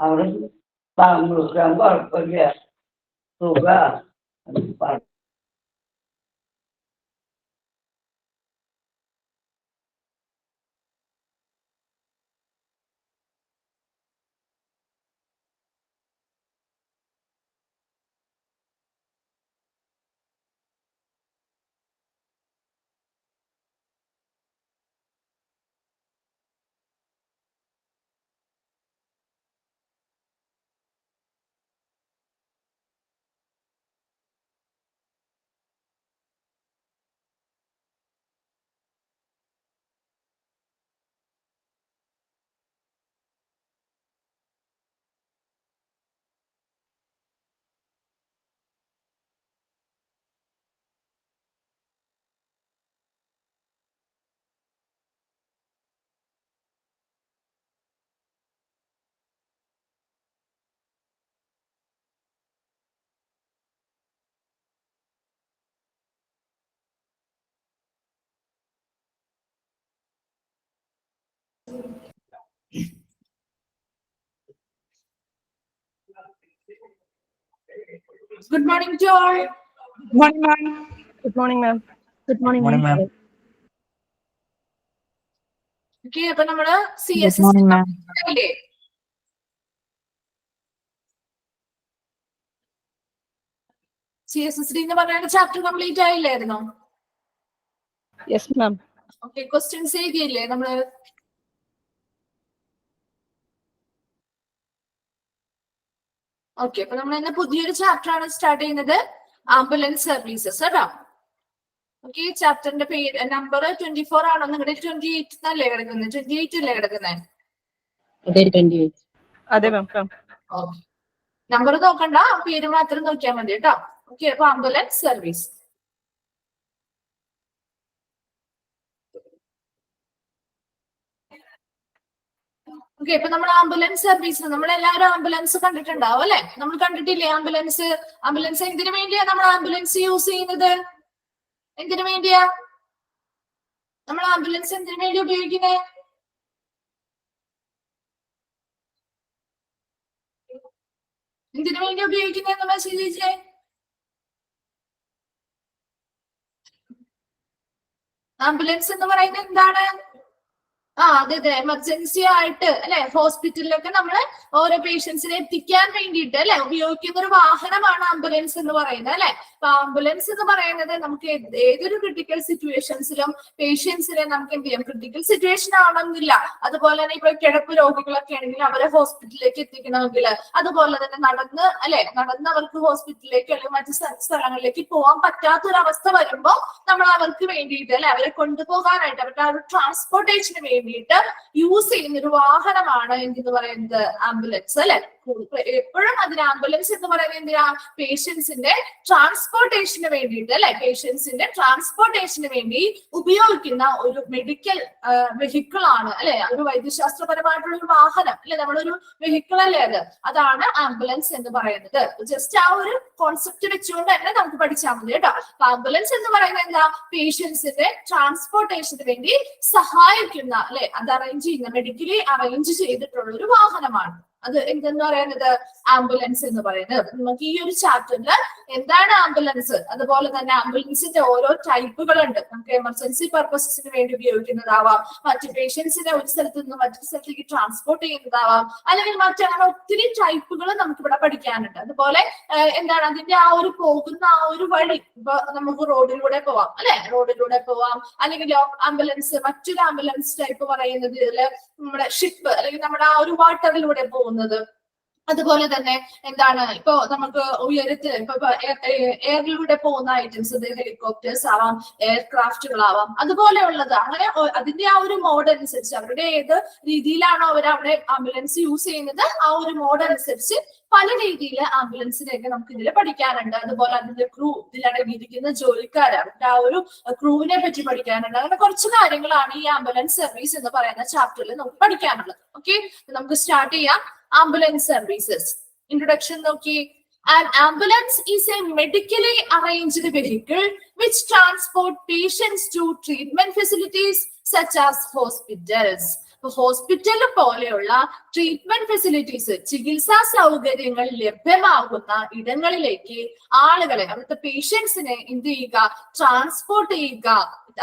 അവിടെ താമസിക്കാൻ കുഴപ്പമില്ല, സുഖ. Good morning to all. Good morning, ma'am. Good morning, ma'am. Good morning, ma'am. Okay, അപ്പൊ നമ്മള് Good morning, ma'am. CSSD എന്ന് പറയുന്ന ചാപ്റ്റർ കംപ്ലീറ്റ് ആയില്ലായിരുന്നോ? Yes, ma'am. ഓക്കെ, ക്വസ്റ്റ്യൻസ് എഴുതിയില്ലേ നമ്മള്? ഓക്കെ, അപ്പൊ നമ്മൾ ഇന്ന് പുതിയൊരു ചാപ്റ്റർ ആണ് സ്റ്റാർട്ട് ചെയ്യുന്നത്, ആംബുലൻസ് സർവീസസ് കേട്ടോ. ഓക്കെ, ചാപ്റ്ററിന്റെ പേര് നമ്പർ 24 ആണോ? നിങ്ങളുടെ 28 എന്നല്ലേ കിടക്കുന്നത്? 28 അല്ലേ കിടക്കുന്നത്? അതെ മാം. നമ്പർ നോക്കണ്ട, പേര് മാത്രം നോക്കിയാൽ മതി കേട്ടോ. ഓക്കെ, അപ്പൊ ആംബുലൻസ് സർവീസ്. ഓക്കെ, ഇപ്പൊ നമ്മൾ ആംബുലൻസ് സർവീസ്, നമ്മൾ എല്ലാവരും ആംബുലൻസ് കണ്ടിട്ടുണ്ടാവും അല്ലെ? നമ്മൾ കണ്ടിട്ടില്ലേ ആംബുലൻസ്? ആംബുലൻസ് എന്തിനു വേണ്ടിയാ നമ്മൾ ആംബുലൻസ് യൂസ് ചെയ്യുന്നത്? എന്തിനു വേണ്ടിയാ നമ്മൾ ആംബുലൻസ് എന്തിനു വേണ്ടി ഉപയോഗിക്കുന്നത്? എന്തിനു വേണ്ടി ഉപയോഗിക്കുന്നതെന്ന് മെസ്സേജ്? ആംബുലൻസ് എന്ന് പറയുന്നത് എന്താണ്? അതെ, എമർജൻസി ആയിട്ട് അല്ലെ, ഹോസ്പിറ്റലിലൊക്കെ നമ്മള് ഓരോ പേഷ്യൻസിനെ എത്തിക്കാൻ വേണ്ടിയിട്ട് അല്ലെ ഉപയോഗിക്കുന്ന ഒരു വാഹനമാണ് ആംബുലൻസ് എന്ന് പറയുന്നത് അല്ലെ. അപ്പൊ ആംബുലൻസ് എന്ന് പറയുന്നത് നമുക്ക് ഏതൊരു ക്രിട്ടിക്കൽ സിറ്റുവേഷൻസിലും പേഷ്യൻസിനെ നമുക്ക് എന്ത് ചെയ്യാം, ക്രിട്ടിക്കൽ സിറ്റുവേഷൻ ആവണമെന്നില്ല. അതുപോലെ തന്നെ ഇപ്പൊ കിടപ്പ് രോഗികളൊക്കെ ആണെങ്കിൽ അവരെ ഹോസ്പിറ്റലിലേക്ക് എത്തിക്കണമെങ്കിൽ, അതുപോലെ തന്നെ നടന്ന് അവർക്ക് ഹോസ്പിറ്റലിലേക്ക് അല്ലെങ്കിൽ മറ്റു സ്ഥലങ്ങളിലേക്ക് പോകാൻ പറ്റാത്തൊരവസ്ഥ വരുമ്പോൾ നമ്മൾ അവർക്ക് വേണ്ടിയിട്ട് അല്ലെ, അവരെ കൊണ്ടുപോകാനായിട്ട് അവരുടെ ആ ഒരു ട്രാൻസ്പോർട്ടേഷന് വേണ്ടിയിട്ട് യൂസ് ചെയ്യുന്ന ഒരു വാഹനമാണ് എന്തെന്ന് പറയുന്നത്, ആംബുലൻസ് അല്ലെ. എപ്പോഴും അതിന് ആംബുലൻസ് എന്ന് പറയുന്നത് എന്തിനാ? പേഷ്യൻസിന്റെ ട്രാൻസ്പോർട്ടേഷന് വേണ്ടിയിട്ട് അല്ലെ, പേഷ്യൻസിന്റെ ട്രാൻസ്പോർട്ടേഷന് വേണ്ടി ഉപയോഗിക്കുന്ന ഒരു മെഡിക്കൽ വെഹിക്കിൾ ആണ് അല്ലെ, ഒരു വൈദ്യശാസ്ത്രപരമായിട്ടുള്ള ഒരു വാഹനം അല്ലെ, നമ്മളൊരു വെഹിക്കിൾ അല്ലേ അതാണ് ആംബുലൻസ് എന്ന് പറയുന്നത്. ജസ്റ്റ് ആ ഒരു കോൺസെപ്റ്റ് വെച്ചുകൊണ്ട് തന്നെ നമുക്ക് പഠിച്ചാൽ മതി കേട്ടോ. ആംബുലൻസ് എന്ന് പറയുന്നത് എന്താ? പേഷ്യൻസിന്റെ ട്രാൻസ്പോർട്ടേഷന് വേണ്ടി സഹായിക്കുന്ന അല്ലെ, അത് അറേഞ്ച് ചെയ്യുന്ന, മെഡിക്കലി അറേഞ്ച് ചെയ്തിട്ടുള്ള ഒരു വാഹനമാണ്. അത് എന്തെന്ന് പറയുന്നത്? ആംബുലൻസ് എന്ന് പറയുന്നത്. നമുക്ക് ഈ ഒരു ചാപ്റ്ററിൽ എന്താണ് ആംബുലൻസ്, അതുപോലെ തന്നെ ആംബുലൻസിന്റെ ഓരോ ടൈപ്പുകളുണ്ട്. നമുക്ക് എമർജൻസി പർപ്പസസിന് വേണ്ടി ഉപയോഗിക്കുന്നതാവാം, മറ്റു പേഷ്യൻസിനെ ഒരു സ്ഥലത്ത് നിന്ന് മറ്റൊരു സ്ഥലത്തേക്ക് ട്രാൻസ്പോർട്ട് ചെയ്യുന്നതാവാം, അല്ലെങ്കിൽ മറ്റങ്ങനെ ഒത്തിരി ടൈപ്പുകൾ നമുക്ക് ഇവിടെ പഠിക്കാനുണ്ട്. അതുപോലെ എന്താണ് അതിന്റെ ആ ഒരു പോകുന്ന ആ ഒരു വഴി, ഇപ്പൊ നമുക്ക് റോഡിലൂടെ പോവാം അല്ലെ, റോഡിലൂടെ പോവാം, അല്ലെങ്കിൽ ആംബുലൻസ് മറ്റൊരു ആംബുലൻസ് ടൈപ്പ് പറയുന്നത് നമ്മുടെ ഷിപ്പ് അല്ലെങ്കിൽ നമ്മുടെ ആ ഒരു വാട്ടറിലൂടെ പോകുന്നത്. അതുപോലെ തന്നെ എന്താണ്, ഇപ്പൊ നമുക്ക് ഉയരത്തിൽ ഇപ്പൊ എയറിലൂടെ പോകുന്ന ഐറ്റംസ്, ഹെലികോപ്റ്റേഴ്സ് ആവാം, എയർക്രാഫ്റ്റുകളാവാം, അതുപോലെയുള്ളത്. അങ്ങനെ അതിന്റെ ആ ഒരു മോഡ് അനുസരിച്ച് അവരുടെ ഏത് രീതിയിലാണോ അവർ അവിടെ ആംബുലൻസ് യൂസ് ചെയ്യുന്നത്, ആ ഒരു മോഡ് അനുസരിച്ച് പല രീതിയിൽ ആംബുലൻസിനെയൊക്കെ നമുക്ക് ഇതിൽ പഠിക്കാനുണ്ട്. അതുപോലെ അതിന്റെ ക്രൂ, ഇതിലടങ്ങിയിരിക്കുന്ന ജോലിക്കാർ, അവരുടെ ആ ഒരു ക്രൂവിനെ പറ്റി പഠിക്കാനുണ്ട്. അങ്ങനെ കുറച്ച് കാര്യങ്ങളാണ് ഈ ആംബുലൻസ് സർവീസ് എന്ന് പറയുന്ന ചാപ്റ്ററിൽ നമുക്ക് പഠിക്കാനുള്ളത്. ഓക്കെ, നമുക്ക് സ്റ്റാർട്ട് ചെയ്യാം. Ambulance services. Introduction നോക്കി. An ambulance is a medically arranged vehicle which transport patients to treatment facilities such as hospitals. Hospital പോലെയുള്ള ട്രീറ്റ്മെന്റ് ഫെസിലിറ്റീസ്, ചികിത്സാ സൗകര്യങ്ങൾ ലഭ്യമാകുന്ന ഇടങ്ങളിലേക്ക് ആളുകളെ, അവിടുത്തെ പേഷ്യൻസിനെ എന്ത് ചെയ്യുക, ട്രാൻസ്പോർട്ട് ചെയ്യുക.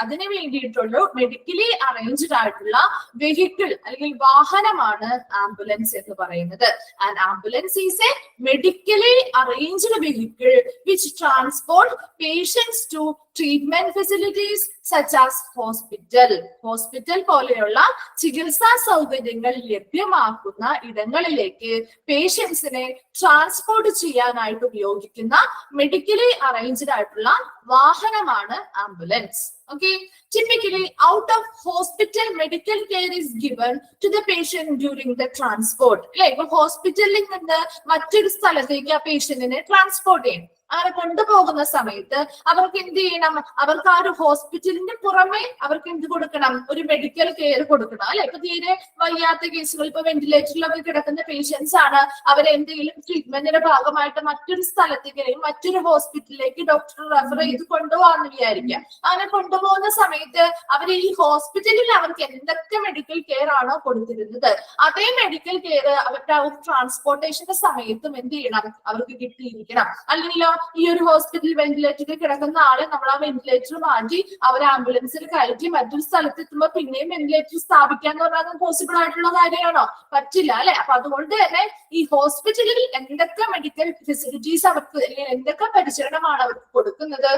അതിന് വേണ്ടിയിട്ടുള്ള മെഡിക്കലി അറേഞ്ച്ഡ് ആയിട്ടുള്ള വെഹിക്കിൾ അല്ലെങ്കിൽ വാഹനമാണ് ആംബുലൻസ് എന്ന് പറയുന്നത്. And ambulance is a medically arranged vehicle which transport patients to treatment facilities such as hospital. Hospital പോലെയുള്ള ചികിത്സാ സൗകര്യങ്ങൾ ലഭ്യമാക്കുന്ന ഇടങ്ങളിലേക്ക് പേഷ്യൻസിനെ ട്രാൻസ്പോർട്ട് ചെയ്യാനായിട്ട് ഉപയോഗിക്കുന്ന മെഡിക്കലി അറേഞ്ച്ഡ് ആയിട്ടുള്ള വാഹനമാണ് ambulance. Okay, typically out of hospital medical care is given to the patient during the transport. Like ഹോസ്പിറ്റലിൽ നിന്ന് മറ്റൊരു സ്ഥലത്തേക്ക് ആ പേഷ്യന്റിനെ ട്രാൻസ്പോർട്ട് ചെയ്യും. അങ്ങനെ കൊണ്ടുപോകുന്ന സമയത്ത് അവർക്ക് എന്ത് ചെയ്യണം, അവർക്ക് ആ ഒരു ഹോസ്പിറ്റലിന് പുറമെ അവർക്ക് എന്ത് കൊടുക്കണം, ഒരു മെഡിക്കൽ കെയർ കൊടുക്കണം അല്ലെ. ഇപ്പൊ തീരെ വയ്യാത്ത കേസുകൾ, ഇപ്പൊ വെന്റിലേറ്ററിലൊക്കെ കിടക്കുന്ന പേഷ്യൻസ് ആണ്, അവരെന്തെങ്കിലും ട്രീറ്റ്മെന്റിന്റെ ഭാഗമായിട്ട് മറ്റൊരു സ്ഥലത്തേക്ക് അല്ലെങ്കിൽ മറ്റൊരു ഹോസ്പിറ്റലിലേക്ക് ഡോക്ടർ റെഫർ ചെയ്ത് കൊണ്ടുപോകാന്ന് വിചാരിക്കുക. അങ്ങനെ കൊണ്ടുപോകുന്ന സമയത്ത് അവർ ഈ ഹോസ്പിറ്റലിൽ അവർക്ക് എന്തൊക്കെ മെഡിക്കൽ കെയർ ആണോ കൊടുത്തിരുന്നത്, അതേ മെഡിക്കൽ കെയർ അവരുടെ ആ ഒരു ട്രാൻസ്പോർട്ടേഷന്റെ സമയത്തും എന്ത് ചെയ്യണം, അവർക്ക് കിട്ടിയിരിക്കണം. അല്ലെങ്കിലോ ഈ ഒരു ഹോസ്പിറ്റലിൽ വെന്റിലേറ്ററിൽ കിടക്കുന്ന ആളെ നമ്മൾ ആ വെന്റിലേറ്റർ മാറ്റി അവർ ആംബുലൻസിൽ കയറ്റി മറ്റൊരു സ്ഥലത്ത് എത്തുമ്പോൾ പിന്നെയും വെന്റിലേറ്റർ സ്ഥാപിക്കാന്ന് പറഞ്ഞാൽ പോസിബിൾ ആയിട്ടുള്ള കാര്യമാണോ? പറ്റില്ല അല്ലെ. അപ്പൊ അതുകൊണ്ട് തന്നെ ഈ ഹോസ്പിറ്റലിൽ എന്തൊക്കെ മെഡിക്കൽ ഫെസിലിറ്റീസ് അവർക്ക് അല്ലെങ്കിൽ എന്തൊക്കെ പരിചരണമാണ് അവർക്ക് കൊടുക്കുന്നത്,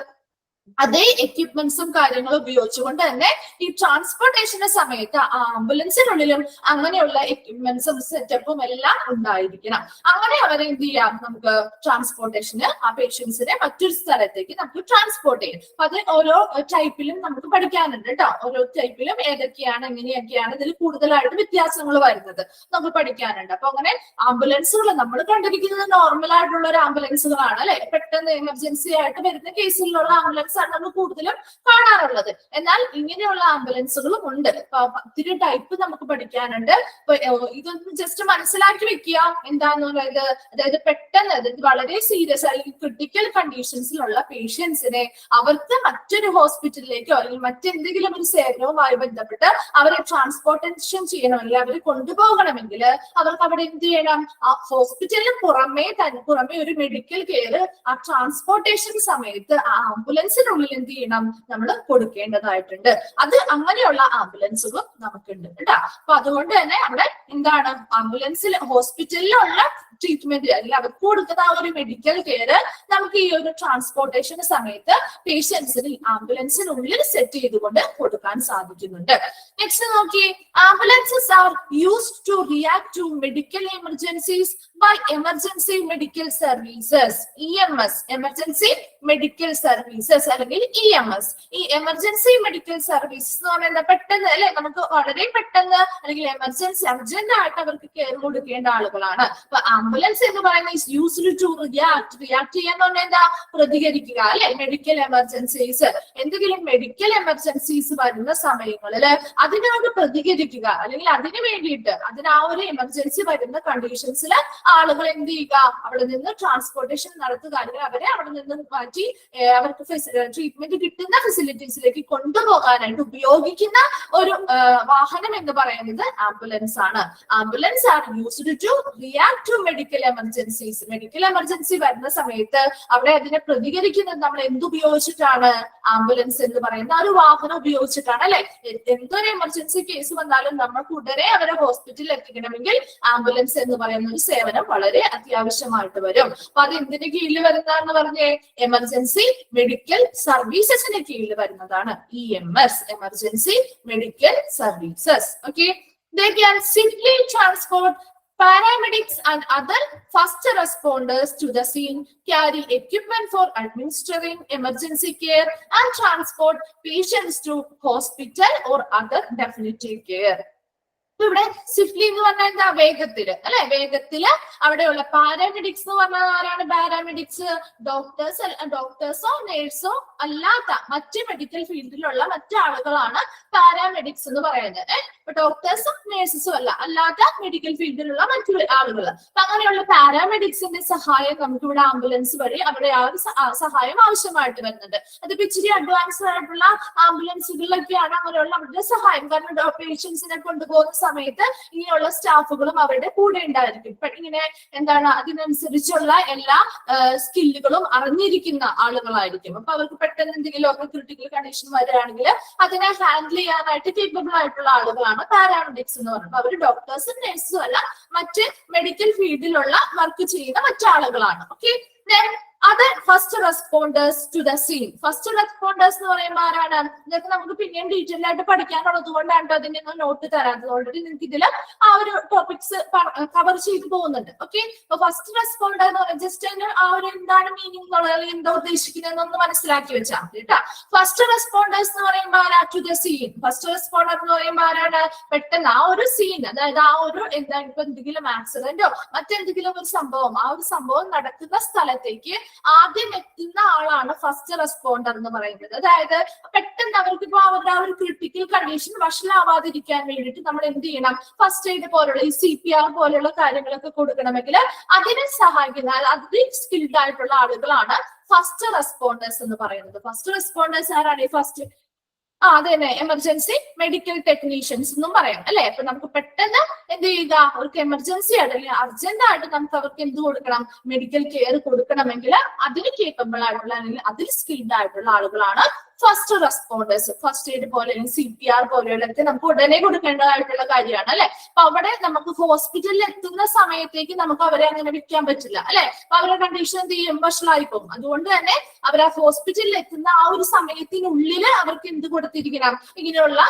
അതേ എക്യുപ്മെന്റ്സും കാര്യങ്ങളും ഉപയോഗിച്ചുകൊണ്ട് തന്നെ ഈ ട്രാൻസ്പോർട്ടേഷന്റെ സമയത്ത് ആംബുലൻസിനുള്ളിലും അങ്ങനെയുള്ള എക്യുപ്മെന്റ്സും സെറ്റപ്പും എല്ലാം ഉണ്ടായിരിക്കണം. അങ്ങനെ അവരെ എന്ത് ചെയ്യാം, നമുക്ക് ട്രാൻസ്പോർട്ടേഷന് ആ പേഷ്യൻസിനെ മറ്റൊരു സ്ഥലത്തേക്ക് നമുക്ക് ട്രാൻസ്പോർട്ട് ചെയ്യും. അപ്പൊ അത് ഓരോ ടൈപ്പിലും നമുക്ക് പഠിക്കാനുണ്ട് കേട്ടോ. ഓരോ ടൈപ്പിലും ഏതൊക്കെയാണ്, എങ്ങനെയൊക്കെയാണ് ഇതിൽ കൂടുതലായിട്ട് വ്യത്യാസങ്ങൾ വരുന്നത് നമുക്ക് പഠിക്കാനുണ്ട്. അപ്പൊ അങ്ങനെ ആംബുലൻസുകൾ നമ്മൾ കണ്ടിരിക്കുന്നത് നോർമൽ ആയിട്ടുള്ള ഒരു ആംബുലൻസുകളാണ് അല്ലെ. പെട്ടെന്ന് എമർജൻസി ആയിട്ട് വരുന്ന കേസിലുള്ള ആംബുലൻസ് നമ്മൾ കൂടുതലും കാണാറുള്ളത്. എന്നാൽ ഇങ്ങനെയുള്ള ആംബുലൻസുകളും ഉണ്ട്. ഒത്തിരി ടൈപ്പ് നമുക്ക് പഠിക്കാനുണ്ട്. ഇതൊന്ന് ജസ്റ്റ് മനസ്സിലാക്കി വെക്കുക എന്താന്ന് പറയുന്നത്. അതായത് പെട്ടെന്ന് വളരെ സീരിയസ് അല്ലെങ്കിൽ ക്രിട്ടിക്കൽ കണ്ടീഷൻസിലുള്ള പേഷ്യൻസിനെ അവർക്ക് മറ്റൊരു ഹോസ്പിറ്റലിലേക്കോ അല്ലെങ്കിൽ മറ്റെന്തെങ്കിലും ഒരു സേവനവുമായി ബന്ധപ്പെട്ട് അവരെ ട്രാൻസ്പോർട്ടേഷൻ ചെയ്യണമെങ്കിൽ അവരെ കൊണ്ടുപോകണമെങ്കിൽ അവർക്ക് അവിടെ എന്ത് ചെയ്യണം, ആ ഹോസ്പിറ്റലിന് പുറമെ ഒരു മെഡിക്കൽ കെയർ ആ ട്രാൻസ്പോർട്ടേഷൻ സമയത്ത് ആ ആംബുലൻസിനുള്ളിൽ എന്ത് ചെയ്യണം, നമ്മൾ കൊടുക്കേണ്ടതായിട്ടുണ്ട്. അത് അങ്ങനെയുള്ള ആംബുലൻസുകളും നമുക്കുണ്ട് കേട്ടോ. അപ്പൊ അതുകൊണ്ട് തന്നെ അവിടെ എന്താണ്, ആംബുലൻസിൽ ഹോസ്പിറ്റലിലുള്ള ട്രീറ്റ്മെന്റ് അല്ലെങ്കിൽ അവർക്ക് കൊടുക്കുന്ന ആ ഒരു മെഡിക്കൽ കെയർ നമുക്ക് ഈ ഒരു ട്രാൻസ്പോർട്ടേഷൻ സമയത്ത് പേഷ്യൻസിന് ആംബുലൻസിനുള്ളിൽ സെറ്റ് ചെയ്തുകൊണ്ട് കൊടുക്കാൻ സാധിക്കുന്നുണ്ട്. നെക്സ്റ്റ് നോക്കി, ambulances are used to react to medical emergencies by emergency medical services. EMS, emergency medical services അല്ലെങ്കിൽ EMS. ഈ എമർജൻസി മെഡിക്കൽ സർവീസസ് എന്ന് പറയുന്നത് പെട്ടെന്ന് അല്ലെ, നമുക്ക് വളരെ പെട്ടെന്ന് അല്ലെങ്കിൽ എമർജൻസി അർജന്റ് ആയിട്ട് അവർക്ക് കെയർ കൊടുക്കേണ്ട ആളുകളാണ്. അപ്പൊ ആംബുലൻസ് എന്ന് പറയുന്നത് ഇസ് യൂസ്ഡ് ടു റിയാക്ട് ചെയ്യാന്ന് പറഞ്ഞാൽ എന്താ, പ്രതികരിക്കുക അല്ലെ. മെഡിക്കൽ എമർജൻസീസ്, എന്തെങ്കിലും മെഡിക്കൽ എമർജൻസീസ് വരുന്ന സമയങ്ങളിൽ അതിനോട് പ്രതികരിക്കുക അല്ലെങ്കിൽ അതിന് വേണ്ടിയിട്ട് ആ ഒരു എമർജൻസി വരുന്ന കണ്ടീഷൻസിൽ ആളുകൾ എന്ത് ചെയ്യുക, അവിടെ നിന്ന് ട്രാൻസ്പോർട്ടേഷൻ നടത്തുക അല്ലെങ്കിൽ അവരെ അവിടെ നിന്ന് മാറ്റി അവർക്ക് ട്രീറ്റ്മെന്റ് കിട്ടുന്ന ഫെസിലിറ്റീസിലേക്ക് കൊണ്ടുപോകാനായിട്ട് ഉപയോഗിക്കുന്ന ഒരു വാഹനം എന്ന് പറയുന്നത് ആംബുലൻസ് ആണ്. Ambulances are used to react to medical emergencies. Medical emergency വരുന്ന സമയത്ത് അവിടെ അതിനെ പ്രതികരിക്കുന്നത് നമ്മൾ എന്തുപയോഗിച്ചിട്ടാണ്, ആംബുലൻസ് എന്ന് പറയുന്ന ഒരു വാഹനം ഉപയോഗിച്ചിട്ടാണ് അല്ലെ. എന്തൊരു എമർജൻസി കേസ് വന്നാലും നമ്മൾക്ക് ഉടനെ അവരെ ഹോസ്പിറ്റലിൽ എത്തിക്കണമെങ്കിൽ ആംബുലൻസ് എന്ന് പറയുന്ന ഒരു സേവനം വളരെ അത്യാവശ്യമായിട്ട് വരും. അപ്പൊ അത് എന്തിന്റെ കീഴിൽ വരുന്നതാണെന്ന് പറഞ്ഞേ, എമർജൻസി മെഡിക്കൽ സർവീസസിന്റെ കീഴിൽ വരുന്നതാണ് EMS, emergency medical services. Okay, they can simply transport paramedics and other first responders to the scene, carry equipment for administering emergency care and transport patients to hospital or other definitive care. ഇവിടെ swiftly എന്ന് പറഞ്ഞാൽ എന്താ, വേഗത്തില് അല്ലെ, വേഗത്തില് അവിടെയുള്ള paramedics എന്ന് പറഞ്ഞാൽ ആരാണ്? പാരാമെഡിക്സ് ഡോക്ടേഴ്സോ നേഴ്സോ അല്ലാത്ത മറ്റ് മെഡിക്കൽ ഫീൽഡിലുള്ള മറ്റു ആളുകളാണ് പാരാമെഡിക്സ് എന്ന് പറയുന്നത്. ഇപ്പൊ ഡോക്ടേഴ്സും നേഴ്സസും അല്ലാത്ത മെഡിക്കൽ ഫീൽഡിലുള്ള മറ്റു ആളുകൾ. അപ്പൊ അങ്ങനെയുള്ള പാരാമെഡിക്സിന്റെ സഹായം നമുക്ക് ഇവിടെ ആംബുലൻസ് വഴി അവിടെ ആ ഒരു സഹായം ആവശ്യമായിട്ട് വരുന്നുണ്ട്. അതിപ്പോ ഇച്ചിരി അഡ്വാൻസ്ഡ് ആയിട്ടുള്ള ആംബുലൻസുകളിലൊക്കെയാണ് അങ്ങനെയുള്ള അവരുടെ സഹായം. കാരണം പേഷ്യൻസിനെ കൊണ്ടുപോകുന്ന സമയത്ത് ഇങ്ങനെയുള്ള സ്റ്റാഫുകളും അവരുടെ കൂടെ ഉണ്ടായിരിക്കും. ഇങ്ങനെ എന്താണ്, അതിനനുസരിച്ചുള്ള എല്ലാ സ്കില്ലുകളും അറിഞ്ഞിരിക്കുന്ന ആളുകളായിരിക്കും. അപ്പൊ അവർക്ക് പെട്ടെന്ന് എന്തെങ്കിലും ഒക്കെ ക്രിട്ടിക്കൽ കണ്ടീഷൻ വരികയാണെങ്കിൽ അതിനെ ഹാൻഡിൽ ചെയ്യാനായിട്ട് കേപ്പബിൾ ആയിട്ടുള്ള ആളുകളാണ് പാരാമെഡിക്സ് എന്ന് പറയുന്നത്. അവർ ഡോക്ടേഴ്സും നേഴ്സും അല്ല, മറ്റ് മെഡിക്കൽ ഫീൽഡിലുള്ള വർക്ക് ചെയ്യുന്ന മറ്റാളുകളാണ്. Okay, other first responders to the scene. First responders എന്ന് പറയുമ്പോൾ ആരാണ്? ഇതൊക്കെ നമുക്ക് പിന്നെയും ഡീറ്റെയിൽ ആയിട്ട് പഠിക്കാനുള്ളത് കൊണ്ടാണ് അതിന്റെ നോട്ട് തരാത്തത്. ഓൾറെഡി നിങ്ങൾക്ക് ഇതിൽ ആ ഒരു ടോപ്പിക്സ് കവർ ചെയ്ത് പോകുന്നുണ്ട്. ഓക്കെ, അപ്പൊ ഫസ്റ്റ് റെസ്പോണ്ടർ എന്ന് പറയുന്നത് ജസ്റ്റ് ആ ഒരു എന്താണ് മീനിങ് എന്നുള്ളത്, അല്ലെങ്കിൽ എന്താ ഉദ്ദേശിക്കുന്നതെന്നൊന്ന് മനസ്സിലാക്കി വെച്ചാൽ മതി കേട്ടോ. ഫസ്റ്റ് റെസ്പോണ്ടേഴ്സ് എന്ന് പറയുമ്പോൾ ആരാ? To the scene. First responder എന്ന് പറയുമ്പോൾ ആരാണ്? പെട്ടെന്ന് ആ ഒരു സീൻ, അതായത് ആ ഒരു എന്താണ്, ഇപ്പൊ എന്തെങ്കിലും ആക്സിഡന്റോ മറ്റെന്തെങ്കിലും ഒരു സംഭവം, ആ ഒരു സംഭവം നടക്കുന്ന സ്ഥലത്തേക്ക് ആദ്യം എത്തുന്ന ആളാണ് ഫസ്റ്റ് റെസ്പോണ്ടർ എന്ന് പറയുന്നത്. അതായത് പെട്ടെന്ന് അവർക്കിപ്പോ അവരുടെ ആ ഒരു ക്രിട്ടിക്കൽ കണ്ടീഷൻ വഷളാവാതിരിക്കാൻ വേണ്ടിയിട്ട് നമ്മൾ എന്ത് ചെയ്യണം? ഫസ്റ്റ് എയ്ഡ് പോലുള്ള ഈ CPR പോലെയുള്ള കാര്യങ്ങളൊക്കെ കൊടുക്കണമെങ്കിൽ അതിനെ സഹായിക്കുന്ന അതിൽ സ്കിൽഡ് ആയിട്ടുള്ള ആളുകളാണ് ഫസ്റ്റ് റെസ്പോണ്ടേഴ്സ് എന്ന് പറയുന്നത്. ഫസ്റ്റ് റെസ്പോണ്ടേഴ്സ് ആരാണ്? ഫസ്റ്റ് അതെ തന്നെ, എമർജൻസി മെഡിക്കൽ ടെക്നീഷ്യൻസ് എന്നും പറയാം അല്ലെ. അപ്പൊ നമുക്ക് പെട്ടെന്ന് എന്ത് ചെയ്യുക, അവർക്ക് എമർജൻസി ആയിട്ട് അല്ലെങ്കിൽ അർജന്റ് ആയിട്ട് നമുക്ക് അവർക്ക് എന്ത് കൊടുക്കണം? മെഡിക്കൽ കെയർ കൊടുക്കണമെങ്കിൽ അതിന് കേപ്പബിൾ ആയിട്ടുള്ള അല്ലെങ്കിൽ അതിൽ സ്കിൽഡ് ആയിട്ടുള്ള ആളുകളാണ് ഫസ്റ്റ് റെസ്പോണ്ടേഴ്സ്. ഫസ്റ്റ് എയ്ഡ് പോലെ CPR പോലെയുള്ളതൊക്കെ നമുക്ക് ഉടനെ കൊടുക്കേണ്ടതായിട്ടുള്ള കാര്യമാണ് അല്ലെ. അപ്പൊ അവിടെ നമുക്ക് ഹോസ്പിറ്റലിൽ എത്തുന്ന സമയത്തേക്ക് നമുക്ക് അവരെ അങ്ങനെ വെക്കാൻ പറ്റില്ല അല്ലെ. അപ്പൊ അവരുടെ കണ്ടീഷൻ എന്ത് ചെയ്യും? വഷളായി പോകും. അതുകൊണ്ട് തന്നെ അവർ ആ ഹോസ്പിറ്റലിൽ എത്തുന്ന ആ ഒരു സമയത്തിനുള്ളിൽ അവർക്ക് എന്ത് കൊടുത്തിരിക്കണം? ഇങ്ങനെയുള്ള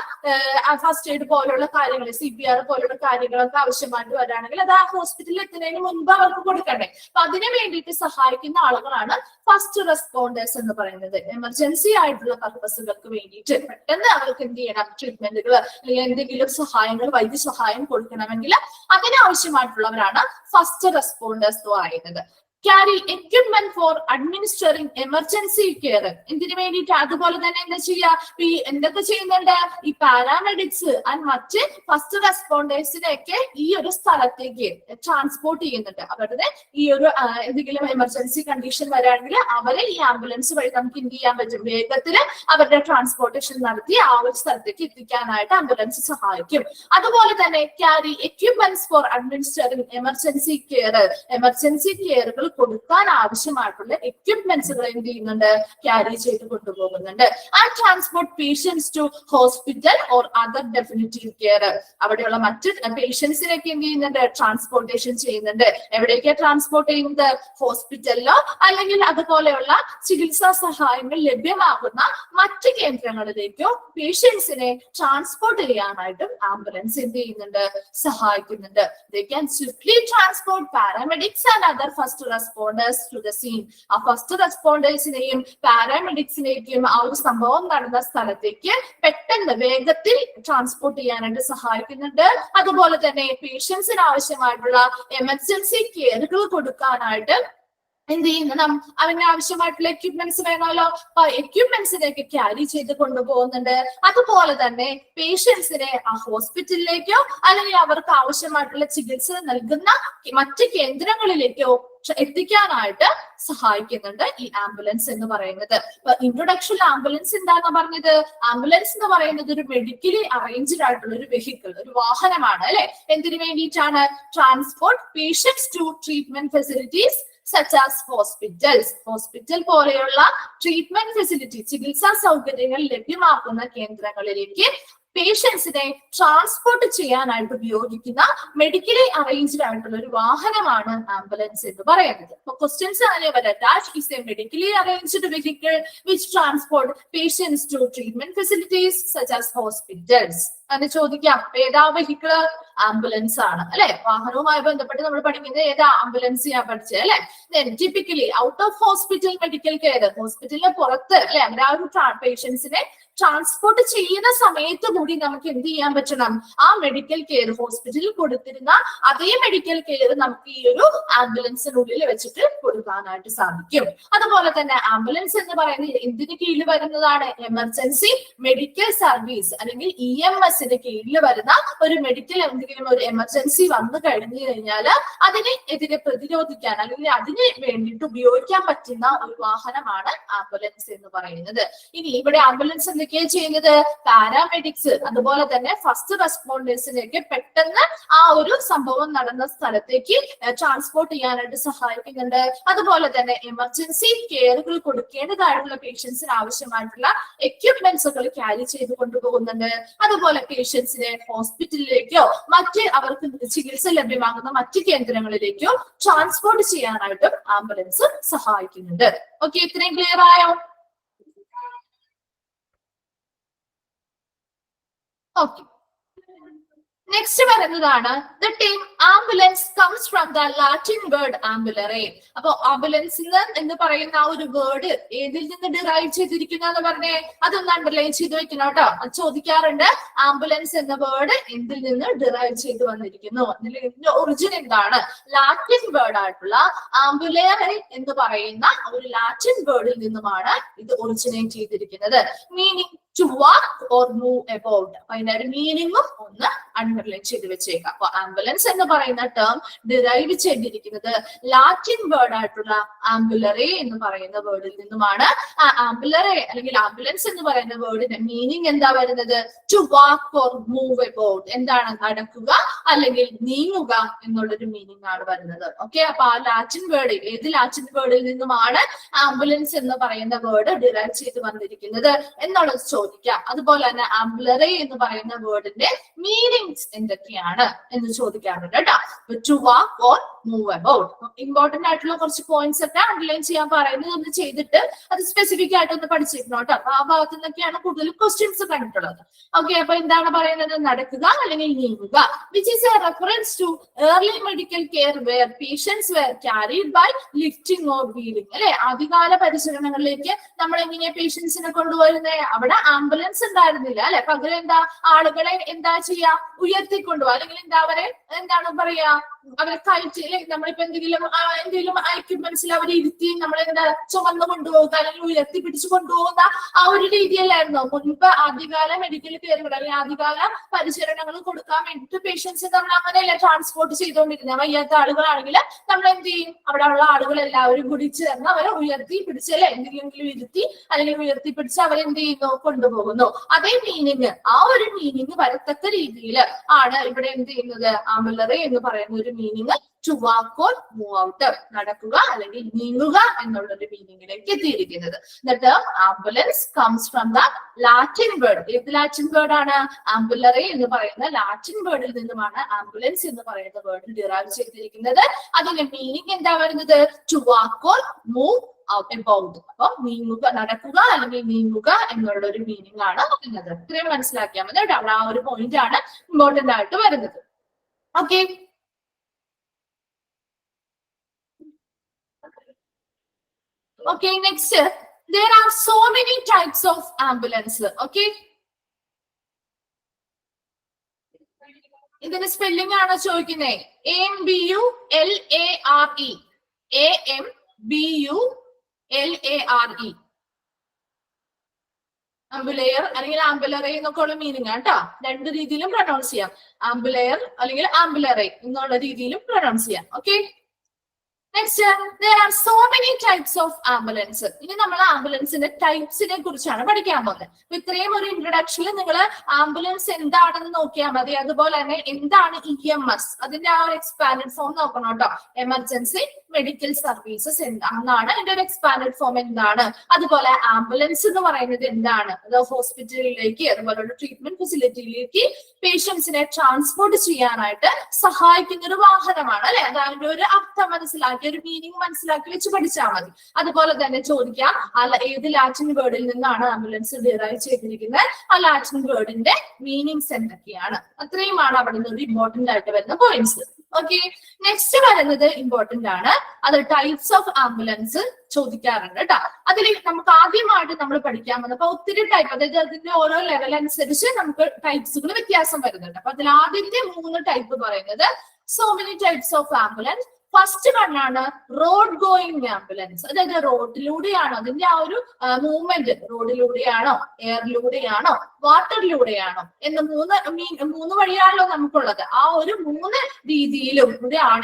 ഫസ്റ്റ് എയ്ഡ് പോലുള്ള കാര്യങ്ങൾ, CPR പോലുള്ള കാര്യങ്ങളൊക്കെ ആവശ്യമായിട്ട് വരികയാണെങ്കിൽ അത് ആ ഹോസ്പിറ്റലിൽ എത്തുന്നതിന് മുൻപ് അവർക്ക് കൊടുക്കണ്ടേ. അപ്പൊ അതിനു വേണ്ടിയിട്ട് സഹായിക്കുന്ന ആളുകളാണ് ഫസ്റ്റ് റെസ്പോണ്ടേഴ്സ് എന്ന് പറയുന്നത്. എമർജൻസി ആയിട്ടുള്ള പർപ്പസുകൾക്ക് വേണ്ടിയിട്ട് പെട്ടെന്ന് അവർക്ക് എന്ത് ചെയ്യണം? ട്രീറ്റ്മെന്റുകൾ അല്ലെങ്കിൽ എന്തെങ്കിലും സഹായങ്ങൾ, വൈദ്യസഹായം കൊടുക്കണമെങ്കിൽ അതിനാവശ്യമായിട്ടുള്ളവരാണ് ഫസ്റ്റ് റെസ്പോണ്ടേഴ്സ് എന്ന് പറയുന്നത്. carry equipment for administering emergency care. എന്തിനു വേണ്ടിയിട്ട്? അതുപോലെ തന്നെ എന്താ ചെയ്യുക? ഈ എന്തൊക്കെ ചെയ്യുന്നുണ്ട്? ഈ പാരാമെഡിക്സ് ആൻഡ് മറ്റ് ഫസ്റ്റ് റെസ്പോണ്ടേഴ്സിനെയൊക്കെ ഈ ഒരു സ്ഥലത്തേക്ക് ട്രാൻസ്പോർട്ട് ചെയ്യുന്നുണ്ട്. അവരുടെ ഈ ഒരു എന്തെങ്കിലും എമർജൻസി കണ്ടീഷൻ വരികയാണെങ്കിൽ അവരെ ഈ ആംബുലൻസ് വഴി നമുക്ക് എന്ത് ചെയ്യാൻ പറ്റും? വേഗത്തിൽ അവരുടെ ട്രാൻസ്പോർട്ടേഷൻ നടത്തി ആ ഒരു സ്ഥലത്തേക്ക് എത്തിക്കാനായിട്ട് ആംബുലൻസ് സഹായിക്കും. അതുപോലെ തന്നെ carry equipments for administrating emergency care. Emergency കെയറുകൾ കൊടുക്കാൻ ആവശ്യമായിട്ടുള്ള എക്യുപ്മെന്റ്സുകൾ എന്ത് ചെയ്യുന്നുണ്ട്? ക്യാരി ചെയ്ത് കൊണ്ടുപോകുന്നുണ്ട്. And transport patients to hospital or other definitive care. അവിടെയുള്ള മറ്റ് പേഷ്യൻസിനൊക്കെ എന്ത് ചെയ്യുന്നുണ്ട്? ട്രാൻസ്പോർട്ടേഷൻ ചെയ്യുന്നുണ്ട്. എവിടേക്കാണ് ട്രാൻസ്പോർട്ട് ചെയ്യുന്നത്? ഹോസ്പിറ്റലിലോ അല്ലെങ്കിൽ അതുപോലെയുള്ള ചികിത്സാ സഹായങ്ങൾ ലഭ്യമാകുന്ന മറ്റ് കേന്ദ്രങ്ങളിലേക്കോ പേഷ്യൻസിനെ ട്രാൻസ്പോർട്ട് ചെയ്യാനായിട്ടും ആംബുലൻസ് എന്ത് ചെയ്യുന്നുണ്ട്? സഹായിക്കുന്നുണ്ട്. They can swiftly transport paramedics and other first responders to the scene. ആ ഫസ്റ്റ് റെസ്പോണ്ടേഴ്സിനെയും പാരാമെഡിക്സിനെയും ആ ഒരു സംഭവം നടന്ന സ്ഥലത്തേക്ക് പെട്ടെന്ന് വേഗത്തിൽ ട്രാൻസ്പോർട്ട് ചെയ്യാനായിട്ട് സഹായിക്കുന്നുണ്ട്. അതുപോലെ തന്നെ പേഷ്യൻസിന് ആവശ്യമായിട്ടുള്ള എമർജൻസി കെയറുകൾ കൊടുക്കാനായിട്ട് എന്ത് ചെയ്യുന്നു? അവന് ആവശ്യമായിട്ടുള്ള എക്യുപ്മെന്റ്സ് വേണമല്ലോ. അപ്പൊ എക്യുപ്മെന്റ്സിനെയൊക്കെ ക്യാരി ചെയ്ത് കൊണ്ടുപോകുന്നുണ്ട്. അതുപോലെ തന്നെ പേഷ്യൻസിനെ ആ ഹോസ്പിറ്റലിലേക്കോ അല്ലെങ്കിൽ അവർക്ക് ആവശ്യമായിട്ടുള്ള ചികിത്സ നൽകുന്ന മറ്റ് കേന്ദ്രങ്ങളിലേക്കോ എത്തിക്കാനായിട്ട് സഹായിക്കുന്നുണ്ട് ഈ ആംബുലൻസ് എന്ന് പറയുന്നത്. ഇൻട്രൊഡക്ഷൻ ആംബുലൻസ് എന്താണെന്ന് പറഞ്ഞത്? ആംബുലൻസ് എന്ന് പറയുന്നത് ഒരു മെഡിക്കലി അറേഞ്ച്ഡ് ആയിട്ടുള്ള ഒരു വെഹിക്കിൾ, ഒരു വാഹനമാണ് അല്ലെ. എന്തിനു വേണ്ടിയിട്ടാണ്? Transport patients to treatment facilities such as hospitals. Hospital പോലെയുള്ള ട്രീറ്റ്മെന്റ് ഫെസിലിറ്റി, ചികിത്സാ സൗകര്യങ്ങൾ ലഭ്യമാക്കുന്ന കേന്ദ്രങ്ങളിലേക്ക് പേഷ്യൻസിനെ ട്രാൻസ്പോർട്ട് ചെയ്യാനായിട്ട് ഉപയോഗിക്കുന്ന മെഡിക്കലി അറേഞ്ച്ഡ് ആയിട്ടുള്ള ഒരു വാഹനമാണ് ആംബുലൻസ് എന്ന് പറയുന്നത്. അപ്പൊ ക്വസ്റ്റ്യൻസ് അങ്ങനെ വരാം. That is a medically arranged vehicle which transport patients to treatment facilities such as hospitals. അങ്ങനെ ചോദിക്കാം. ഏതാ വെഹിക്കിള്? ആംബുലൻസ് ആണ് അല്ലെ. വാഹനവുമായി ബന്ധപ്പെട്ട് നമ്മൾ പഠിക്കുന്നത് ഏതാ? ആംബുലൻസ് ഞാൻ പഠിച്ചത് അല്ലെ. Typically out of hospital medical care, ഹോസ്പിറ്റലിന് പുറത്ത് അല്ലെ, അവർ ആ ഒരു പേഷ്യൻസിനെ ട്രാൻസ്പോർട്ട് ചെയ്യുന്ന സമയത്ത് കൂടി നമുക്ക് എന്ത് ചെയ്യാൻ പറ്റണം, ആ മെഡിക്കൽ കെയർ ഹോസ്പിറ്റലിൽ കൊടുത്തിരുന്ന അതേ മെഡിക്കൽ കെയർ നമുക്ക് ഈ ഒരു ആംബുലൻസിനുള്ളിൽ വെച്ചിട്ട് കൊടുക്കാനായിട്ട് സാധിക്കും. അതുപോലെ തന്നെ ആംബുലൻസ് എന്ന് പറയുന്നത് എന്തിന് കീഴിൽ വരുന്നതാണ്, എമർജൻസി മെഡിക്കൽ സർവീസ് അല്ലെങ്കിൽ EMSന്റെ കീഴിൽ വരുന്ന ഒരു മെഡിക്കൽ എന്തെങ്കിലും ഒരു എമർജൻസി വന്നു കഴിഞ്ഞു കഴിഞ്ഞാൽ അതിനെതിരെ പ്രതിരോധിക്കാൻ അല്ലെങ്കിൽ അതിന് വേണ്ടിയിട്ട് ഉപയോഗിക്കാൻ പറ്റുന്ന ഒരു വാഹനമാണ് ആംബുലൻസ് എന്ന് പറയുന്നത്. ഇനി ഇവിടെ ആംബുലൻസ് എന്തൊക്കെയാണ് ചെയ്യുന്നത്, പാരാമെഡിക്സ് അതുപോലെ തന്നെ ഫസ്റ്റ് റെസ്പോണ്ടേഴ്സിനെയൊക്കെ പെട്ടെന്ന് ആ ഒരു സംഭവം നടന്ന സ്ഥലത്തേക്ക് ട്രാൻസ്പോർട്ട് ചെയ്യാനായിട്ട് സഹായിക്കുന്നുണ്ട്. അതുപോലെ തന്നെ എമർജൻസി കെയറുകൾ കൊടുക്കേണ്ടതായിട്ടുള്ള പേഷ്യൻസിന് ആവശ്യമായിട്ടുള്ള എക്യുപ്മെന്റ്സുകൾ ക്യാരി ചെയ്ത് കൊണ്ടുപോകുന്നുണ്ട്. അതുപോലെ പേഷ്യൻസിനെ ഹോസ്പിറ്റലിലേക്കോ മറ്റ് അവർക്ക് ചികിത്സ ലഭ്യമാകുന്ന മറ്റ് കേന്ദ്രങ്ങളിലേക്കോ ട്രാൻസ്പോർട്ട് ചെയ്യാനായിട്ടും ആംബുലൻസ് സഹായിക്കുന്നുണ്ട്. ഓക്കെ, ഇത്രയും ക്ലിയർ ആയോ? ഓക്കെ, നെക്സ്റ്റ് പറയുന്നതാണ് the term ambulance comes from the Latin word ambulare. അപ്പൊ ആംബുലൻസ് എന്ന് പറയുന്ന ആ ഒരു വേർഡ് ഏതിൽ നിന്ന് ഡിറൈവ് ചെയ്തിരിക്കുന്ന എന്ന് പറഞ്ഞേ, അതൊന്ന് അണ്ടർലൈൻ ചെയ്ത് വെക്കണം കേട്ടോ. അത് ചോദിക്കാറുണ്ട്, ആംബുലൻസ് എന്ന വേർഡ് എന്തിൽ നിന്ന് ഡിറൈവ് ചെയ്ത് വന്നിരിക്കുന്നു, ഇതിന്റെ ഒറിജിൻ എന്താണ്. ലാറ്റിൻ വേർഡ് ആയിട്ടുള്ള ആംബുലേറെ എന്ന് പറയുന്ന ഒരു ലാറ്റിൻ വേർഡിൽ നിന്നുമാണ് ഇത് ഒറിജിനേറ്റ് ചെയ്തിരിക്കുന്നത്. Meaning to walk or move about. അപ്പൊ അതിന്റെ ഒരു മീനിങ്ങും ഒന്ന് അണ്ടർലൈൻ ചെയ്ത് വെച്ചേക്കാം. അപ്പൊ ആംബുലൻസ് എന്ന് പറയുന്ന ടേം ഡിറൈവ് ചെയ്തിരിക്കുന്നത് ലാറ്റിൻ വേർഡ് ആയിട്ടുള്ള ആംബുലറെ എന്ന് പറയുന്ന വേർഡിൽ നിന്നുമാണ്. ആ ആംബുലറെ അല്ലെങ്കിൽ ആംബുലൻസ് എന്ന് പറയുന്ന വേർഡിന്റെ മീനിങ് എന്താ വരുന്നത്, to walk or move about, എന്താണ് നടക്കുക അല്ലെങ്കിൽ നീങ്ങുക എന്നുള്ളൊരു മീനിങ് ആണ് വരുന്നത്. ഓക്കെ, അപ്പൊ ആ ലാറ്റിൻ വേർഡ് ഏത് ലാറ്റിൻ വേർഡിൽ നിന്നുമാണ് ആംബുലൻസ് എന്ന് പറയുന്ന വേർഡ് ഡിറൈവ് ചെയ്ത് വന്നിരിക്കുന്നത് എന്നുള്ളത് ചോദിക്കാം. അതുപോലെ തന്നെ ആംബുലറെ എന്ന് പറയുന്ന വേർഡിന്റെ മീനിങ്സ് എന്തൊക്കെയാണ് എന്ന് ചോദിക്കാറുണ്ട് കേട്ടോ. To walk or move about, important ആയിട്ടുള്ള കുറച്ച് പോയിന്റ്സ് ഒക്കെ അണ്ടർലൈൻ ചെയ്യാൻ പറയുന്നത് ഒന്ന് ചെയ്തിട്ട് അത് സ്പെസിഫിക് ആയിട്ട് ഒന്ന് പഠിച്ചിരിക്കണം കേട്ടോ. അപ്പൊ ആ ഭാഗത്ത് നിന്നൊക്കെയാണ് കൂടുതൽ ക്വസ്റ്റ്യൻസ് കണ്ടിട്ടുള്ളത്. ഓക്കെ, അപ്പൊ എന്താണ് പറയുന്നത്, നടക്കുക അല്ലെങ്കിൽ നീങ്ങുക, which is a reference to early medical care where patients were carried by lifting or wheeling. അല്ലെ, ആദ്യകാല പരിചരണങ്ങളിലേക്ക് നമ്മൾ എങ്ങനെയാ പേഷ്യൻസിനെ കൊണ്ടുവരുന്നത്, അവിടെ ആംബുലൻസ് ഉണ്ടായിരുന്നില്ല അല്ലെ, പകരം എന്താ ആളുകളെ എന്താ ചെയ്യാ, ഉയർത്തിക്കൊണ്ടുപോകുക അല്ലെങ്കിൽ എന്താ അവരെ എന്താണ് പറയാ, അവരെ കയറ്റി നമ്മളിപ്പോ എന്തെങ്കിലും എക്യുപ്മെന്റ്സിൽ അവരെ ഇരുത്തി നമ്മളെന്താ ചുമന്ന് കൊണ്ടുപോകുക അല്ലെങ്കിൽ ഉയർത്തി പിടിച്ചു കൊണ്ടുപോകുന്ന ആ ഒരു രീതിയല്ലായിരുന്നു മുൻപ് ആദ്യകാല മെഡിക്കൽ കെയറുകൾ അല്ലെങ്കിൽ ആദ്യകാല പരിചരണങ്ങൾ കൊടുക്കാൻ വേണ്ടിയിട്ട് പേഷ്യൻസ് നമ്മൾ അങ്ങനെയല്ല ട്രാൻസ്പോർട്ട് ചെയ്തുകൊണ്ടിരുന്നത്. വയ്യാത്ത ആളുകളാണെങ്കിൽ നമ്മൾ എന്ത് ചെയ്യും, അവിടെ ഉള്ള ആളുകൾ എല്ലാവരും കൂടി ചേർന്ന് അവരെ ഉയർത്തി പിടിച്ചല്ലേ എന്തെങ്കിലും ഇരുത്തി അല്ലെങ്കിൽ ഉയർത്തി പിടിച്ച് അവരെന്ത് ചെയ്യുന്നു, കൊണ്ടുപോകുന്നു. അതേ മീനിങ്, ആ ഒരു മീനിങ് വരത്തക്ക രീതിയിൽ ആണ് ഇവിടെ എന്ത് ചെയ്യുന്നത്, ആംബുലറെ എന്ന് പറയുന്ന ഒരു meaning to walk or move out, നടക്കുക അല്ലെങ്കിൽ നീങ്ങുക എന്നുള്ളൊരു മീനിങ്ങിലേക്ക് എത്തിയിരിക്കുന്നത്. എന്നിട്ട് ambulance comes from the Latin word. ഏത് ലാറ്റിൻ വേർഡ് ആണ്, ആംബുലറെ എന്ന് പറയുന്ന ലാറ്റിൻ വേർഡിൽ നിന്നുമാണ് ആംബുലൻസ് എന്ന് പറയുന്ന വേർഡ് ഡിറൈവ് ചെയ്തിരിക്കുന്നത്. അതിന്റെ മീനിങ് എന്താ വരുന്നത്, to walk or move about. അപ്പൊ നീങ്ങുക, നടക്കുക അല്ലെങ്കിൽ നീങ്ങുക എന്നുള്ള ഒരു മീനിങ് ആണ് വരുന്നത്. ഇത്രയും മനസ്സിലാക്കിയാൽ മതി. അവിടെ ആ ഒരു പോയിന്റ് ആണ് ഇമ്പോർട്ടന്റ് ആയിട്ട് വരുന്നത്. Okay, okay, next, there are so many types of ambulance. Okay, ഇതിന്റെ സ്പെല്ലിംഗ് ആണ് ചോദിക്കുന്നത്. AMBULARE, AMBULARE, ആംബുലെയർ അല്ലെങ്കിൽ ആംബുലറെ എന്നൊക്കെ ഉള്ള മീനിങ് ആണ് കേട്ടോ. രണ്ട് രീതിയിലും പ്രൊനൗൺസ് ചെയ്യാം, ആംബുലെയർ അല്ലെങ്കിൽ ആംബുലറെ എന്നുള്ള രീതിയിലും പ്രൊനൗൺസ് ചെയ്യാം. Okay, next, there are so many types of ambulance. ഇനി നമ്മൾ ആംബുലൻസിന്റെ ടൈപ്സിനെ കുറിച്ചാണ് പഠിക്കാൻ പോകുന്നത്. അപ്പൊ ഇത്രയും ഒരു ഇൻട്രൊഡക്ഷനിൽ നിങ്ങൾ ആംബുലൻസ് എന്താണെന്ന് നോക്കിയാൽ മതി. അതുപോലെ തന്നെ എന്താണ് EMS, അതിന്റെ ആ ഒരു എക്സ്പാൻഡഡ് ഫോം നോക്കണം കേട്ടോ. എമർജൻസി മെഡിക്കൽ സർവീസസ് എന്താണെന്നാണ് അതിന്റെ ഒരു എക്സ്പാൻഡഡ് ഫോം എന്താണ്. അതുപോലെ ആംബുലൻസ് എന്ന് പറയുന്നത് എന്താണ്, അത് ഹോസ്പിറ്റലിലേക്ക് അതുപോലെ ട്രീറ്റ്മെന്റ് ഫെസിലിറ്റിയിലേക്ക് പേഷ്യൻസിനെ ട്രാൻസ്പോർട്ട് ചെയ്യാനായിട്ട് സഹായിക്കുന്ന ഒരു വാഹനമാണ് അല്ലെ. അത് അതിന്റെ ഒരു അർത്ഥം മനസ്സിലാക്കി ഈ ഒരു മീനിങ് മനസ്സിലാക്കി വെച്ച് പഠിച്ചാൽ മതി. അതുപോലെ തന്നെ ചോദിക്കാം, അല്ല ഏത് ലാറ്റിൻ വേർഡിൽ നിന്നാണ് ആംബുലൻസ് ഡിറൈവ് ചെയ്തിരിക്കുന്നത്, ആ ലാറ്റിൻ വേർഡിന്റെ മീനിങ്സ് എന്തൊക്കെയാണ്, അത്രയുമാണ് അവിടെ നിന്ന് ഇമ്പോർട്ടന്റ് ആയിട്ട് വരുന്ന പോയിന്റ്സ്. ഓക്കെ, നെക്സ്റ്റ് വരുന്നത് ഇമ്പോർട്ടന്റ് ആണ്, അത് ടൈപ്സ് ഓഫ് ആംബുലൻസ് ചോദിക്കാറുണ്ട് കേട്ടോ. അതിൽ നമുക്ക് ആദ്യമായിട്ട് നമ്മൾ പഠിക്കാൻ വന്നപ്പോ ഒത്തിരി ടൈപ്പ്, അതായത് അതിന്റെ ഓരോ ലെവൽ അനുസരിച്ച് നമുക്ക് ടൈപ്സുകൾ വ്യത്യാസം വരുന്നുണ്ട്. അപ്പൊ അതിൽ ആദ്യത്തെ 3 ടൈപ്പ് പറയുന്നത് so many types of ambulance. First വണ്ണാണ് റോഡ് ഗോയിങ് ആംബുലൻസ്, അതായത് റോഡിലൂടെയാണോ അതിന്റെ ആ ഒരു മൂവ്മെന്റ്, റോഡിലൂടെയാണോ, എയറിലൂടെയാണോ, വാട്ടറിലൂടെയാണോ എന്ന് 3 വഴിയാണല്ലോ നമുക്കുള്ളത്. ആ ഒരു 3 രീതിയിലും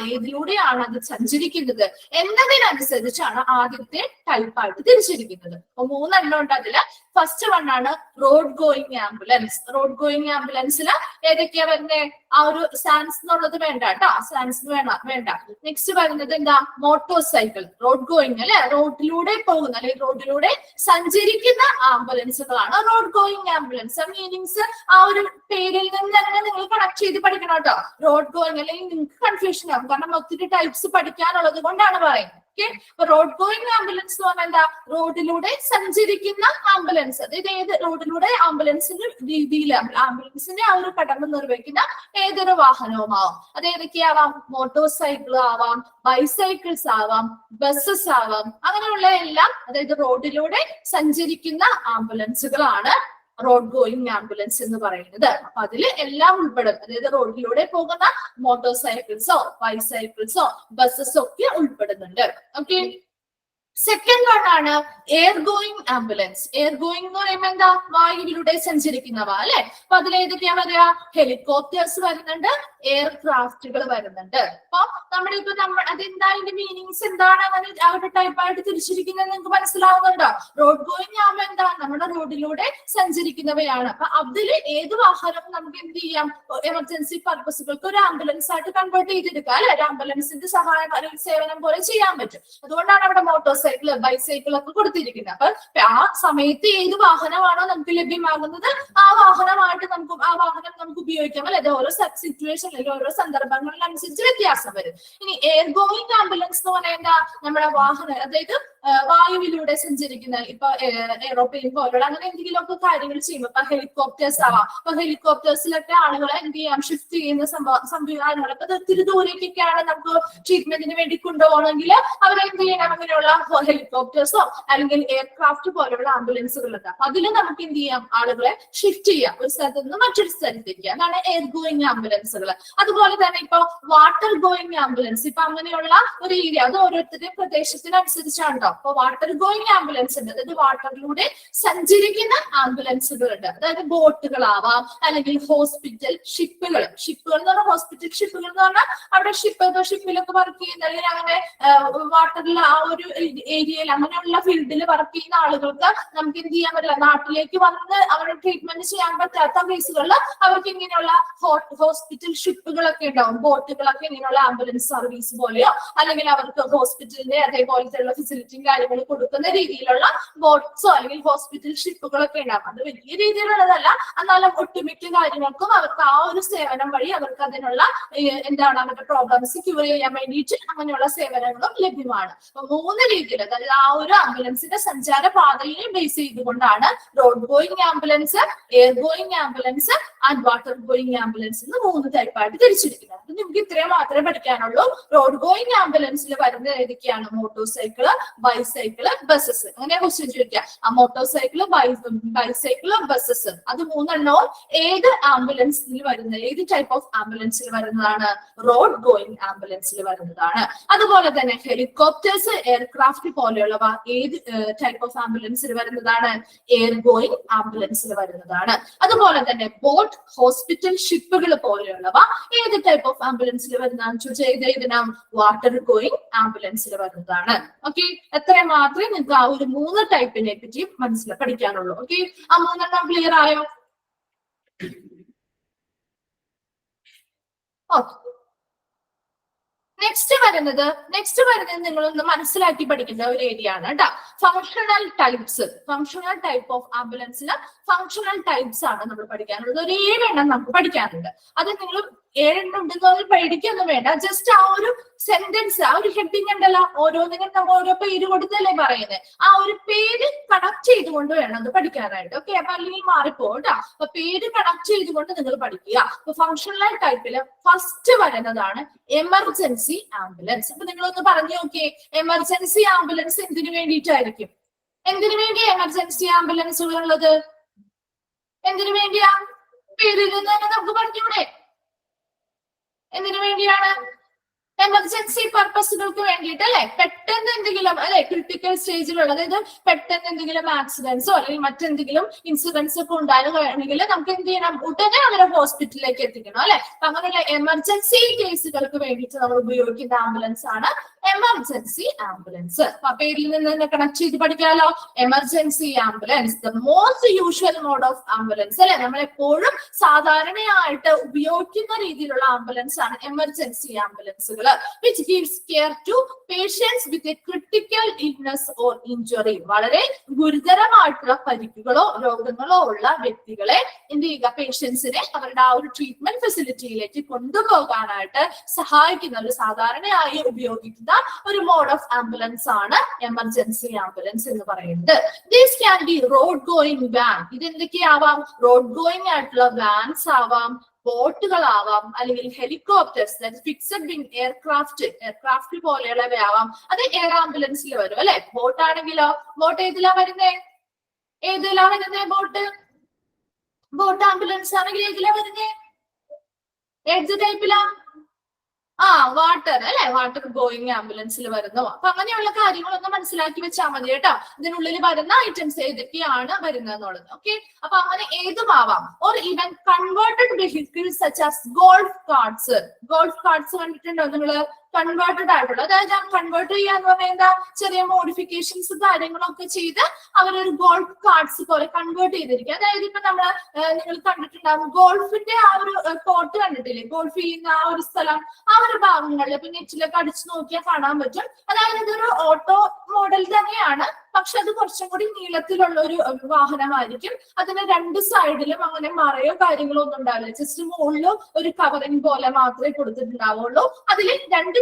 ഏതിലൂടെയാണ് അത് സഞ്ചരിക്കുന്നത് എന്നതിനനുസരിച്ചാണ് ആദ്യത്തെ ടൈപ്പായിട്ട് തിരിച്ചിരിക്കുന്നത്. അപ്പൊ 3 എണ്ണം ഉണ്ട് അതില്. ഫസ്റ്റ് വണ്ണാണ് road going ambulance. Road going ആംബുലൻസിൽ ഏതൊക്കെയാ വരുന്നത്? ആ ഒരു സാൻസ് എന്നുള്ളത് വേണ്ട കേട്ടോ, സാൻസ് വേണ്ട. നെക്സ്റ്റ് വരുന്നത് എന്താ? Motor cycle. റോഡ് ഗോയിങ് അല്ലെ, റോഡിലൂടെ പോകുന്ന അല്ലെങ്കിൽ റോഡിലൂടെ സഞ്ചരിക്കുന്ന ആംബുലൻസുകളാണ് റോഡ് ഗോയിങ് ആംബുലൻസ്. മീനിങ്സ് ആ ഒരു പേരിൽ നിന്ന് തന്നെ നിങ്ങൾ കണക്ട് ചെയ്ത് പഠിക്കണം കേട്ടോ. റോഡ് ഗോയിങ് അല്ലെങ്കിൽ നിങ്ങൾക്ക് കൺഫ്യൂഷൻ ആകും, കാരണം ഒത്തിരി ടൈപ്സ് പഠിക്കാനുള്ളത് കൊണ്ടാണ് പറയുന്നത്. അപ്പൊ റോഡ് ഗോയിങ് ആംബുലൻസ് എന്ന് പറഞ്ഞാൽ എന്താ? റോഡിലൂടെ സഞ്ചരിക്കുന്ന ആംബുലൻസ്. അതായത് ഏത് റോഡിലൂടെ ആംബുലൻസിന്റെ രീതിയിൽ ആംബുലൻസിന്റെ ആ ഒരു കടമ നിർവഹിക്കുന്ന ഏതൊരു വാഹനവുമാവാം. അത് ഏതൊക്കെയാവാം? മോട്ടോർ സൈക്കിൾ ആവാം, ബൈസൈക്കിൾസ് ആവാം, ബസ്സസ് ആവാം, അങ്ങനെയുള്ള എല്ലാം അതായത് റോഡിലൂടെ സഞ്ചരിക്കുന്ന ആംബുലൻസുകളാണ് റോഡ് ഗോയിങ് ആംബുലൻസ് എന്ന് പറയുന്നത്. അപ്പൊ അതിൽ എല്ലാം ഉൾപ്പെടും, അതായത് റോഡിലൂടെ പോകുന്ന മോട്ടോർ സൈക്കിൾസോ ബൈസൈക്കിൾസോ ബസ്സസോ ഒക്കെ ഉൾപ്പെടുന്നുണ്ട്. ഓക്കെ, സെക്കൻഡ് വൺ ആണ് air going ambulance. Air going എന്ന് പറയുമ്പോൾ എന്താ? വായുവിലൂടെ സഞ്ചരിക്കുന്നവ അല്ലെ. അപ്പൊ അതിൽ ഏതൊക്കെയാ വരിക? ഹെലികോപ്റ്റേഴ്സ് വരുന്നുണ്ട്, എയർക്രാഫ്റ്റുകൾ വരുന്നുണ്ട്. അപ്പൊ അതെന്താ അതിന്റെ മീനിങ്സ് എന്താണ് അങ്ങനെ ആ ഒരു ടൈപ്പായിട്ട് തിരിച്ചിരിക്കുന്നത് നിങ്ങൾക്ക് മനസ്സിലാവുന്നുണ്ടോ? റോഡ് ഗോയിങ് ആകുമ്പോൾ എന്താ? നമ്മുടെ റോഡിലൂടെ സഞ്ചരിക്കുന്നവയാണ്. അപ്പൊ അതില് ഏത് വാഹനവും നമുക്ക് എന്ത് ചെയ്യാം? എമർജൻസി പർപ്പസുകൾക്ക് ഒരു ആംബുലൻസ് ആയിട്ട് കൺവേർട്ട് ചെയ്തെടുക്കാം അല്ലെ. ഒരു ആംബുലൻസിന്റെ സേവനം പോലെ ചെയ്യാൻ പറ്റും. അതുകൊണ്ടാണ് അവിടെ മോട്ടോർ സൈക്കിള് ബൈസൈക്കിൾ ഒക്കെ കൊടുത്തിരിക്കുന്നത്. അപ്പൊ ആ സമയത്ത് ഏത് വാഹനമാണോ നമുക്ക് ലഭ്യമാകുന്നത് ആ വാഹനമായിട്ട് ആ വാഹനം നമുക്ക് ഉപയോഗിക്കാം അല്ലെ. ഓരോ സിറ്റുവേഷൻ അല്ലെങ്കിൽ ഓരോ സന്ദർഭങ്ങളിനനുസരിച്ച് വ്യത്യാസം വരും. ഇനി എയർ ഗോയിങ് ആംബുലൻസ് എന്ന് പറയുന്നത് നമ്മുടെ വാഹനം, അതായത് വായുവിലൂടെ സഞ്ചരിക്കുന്ന, ഇപ്പൊ എയ്റോപ്ലെയിൻ പോലുള്ള അങ്ങനെ എന്തെങ്കിലുമൊക്കെ കാര്യങ്ങൾ ചെയ്യുമ്പോൾ ഇപ്പൊ ഹെലികോപ്റ്റേഴ്സ് ആവാം. അപ്പൊ ഹെലികോപ്റ്റേഴ്സിലൊക്കെ ആളുകളെ എന്ത് ചെയ്യാം? ഷിഫ്റ്റ് ചെയ്യുന്ന സംവിധാനങ്ങളൊക്കെ ഒത്തിരി ദൂരേക്കൊക്കെയാണ് നമുക്ക് ട്രീറ്റ്മെന്റിന് വേണ്ടി കൊണ്ടുപോകണമെങ്കിൽ അവരെന്ത് ചെയ്യണം? അങ്ങനെയുള്ള ഹെലികോപ്റ്റേഴ്സോ അല്ലെങ്കിൽ എയർക്രാഫ്റ്റ് പോലുള്ള ആംബുലൻസുകളൊക്കെ. അപ്പൊ അതിൽ നമുക്ക് എന്ത് ചെയ്യാം? ആളുകളെ ഷിഫ്റ്റ് ചെയ്യാം ഒരു സ്ഥലത്ത് നിന്ന് മറ്റൊരു സ്ഥലത്തേക്ക്. അതാണ് എയർ ഗോയിങ് ആംബുലൻസുകൾ. അതുപോലെ തന്നെ ഇപ്പൊ വാട്ടർ ഗോയിങ് ആംബുലൻസ്, ഇപ്പൊ അങ്ങനെയുള്ള ഒരു ഏരിയ, അത് ഓരോരുത്തരുടെയും പ്രദേശത്തിനനുസരിച്ചാണോ. അപ്പൊ വാട്ടർ ഗോയിങ് ആംബുലൻസ് ഉണ്ട്, അതായത് വാട്ടറിലൂടെ സഞ്ചരിക്കുന്ന ആംബുലൻസുകളുണ്ട്. അതായത് ബോട്ടുകളാവാം അല്ലെങ്കിൽ ഹോസ്പിറ്റൽ ഷിപ്പുകൾ. ഷിപ്പുകൾ എന്ന് പറഞ്ഞാൽ ഹോസ്പിറ്റൽ ഷിപ്പുകൾ എന്ന് പറഞ്ഞാൽ അവിടെ ഷിപ്പിലൊക്കെ വർക്ക് ചെയ്യുന്ന അല്ലെങ്കിൽ അങ്ങനെ വാട്ടറിൽ ആ ഒരു ഏരിയയിൽ അങ്ങനെയുള്ള ഫീൽഡിൽ വർക്ക് ചെയ്യുന്ന ആളുകൾക്ക് നമുക്ക് എന്ത് ചെയ്യാൻ പറ്റില്ല? നാട്ടിലേക്ക് വന്ന് അവരുടെ ട്രീറ്റ്മെന്റ് ചെയ്യാൻ പറ്റാത്ത കേസുകളിൽ അവർക്ക് ഇങ്ങനെയുള്ള ഹോസ്പിറ്റൽ ഷിപ്പുകളൊക്കെ ഉണ്ടാവും, ബോട്ടുകളൊക്കെ ഇങ്ങനെയുള്ള ആംബുലൻസ് സർവീസ് പോലെയോ അല്ലെങ്കിൽ അവർക്ക് ഹോസ്പിറ്റലിന്റെ അതേപോലത്തെ ഫെസിലിറ്റിയും കാര്യങ്ങളും കൊടുക്കുന്ന രീതിയിലുള്ള ബോട്ട്സോ അല്ലെങ്കിൽ ഹോസ്പിറ്റൽ ഷിപ്പുകളൊക്കെ ഉണ്ടാവും. അത് വലിയ രീതിയിലുള്ളതല്ല, എന്നാലും ഒട്ടുമിക്ക കാര്യങ്ങൾക്കും അവർക്ക് ആ ഒരു സേവനം വഴി അവർക്ക് അതിനുള്ള എന്താണ് അവരുടെ പ്രോബ്ലംസ് ക്യൂർ ചെയ്യാൻ വേണ്ടിയിട്ട് അങ്ങനെയുള്ള സേവനങ്ങളും ലഭ്യമാണ്. അപ്പൊ 3 രീതിയിൽ, അതായത് ആ ഒരു ആംബുലൻസിന്റെ സഞ്ചാര പാതയെ ബേസ് ചെയ്തുകൊണ്ടാണ് road going ambulance, air going ambulance and water going ambulance എന്ന് 3 ടൈപ്പായിട്ട് തിരിച്ചിരിക്കുന്നത്. അപ്പൊ നമുക്ക് ഇത്രയും മാത്രമേ പഠിക്കാനുള്ളൂ. റോഡ് ഗോയിങ് ആംബുലൻസിൽ വരുന്നത് ഏതൊക്കെയാണ്? Motorcycle, bicycle, buses. അങ്ങനെ ക്വസ്റ്റ്യൻ ചോദിക്കാം. ആ മോട്ടോർ സൈക്കിള്, ബൈസൈക്കിള്, ബസ്സസ്, അത് 3 എണ്ണവും ഏത് ആംബുലൻസിൽ വരുന്നത്, ഏത് ടൈപ്പ് ഓഫ് ആംബുലൻസിൽ വരുന്നതാണ്? റോഡ് ഗോയിങ് ആംബുലൻസിൽ വരുന്നതാണ്. അതുപോലെ തന്നെ ഹെലികോപ്റ്റേഴ്സ്, എയർക്രാഫ്റ്റ് പോലെയുള്ളവ ഏത് ടൈപ്പ് ഓഫ് ആംബുലൻസിൽ വരുന്നതാണ്? എയർ ഗോയിങ് ആംബുലൻസിൽ വരുന്നതാണ്. അതുപോലെ തന്നെ ബോട്ട്, ഹോസ്പിറ്റൽ ഷിപ്പുകൾ പോലെയുള്ളവ ഏത് ടൈപ്പ് ഓഫ് ആംബുലൻസിൽ വരുന്നതാണെന്ന് ചോദിച്ചാൽ ഏതിനാം? വാട്ടർ ഗോയിങ് ആംബുലൻസിൽ വരുന്നതാണ്. ഓക്കെ, എത്ര മാത്രമേ നിങ്ങൾക്ക് ആ ഒരു 3 ടൈപ്പിനെ പറ്റി പഠിക്കാനുള്ളൂ. ഓക്കെ, ആ 3 എണ്ണം ക്ലിയർ ആയോ? ഓക്കെ, നെക്സ്റ്റ് വരുന്നത് നിങ്ങളൊന്ന് മനസ്സിലാക്കി പഠിക്കേണ്ട ഒരു ഏരിയ ആണ് കേട്ടോ. Functional types. Functional type of ആംബുലൻസിന് ഫങ്ഷണൽ ടൈപ്സ് ആണ് നമ്മൾ പഠിക്കാനുള്ളത്. ഒരു 7 എണ്ണം നമുക്ക് പഠിക്കാനുണ്ട്. അത് നിങ്ങൾ 7 ഉണ്ടെന്ന് പേടിക്കൊന്നും വേണ്ട. ജസ്റ്റ് ആ ഒരു സെന്റൻസ്, ആ ഒരു ഹെഡിങ് ഉണ്ടല്ലോ, ഓരോന്നിനും നമ്മൾ ഓരോ പേര് കൊടുത്തല്ലേ പറയുന്നത്. ആ ഒരു പേര് കണക്ട് ചെയ്തുകൊണ്ട് വേണം അത് പഠിക്കാനായിട്ട്. ഓക്കെ, അപ്പൊ അല്ലെങ്കിൽ മാറിപ്പോകും കേട്ടോ. അപ്പൊ പേര് കണക്ട് ചെയ്തുകൊണ്ട് നിങ്ങൾ പഠിക്കുക. അപ്പൊ ഫങ്ഷണൽ ടൈപ്പില് ഫസ്റ്റ് വരുന്നതാണ് എമർജൻസി ആംബുലൻസ്. അപ്പൊ നിങ്ങളൊന്ന് പറഞ്ഞു നോക്കിയേ, എമർജൻസി ആംബുലൻസ് എന്തിനു വേണ്ടിയിട്ടായിരിക്കും? എന്തിനു വേണ്ടിയാ എമർജൻസി ആംബുലൻസുകൾ ഉള്ളത്? എന്തിനു വേണ്ടിയാ? പേരിൽ നിന്ന് തന്നെ നമുക്ക് പറഞ്ഞൂടെ എന്തിനു വേണ്ടിയാണ്? എമർജൻസി പർപ്പസുകൾക്ക് വേണ്ടിയിട്ട് അല്ലെ. പെട്ടെന്ന് എന്തെങ്കിലും അല്ലെ ക്രിട്ടിക്കൽ സ്റ്റേജിലുള്ള, അതായത് പെട്ടെന്ന് എന്തെങ്കിലും ആക്സിഡൻസോ അല്ലെങ്കിൽ മറ്റെന്തെങ്കിലും ഇൻസിഡൻസ് ഒക്കെ ഉണ്ടാകുകയാണെങ്കിൽ നമുക്ക് എന്ത് ചെയ്യണം? ഉടനെ അവരെ ഹോസ്പിറ്റലിലേക്ക് എത്തിക്കണം അല്ലെ. അപ്പൊ അങ്ങനെയുള്ള എമർജൻസി കേസുകൾക്ക് വേണ്ടിയിട്ട് നമ്മൾ ഉപയോഗിക്കുന്ന ആംബുലൻസ് ആണ് എമർജൻസി ആംബുലൻസ്. അപ്പൊ പേരിൽ നിന്ന് തന്നെ കണക്ട് ചെയ്ത് പഠിക്കാലോ. Emergency ambulance the most usual mode of ambulance അല്ലെ. നമ്മൾ എപ്പോഴും സാധാരണയായിട്ട് ഉപയോഗിക്കുന്ന രീതിയിലുള്ള ആംബുലൻസ് ആണ് എമർജൻസി ആംബുലൻസുകൾ, which gives care to patients with a critical illness or injury. വളരെ ഗുരുതരമായിട്ടുള്ള പരിക്കുകളോ രോഗങ്ങളോ ഉള്ള വ്യക്തികളെ എന്ത് ചെയ്യുക? പേഷ്യൻസിനെ അവരുടെ ആ ഒരു ട്രീറ്റ്മെന്റ് ഫെസിലിറ്റിയിലേക്ക് കൊണ്ടുപോകാനായിട്ട് സഹായിക്കുന്ന ഒരു സാധാരണയായി ഉപയോഗിക്കുന്ന ഒരു മോഡ് ഓഫ് ആംബുലൻസ് ആണ് എമർജൻസി ആംബുലൻസ് എന്ന് പറയുന്നത്. This can be road going van. ഇത് എന്തൊക്കെയാവാം? റോഡ് ഗോയിങ് ആയിട്ടുള്ള വാൻസ് ആവാം, ബോട്ടുകളാവാം, അല്ലെങ്കിൽ ഹെലികോപ്റ്റേഴ്സ്, ഫിക്സഡ് വിങ് എയർക്രാഫ്റ്റ് പോലെയുള്ളവയാവാം. അത് എയർ ആംബുലൻസിൽ വരും അല്ലെ. ബോട്ട് ആണെങ്കിലോ, ബോട്ട് ഏതിലാ വരുന്നേ? ബോട്ട് ആംബുലൻസ് ആണെങ്കിൽ ഏതിലാ വരുന്നേ? ഏത് ടൈപ്പിലാ? വാട്ടർ അല്ലെ, വാട്ടർ ഗോയിങ് ആംബുലൻസിൽ വരുന്നു. അപ്പൊ അങ്ങനെയുള്ള കാര്യങ്ങളൊന്ന് മനസ്സിലാക്കി വെച്ചാൽ മതി കേട്ടോ. ഇതിനുള്ളിൽ വരുന്ന ഐറ്റംസ് ഏതൊക്കെയാണ് വരുന്നതെന്നുള്ളത്. ഓക്കെ, അപ്പൊ അങ്ങനെ ഏതുമാവാം. Or even converted vehicles such as golf carts. Golf carts കണ്ടിട്ടുണ്ടോ നിങ്ങള്? കൺവേർട്ടഡ് ആയിട്ടുള്ള, അതായത് കൺവേർട്ട് ചെയ്യാന്ന് പറഞ്ഞാൽ എന്താ? ചെറിയ മോഡിഫിക്കേഷൻസ് കാര്യങ്ങളൊക്കെ ചെയ്ത് അവരൊരു ഗോൾഫ് കാർട്സ് പോലെ കൺവേർട്ട് ചെയ്തിരിക്കുക. അതായത് ഇപ്പൊ നിങ്ങൾ കണ്ടിട്ടുണ്ടാവും ഗോൾഫിന്റെ ആ ഒരു കോർട്ട് കണ്ടിട്ടില്ലേ? ഗോൾഫ് ചെയ്യുന്ന ആ ഒരു സ്ഥലം, ആ ഒരു ഭാഗങ്ങളിൽ ഇപ്പൊ നെറ്റിലൊക്കെ അടിച്ചു നോക്കിയാൽ കാണാൻ പറ്റും. അതായത് ഇതൊരു ഓട്ടോ മോഡൽ തന്നെയാണ്, പക്ഷെ അത് കുറച്ചും കൂടി നീളത്തിലുള്ള ഒരു വാഹനമായിരിക്കും. അതിന് 2 സൈഡിലും അങ്ങനെ മറയോ കാര്യങ്ങളോ ഒന്നും ഉണ്ടാവില്ല. ജസ്റ്റ് മുകളിലും ഒരു കവറിംഗ് പോലെ മാത്രമേ കൊടുത്തിട്ടുണ്ടാവുള്ളൂ. അതിൽ 2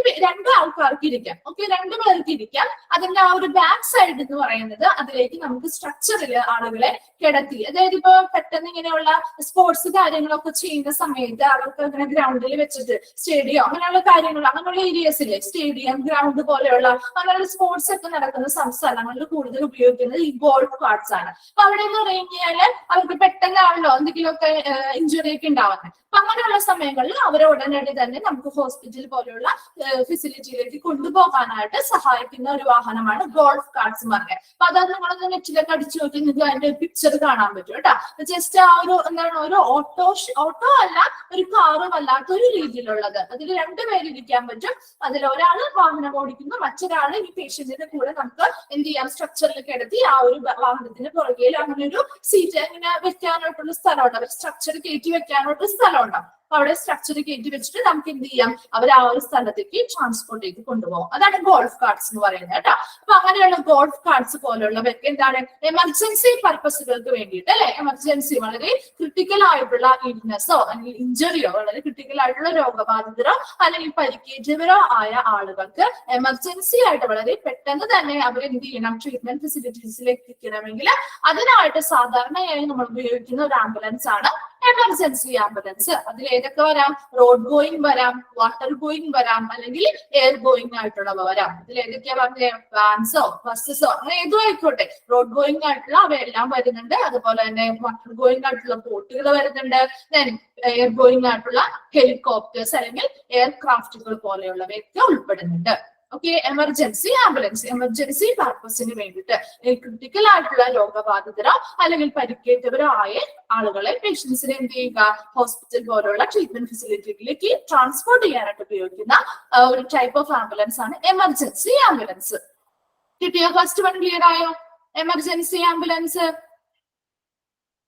ആൾക്കാർക്ക് ഇരിക്കാം. ഓക്കെ, 2 പേർക്ക് ഇരിക്കാം. അതിന്റെ ആ ഒരു ബാക്ക് സൈഡ് എന്ന് പറയുന്നത് അതിലേക്ക് നമുക്ക് സ്ട്രക്ചറിൽ ആളുകളെ കിടത്തി, അതായത് ഇപ്പൊ പെട്ടെന്ന് ഇങ്ങനെയുള്ള സ്പോർട്സ് കാര്യങ്ങളൊക്കെ ചെയ്യുന്ന സമയത്ത് അവർക്ക് അങ്ങനെ ഗ്രൗണ്ടിൽ വെച്ചിട്ട് സ്റ്റേഡിയം അങ്ങനെയുള്ള കാര്യങ്ങൾ, അങ്ങനെയുള്ള ഏരിയസിലെ സ്റ്റേഡിയം, ഗ്രൗണ്ട് പോലെയുള്ള അങ്ങനെയുള്ള സ്പോർട്സ് ഒക്കെ നടക്കുന്ന സ്ഥലങ്ങളിൽ കൂടുതൽ ഉപയോഗിക്കുന്നത് ഈ ഗോൾഫ് കാർട്സ് ആണ്. അപ്പൊ അവിടെ എന്ന് പറഞ്ഞു കഴിഞ്ഞാല് അവർക്ക് പെട്ടെന്നാണല്ലോ എന്തെങ്കിലുമൊക്കെ ഇഞ്ചുറി ഒക്കെ ഉണ്ടാവുന്നത്. അപ്പൊ അങ്ങനെയുള്ള സമയങ്ങളിൽ അവരെ ഉടനടി തന്നെ നമുക്ക് ഹോസ്പിറ്റൽ പോലെയുള്ള ഫെസിലിറ്റിയിലേക്ക് കൊണ്ടുപോകാനായിട്ട് സഹായിക്കുന്ന ഒരു വാഹനമാണ് ഗോൾഫ് കാർട്സ് പറഞ്ഞത്. അപ്പൊ അത് നിങ്ങളൊന്ന് നെറ്റിലൊക്കെ അടിച്ചു നോക്കി നിങ്ങൾക്ക് അതിന്റെ പിക്ചർ കാണാൻ പറ്റും കേട്ടോ. ജസ്റ്റ് ആ ഒരു എന്താണ്, ഒരു ഓട്ടോ അല്ല, ഒരു കാറും അല്ലാത്ത ഒരു രീതിയിലുള്ളത്. അതിൽ 2 പേര് ഇരിക്കാൻ പറ്റും. അതിൽ ഒരാള് വാഹനം ഓടിക്കുന്നു, മറ്റൊരാള് ഈ പേഷ്യന്റിന്റെ കൂടെ നമുക്ക് എന്ത് ചെയ്യാം? സ്ട്രക്ചറിലേക്ക് എടുത്തി ആ ഒരു വാഹനത്തിന് പുറകിൽ അങ്ങനെ ഒരു സീറ്റ് ഇങ്ങനെ വെക്കാനായിട്ടുള്ള സ്ഥലമുണ്ട്. അവർ സ്ട്രക്ചർ കയറ്റി വെക്കാനായിട്ടുള്ള സ്ഥലമുണ്ട്. അവിടെ സ്ട്രക്ചർ കയറ്റി വെച്ചിട്ട് നമുക്ക് എന്ത് ചെയ്യാം? അവർ ആ ഒരു സ്ഥലത്തേക്ക് ട്രാൻസ്പോർട്ട് ചെയ്ത് കൊണ്ടുപോകും. അതാണ് ഗോൾഫ് കാർട്സ് എന്ന് പറയുന്നത് കേട്ടോ. അപ്പൊ അങ്ങനെയുള്ള ഗോൾഫ് കാർട്സ് പോലുള്ളവർക്ക് എന്താണ്? എമർജൻസി പർപ്പസുകൾക്ക് വേണ്ടിയിട്ട് അല്ലെ, എമർജൻസി വളരെ ക്രിട്ടിക്കൽ ആയിട്ടുള്ള ഇൽനെസ്സോ അല്ലെങ്കിൽ ഇഞ്ചറിയോ, വളരെ ക്രിട്ടിക്കൽ ആയിട്ടുള്ള രോഗബാധിതരോ അല്ലെങ്കിൽ പരിക്കേറ്റവരോ ആയ ആളുകൾക്ക് എമർജൻസി ആയിട്ട് വളരെ പെട്ടെന്ന് തന്നെ അവർ എന്ത് ചെയ്യണം? ട്രീറ്റ്മെന്റ് ഫെസിലിറ്റീസിലേക്ക് എത്തിക്കണമെങ്കിൽ അതിനായിട്ട് സാധാരണയായി നമ്മൾ ഉപയോഗിക്കുന്ന ഒരു ആംബുലൻസ് ആണ് എമർജൻസി ആംബുലൻസ്. അതിൽ ഏതൊക്കെ വരാം? റോഡ് ഗോയിങ് വരാം, വാട്ടർ ഗോയിങ് വരാം, അല്ലെങ്കിൽ എയർ ഗോയിങ് ആയിട്ടുള്ളവ വരാം. ഇതിൽ ഏതൊക്കെയാ പറഞ്ഞ? വാൻസോ ബസ്സസോ അങ്ങനെ ഏതോ ആയിക്കോട്ടെ. റോഡ് ഗോയിങ് ആയിട്ടുള്ള അവയെല്ലാം വരുന്നുണ്ട്. അതുപോലെ തന്നെ വാട്ടർ ഗോയിങ് ആയിട്ടുള്ള ബോട്ടുകൾ വരുന്നുണ്ട്. ദെൻ എയർ ഗോയിങ് ആയിട്ടുള്ള ഹെലികോപ്റ്റേഴ്സ് അല്ലെങ്കിൽ എയർക്രാഫ്റ്റുകൾ പോലെയുള്ളവയൊക്കെ ഉൾപ്പെടുന്നുണ്ട്. ഓക്കെ, എമർജൻസി ആംബുലൻസ് എമർജൻസി പർപ്പസിന് വേണ്ടിയിട്ട് ക്രിട്ടിക്കൽ ആയിട്ടുള്ള രോഗബാധിതരോ അല്ലെങ്കിൽ പരിക്കേറ്റവരോ ആയ ആളുകളെ, പേഷ്യൻസിനെ എന്ത് ചെയ്യുക? ഹോസ്പിറ്റൽ പോലുള്ള ട്രീറ്റ്മെന്റ് ഫെസിലിറ്റിയിലേക്ക് ട്രാൻസ്പോർട്ട് ചെയ്യാനായിട്ട് ഉപയോഗിക്കുന്ന ഒരു ടൈപ്പ് ഓഫ് ആംബുലൻസ് ആണ് എമർജൻസി ആംബുലൻസ്. കിട്ടിയോ? ഫസ്റ്റ് വൺ ക്ലിയർ ആയോ? Emergency ambulance.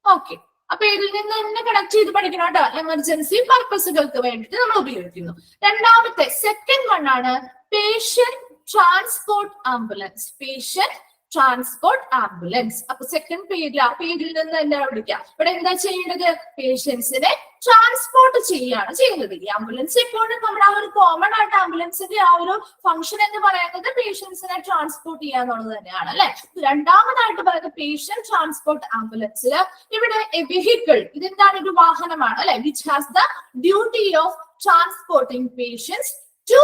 ഓക്കെ, അപ്പൊ ഇതിൽ നിന്ന് തന്നെ കണക്ട് ചെയ്ത് പഠിക്കണം കേട്ടോ. എമർജൻസി പർപ്പസുകൾക്ക് വേണ്ടിയിട്ട് നമ്മൾ ഉപയോഗിക്കുന്നു. രണ്ടാമത്തെ സെക്കൻഡ് വൺ ആണ് patient transport ambulance. Patient transport ambulance. അപ്പൊ സെക്കൻഡ് പേരിൽ നിന്ന് തന്നെ വിളിക്കാം. ഇവിടെ എന്താ ചെയ്യേണ്ടത്? പേഷ്യൻസിനെ ട്രാൻസ്പോർട്ട് ചെയ്യുന്നത്. ഈ ആംബുലൻസ് എപ്പോഴും നമ്മുടെ ആ ഒരു കോമൺ ആയിട്ട് ആംബുലൻസിന്റെ ആ ഒരു ഫംഗ്ഷൻ എന്ന് പറയുന്നത് പേഷ്യൻസിനെ ട്രാൻസ്പോർട്ട് ചെയ്യാന്നുള്ളത് തന്നെയാണ് അല്ലെ. രണ്ടാമതായിട്ട് പറയുന്നത് പേഷ്യന്റ് ട്രാൻസ്പോർട്ട് ആംബുലൻസിൽ ഇവിടെ എ വെഹിക്കിൾ, ഇതെന്താണ്? ഒരു വാഹനമാണ് അല്ലെ, which has the duty of transporting patients to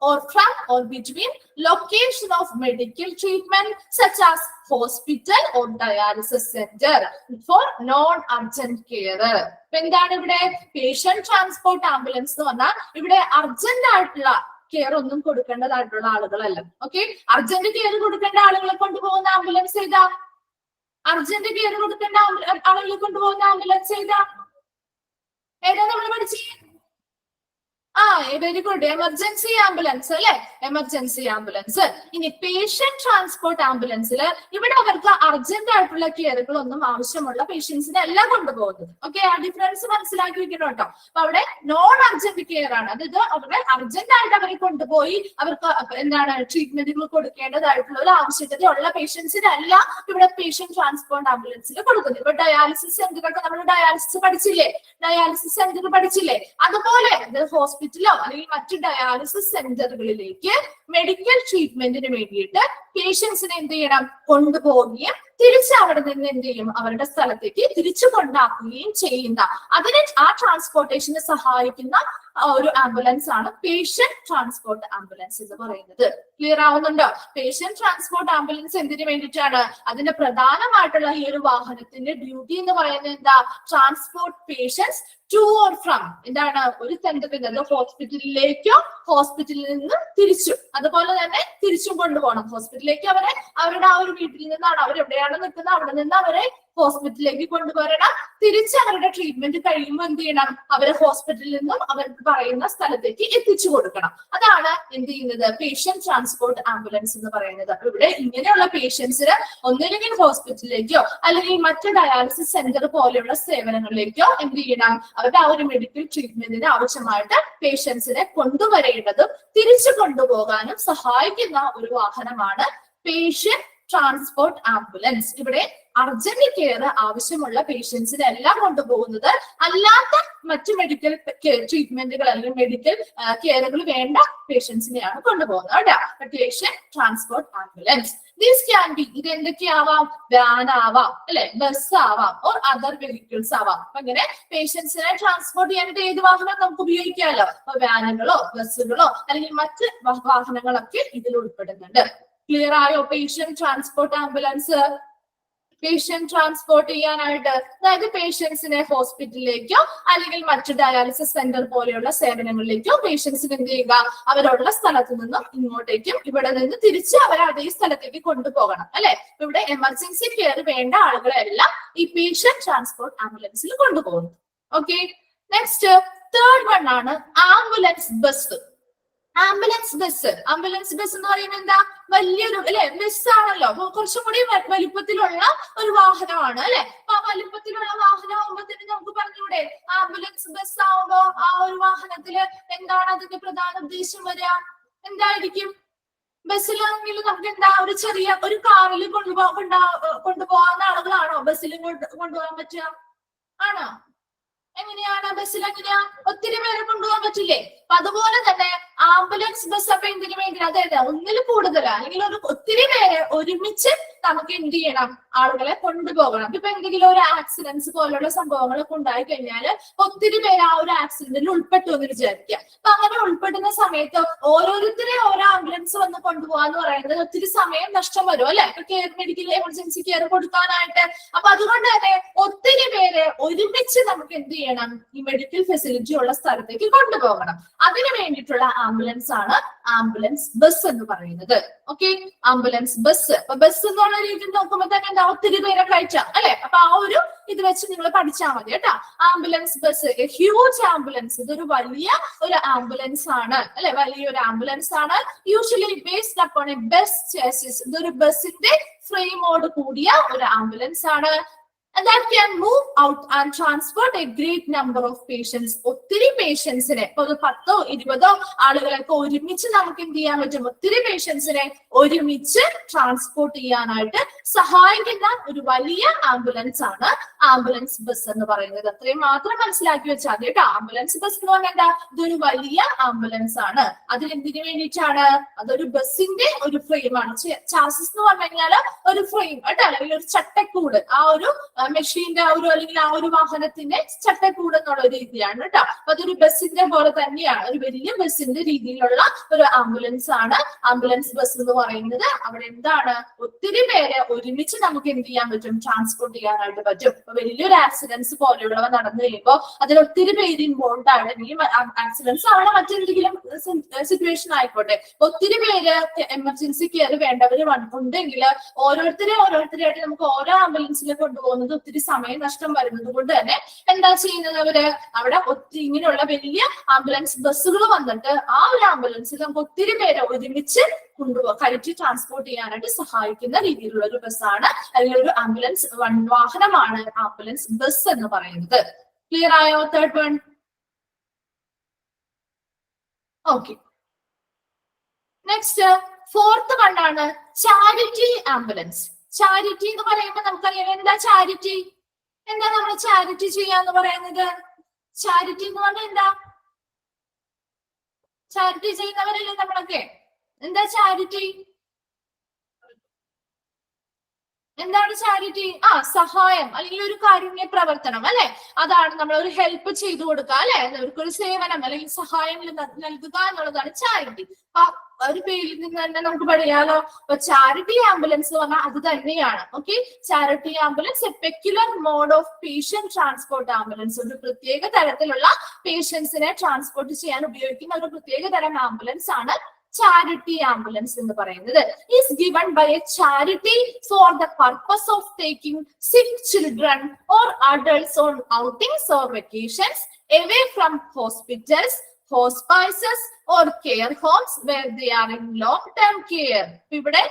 or from or between location of medical treatment such as hospital or dialysis center for non-urgent care. എന്താണ് ഇവിടെ പേഷ്യന്റ് ട്രാൻസ്പോർട്ട് ആംബുലൻസ് എന്ന് പറഞ്ഞാൽ ഇവിടെ അർജന്റ് ആയിട്ടുള്ള കെയർ ഒന്നും കൊടുക്കേണ്ടതായിട്ടുള്ള ആളുകളല്ല. ഓക്കെ, അർജന്റ് കെയർ കൊടുക്കേണ്ട ആളുകളെ കൊണ്ടുപോകുന്ന ആംബുലൻസ് ഏതാ? അർജന്റ് കെയർ കൊടുക്കേണ്ട ആളുകളെ കൊണ്ടുപോകുന്ന ആംബുലൻസ് ഏതാ നമ്മൾ പഠിച്ചേ? വെരി ഗുഡ്, എമർജൻസി ആംബുലൻസ് അല്ലെ, എമർജൻസി ആംബുലൻസ്. ഇനി പേഷ്യന്റ് ട്രാൻസ്പോർട്ട് ആംബുലൻസിൽ ഇവിടെ അവർക്ക് അർജന്റ് ആയിട്ടുള്ള കെയറുകളൊന്നും ആവശ്യമുള്ള പേഷ്യൻസിനെ എല്ലാം കൊണ്ടുപോകുന്നത്. ഓക്കെ, ആ ഡിഫറൻസ് മനസ്സിലാക്കി വെക്കണം കേട്ടോ. അപ്പൊ അവിടെ നോൺ അർജന്റ് കെയർ ആണ്, അതായത് അവരുടെ അർജന്റ് ആയിട്ട് അവരെ കൊണ്ടുപോയി അവർക്ക് എന്താണ് ട്രീറ്റ്മെന്റുകൾ കൊടുക്കേണ്ടതായിട്ടുള്ള ഒരു ആവശ്യകതയുള്ള പേഷ്യൻസിനല്ല ഇവിടെ പേഷ്യന്റ് ട്രാൻസ്പോർട്ട് ആംബുലൻസിൽ കൊടുക്കുന്നത്. ഇപ്പൊ ഡയാലിസിസ് സെന്ററൊക്കെ നമ്മൾ ഡയാലിസിസ് പഠിച്ചില്ലേ, അതുപോലെ ഹോസ്പിറ്റലോ അല്ലെങ്കിൽ മറ്റു ഡയാലിസിസ് സെന്ററുകളിലേക്ക് മെഡിക്കൽ ട്രീറ്റ്മെന്റിന് വേണ്ടിയിട്ട് പേഷ്യൻസിനെ എന്ത് ചെയ്യണം? കൊണ്ടുപോവുകയും തിരിച്ച് അവിടെ നിന്ന് എന്ത് ചെയ്യും? അവരുടെ സ്ഥലത്തേക്ക് തിരിച്ചു കൊണ്ടാക്കുകയും ചെയ്യുന്ന, അതിന് ആ ട്രാൻസ്പോർട്ടേഷന് സഹായിക്കുന്ന ഒരു ആംബുലൻസ് ആണ് പേഷ്യന്റ് ട്രാൻസ്പോർട്ട് ആംബുലൻസ് എന്ന് പറയുന്നത്. ക്ലിയർ ആവുന്നുണ്ടോ? പേഷ്യന്റ് ട്രാൻസ്പോർട്ട് ആംബുലൻസ് എന്തിനു വേണ്ടിയിട്ടാണ്? അതിന്റെ പ്രധാനമായിട്ടുള്ള ഈ ഒരു വാഹനത്തിന്റെ ഡ്യൂട്ടി എന്ന് പറയുന്നത് എന്താ? Transport patients to or from, എന്താണ്? ഒരു സെന്ററിൽ നിന്ന് ഹോസ്പിറ്റലിലേക്കോ ഹോസ്പിറ്റലിൽ നിന്ന് തിരിച്ചും, അതുപോലെ തന്നെ തിരിച്ചും കൊണ്ടുപോകണം. ഹോസ്പിറ്റലിലേക്ക് അവരുടെ ആ ഒരു വീട്ടിൽ നിന്നാണ് അവരെവിടെയാണ് നിൽക്കുന്നത് അവിടെ നിന്ന് അവരെ ഹോസ്പിറ്റലിലേക്ക് കൊണ്ടുവരണം. തിരിച്ച് അവരുടെ ട്രീറ്റ്മെന്റ് കഴിയുമ്പോൾ എന്ത് ചെയ്യണം? അവരെ ഹോസ്പിറ്റലിൽ നിന്നും അവർക്ക് പറയുന്ന സ്ഥലത്തേക്ക് എത്തിച്ചു കൊടുക്കണം. അതാണ് എന്ത് ചെയ്യുന്നത്? പേഷ്യന്റ് ട്രാൻസ്പോർട്ട് ആംബുലൻസ് എന്ന് പറയുന്നത്. അപ്പൊ ഇവിടെ ഇങ്ങനെയുള്ള പേഷ്യൻസിന് ഒന്നില്ലെങ്കിൽ ഹോസ്പിറ്റലിലേക്കോ അല്ലെങ്കിൽ മറ്റു ഡയാലിസിസ് സെന്റർ പോലെയുള്ള സേവനങ്ങളിലേക്കോ എന്ത് ചെയ്യണം? അവരുടെ ആ ഒരു മെഡിക്കൽ ട്രീറ്റ്മെന്റിന് ആവശ്യമായിട്ട് പേഷ്യൻസിനെ കൊണ്ടുവരേണ്ടതും തിരിച്ചു കൊണ്ടുപോകാനും സഹായിക്കുന്ന ഒരു വാഹനമാണ് പേഷ്യന്റ് ട്രാൻസ്പോർട്ട് ആംബുലൻസ്. ഇവിടെ അർജന്റ് കെയർ ആവശ്യമുള്ള പേഷ്യൻസിനെ എല്ലാം കൊണ്ടുപോകുന്നത്, അല്ലാത്ത മറ്റു മെഡിക്കൽ ട്രീറ്റ്മെന്റുകൾ അല്ലെങ്കിൽ മെഡിക്കൽ കെയറുകൾ വേണ്ട പേഷ്യൻസിനെയാണ് കൊണ്ടുപോകുന്നത് കേട്ടോ. Patient transport ambulance. These can be, ഇത് എന്തൊക്കെയാവാം? വാൻ ആവാം അല്ലെ, ബസ് ആവാം, ഓർ അതർ വെഹിക്കിൾസ് ആവാം. അപ്പൊ ഇങ്ങനെ പേഷ്യൻസിനെ ട്രാൻസ്പോർട്ട് ചെയ്യാനായിട്ട് ഏത് വാഹനം നമുക്ക് ഉപയോഗിക്കാമല്ലോ. അപ്പൊ വാനുകളോ ബസ്സുകളോ അല്ലെങ്കിൽ മറ്റ് വാഹനങ്ങളൊക്കെ ഇതിൽ ഉൾപ്പെടുന്നുണ്ട്. ക്ലിയർ ആയോ? Patient transport ambulance patient transport ചെയ്യാനായിട്ട്, അതായത് പേഷ്യൻസിനെ ഹോസ്പിറ്റലിലേക്കോ അല്ലെങ്കിൽ മറ്റു ഡയാലിസിസ് സെന്റർ പോലെയുള്ള സേവനങ്ങളിലേക്കോ പേഷ്യൻസിന് എന്ത് ചെയ്യുക? അവരോടുള്ള സ്ഥലത്ത് നിന്നും ഇങ്ങോട്ടേക്കും ഇവിടെ നിന്ന് തിരിച്ച് അവരെ അതേ സ്ഥലത്തേക്ക് കൊണ്ടുപോകണം അല്ലെ. ഇവിടെ എമർജൻസി കെയർ വേണ്ട ആളുകളെല്ലാം ഈ പേഷ്യന്റ് ട്രാൻസ്പോർട്ട് ആംബുലൻസിൽ കൊണ്ടുപോകുന്നു. ഓക്കെ, നെക്സ്റ്റ് തേർഡ് വൺ ആണ് ആംബുലൻസ് ബസ്. ആംബുലൻസ് ബസ് എന്ന് പറയുന്നത് എന്താ? വലിയൊരു അല്ലെ ബസ് ആണല്ലോ, കുറച്ചും കൂടി വലിപ്പത്തിലുള്ള ഒരു വാഹനമാണ് അല്ലെ. അപ്പൊ ആ വലിപ്പത്തിലുള്ള വാഹനമാകുമ്പോ തന്നെ നമുക്ക് പറഞ്ഞൂടെ, ആംബുലൻസ് ബസ് ആവുമ്പോ ആ ഒരു വാഹനത്തില് എന്താണ് അതിന്റെ പ്രധാന ഉദ്ദേശം വരിക? എന്തായിരിക്കും? ബസ്സിലാണെങ്കിൽ നമുക്ക് എന്താ, ഒരു ചെറിയ ഒരു കാറിൽ കൊണ്ടുപോകാവുന്ന ആളുകളാണോ ബസ്സിൽ കൊണ്ടുപോകാൻ പറ്റുക? ആണോ? എങ്ങനെയാണ്? ബസ്സിൽ എങ്ങനെയാ? ഒത്തിരി പേരെ കൊണ്ടുപോകാൻ പറ്റില്ലേ? അപ്പൊ അതുപോലെ തന്നെ ആംബുലൻസ് ബസ് അപ്പൊ എന്തിനു വേണ്ടി? അതായത് ഒന്നിൽ കൂടുതൽ അല്ലെങ്കിൽ ഒത്തിരി പേരെ ഒരുമിച്ച് നമുക്ക് എന്ത് ചെയ്യണം? ആളുകളെ കൊണ്ടുപോകണം. ഇപ്പൊ എന്തെങ്കിലും ഒരു ആക്സിഡൻസ് പോലുള്ള സംഭവങ്ങളൊക്കെ ഉണ്ടായി കഴിഞ്ഞാല് ഒത്തിരി പേര് ആ ഒരു ആക്സിഡന്റിൽ ഉൾപ്പെട്ടു എന്ന് വിചാരിക്കുക. അപ്പൊ അങ്ങനെ ഉൾപ്പെടുന്ന സമയത്ത് ഓരോരുത്തരെ ഓരോ ആംബുലൻസ് വന്ന് കൊണ്ടുപോകാന്ന് പറയുന്നത് ഒത്തിരി സമയം നഷ്ടം വരും അല്ലെ, കെയർ മെഡിക്കൽ എമർജൻസി കെയർ കൊടുക്കാനായിട്ട്. അപ്പൊ അതുകൊണ്ട് തന്നെ ഒത്തിരി പേരെ ഒരുമിച്ച് നമുക്ക് എന്ത് ചെയ്യണം? ഈ മെഡിക്കൽ ഫെസിലിറ്റി ഉള്ള സ്ഥലത്തേക്ക് കൊണ്ടുപോകണം. അതിനു വേണ്ടിയിട്ടുള്ള ആംബുലൻസ് ആണ് ആംബുലൻസ് ബസ് എന്ന് പറയുന്നത്. Okay, ambulance bus. അപ്പൊ ബസ് എന്നുള്ള രീതിയിൽ നോക്കുമ്പോൾ തന്നെ എന്താ, ഒത്തിരി പേരെ കയറ്റാം അല്ലെ. അപ്പൊ ആ ഒരു ഇത് വെച്ച് നിങ്ങൾ പഠിച്ചാൽ മതി കേട്ടോ. ആംബുലൻസ് ബസ്, ഹ്യൂജ് ആംബുലൻസ്, ഇതൊരു വലിയ ഒരു ആംബുലൻസ് ആണ് അല്ലെ, വലിയൊരു ആംബുലൻസ് ആണ്. Usually based upon A bus chassis, ഇതൊരു ബസിന്റെ ഫ്രെയിമോട് കൂടിയ ഒരു ആംബുലൻസ് ആണ്. and that can move out and transport a great number of patients. ഒത്തിരി പേഷ്യൻസിനെ ഒരു 10ഓ 20ഓ ആളുകളൊക്കെ ഒരുമിച്ച് നമുക്ക് എന്ത് ചെയ്യാൻ പറ്റും? ഒത്തിരി പേഷ്യൻസിനെ ഒരുമിച്ച് ട്രാൻസ്പോർട്ട് ചെയ്യാനായിട്ട് സഹായിക്കുന്ന ഒരു വലിയ ആംബുലൻസ് ആണ് ആംബുലൻസ് ബസ് എന്ന് പറയുന്നത്. അത്രയും മാത്രം മനസ്സിലാക്കി വെച്ചാൽ കേട്ടോ. ആംബുലൻസ് ബസ് എന്ന് പറഞ്ഞാൽ എന്താ? ഇതൊരു വലിയ ആംബുലൻസ് ആണ്. അതിൽ എന്തിനു വേണ്ടിയിട്ടാണ്? അതൊരു ബസിന്റെ ഒരു ഫ്രെയിം ആണ്. ചാസിസ് എന്ന് പറഞ്ഞു കഴിഞ്ഞാൽ ഒരു ഫ്രെയിം കേട്ടോ, അല്ലെങ്കിൽ ഒരു ചട്ടക്കൂട്. ആ ഒരു മെഷീന്റെ ആ ഒരു അല്ലെങ്കിൽ ആ ഒരു വാഹനത്തിന്റെ ചട്ടക്കൂട് എന്നുള്ള ഒരു രീതിയാണ് കേട്ടോ. അപ്പൊ അതൊരു ബസിന്റെ പോലെ തന്നെയാണ്, ഒരു വലിയ ബസിന്റെ രീതിയിലുള്ള ഒരു ആംബുലൻസ് ആണ് ആംബുലൻസ് ബസ് എന്ന് പറയുന്നത്. അവിടെ എന്താണ്? ഒത്തിരി പേരെ ഒരുമിച്ച് നമുക്ക് എന്ത് ചെയ്യാൻ പറ്റും? ട്രാൻസ്പോർട്ട് ചെയ്യാനായിട്ട് പറ്റും. അപ്പൊ വലിയൊരു ആക്സിഡൻസ് പോലെയുള്ളവ നടന്നു കഴിയുമ്പോൾ അതിൽ ഒത്തിരി പേര് ഇൻവോൾവ് ആണ്. ഈ ആക്സിഡൻസ് ആവണം, മറ്റെന്തെങ്കിലും സിറ്റുവേഷൻ ആയിക്കോട്ടെ, ഒത്തിരി പേര് എമർജൻസി കെയർ വേണ്ടവർ ഉണ്ടെങ്കിൽ ഓരോരുത്തരെയായിട്ട് നമുക്ക് ഓരോ ആംബുലൻസിൽ കൊണ്ടുപോകുന്നത് ഒത്തിരി സമയം നഷ്ടം വരുന്നത് കൊണ്ട് തന്നെ എന്താ ചെയ്യുന്നത്? അവര് അവിടെ ഒത്തിരി ഇങ്ങനെയുള്ള വലിയ ആംബുലൻസ് ബസ്സുകൾ വന്നിട്ട് ആ ഒരു ആംബുലൻസിൽ നമുക്ക് ഒത്തിരി പേരെ ഒരുമിച്ച് കയറ്റി ട്രാൻസ്പോർട്ട് ചെയ്യാനായിട്ട് സഹായിക്കുന്ന രീതിയിലുള്ള ഒരു ബസ്സാണ്, അല്ലെങ്കിൽ ഒരു ആംബുലൻസ് വാഹനമാണ് ആംബുലൻസ് ബസ് എന്ന് പറയുന്നത്. ക്ലിയർ ആയോ? Third one. Okay, next fourth one ആണ് ചാരിറ്റി ആംബുലൻസ്. ചാരിറ്റി എന്ന് പറയുമ്പോൾ നമുക്കറിയാം എന്താ ചാരിറ്റി? എന്താ നമ്മൾ ചാരിറ്റി ചെയ്യാന്ന് പറയുന്നത്? ചാരിറ്റി എന്ന് പറഞ്ഞാൽ എന്താ? ചാരിറ്റി ചെയ്യുന്നവരല്ലേ നമ്മളൊക്കെ? എന്താ ചാരിറ്റി? എന്താണ് ചാരിറ്റി? സഹായം അല്ലെങ്കിൽ ഒരു കാരുണ്യ പ്രവർത്തനം അല്ലെ? അതാണ് നമ്മൾ ഒരു ഹെൽപ്പ് ചെയ്തു കൊടുക്കുക അല്ലെ? അവർക്കൊരു സേവനം അല്ലെങ്കിൽ സഹായം നൽകുക എന്നുള്ളതാണ് ചാരിറ്റി. ഒരു പേരിൽ നിന്ന് തന്നെ നമുക്ക് പറയാലോ. അപ്പൊ ചാരിറ്റി ആംബുലൻസ് പറഞ്ഞാൽ അത് തന്നെയാണ്. Okay, charity ambulance a peculiar mode of patient transport ambulance. ഒരു പ്രത്യേക തരത്തിലുള്ള പേഷ്യൻസിനെ ട്രാൻസ്പോർട്ട് ചെയ്യാൻ ഉപയോഗിക്കുന്ന ഒരു പ്രത്യേക തരം ആംബുലൻസ് ആണ് ചാരിറ്റി ആംബുലൻസ് എന്ന് പറയുന്നത്. Is given by a charity for the purpose of taking sick children or adults on outings or vacations away from hospitals, hospices or care homes where they are in long-term care. ഇവിടെ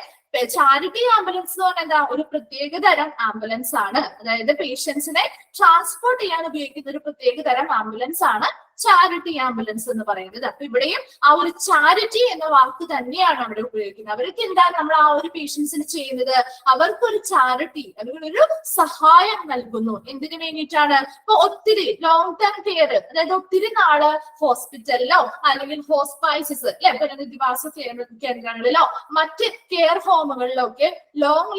charity ambulance എന്ന് പറഞ്ഞാൽ എന്താ? ഒരു പ്രത്യേക തരം ambulance ആണ്. അതായത് പേഷ്യൻസിനെ transport ചെയ്യാൻ ഉപയോഗിക്കുന്ന ഒരു പ്രത്യേക തരം ആംബുലൻസ് ആണ് ചാരിറ്റി ആംബുലൻസ് എന്ന് പറയുന്നത്. അപ്പൊ ഇവിടെയും ആ ഒരു ചാരിറ്റി എന്ന വാക്ക് തന്നെയാണ് അവിടെ ഉപയോഗിക്കുന്നത്. അവർക്ക് എന്താണ് നമ്മൾ ആ ഒരു പേഷ്യൻസിന് ചെയ്യുന്നത്? അവർക്കൊരു ചാരിറ്റി അല്ലെങ്കിൽ ഒരു സഹായം നൽകുന്നു. എന്തിനു വേണ്ടിയിട്ടാണ്? ഇപ്പൊ ഒത്തിരി ലോങ് ടേം കെയർ, അതായത് ഒത്തിരി നാള് ഹോസ്പിറ്റലിലോ അല്ലെങ്കിൽ ഹോസ്പൈസസ് അല്ലെ, പുനരധിവാസ കേന്ദ്രങ്ങളിലോ മറ്റ് കെയർ ഹോമുകളിലോ ഒക്കെ ലോങ്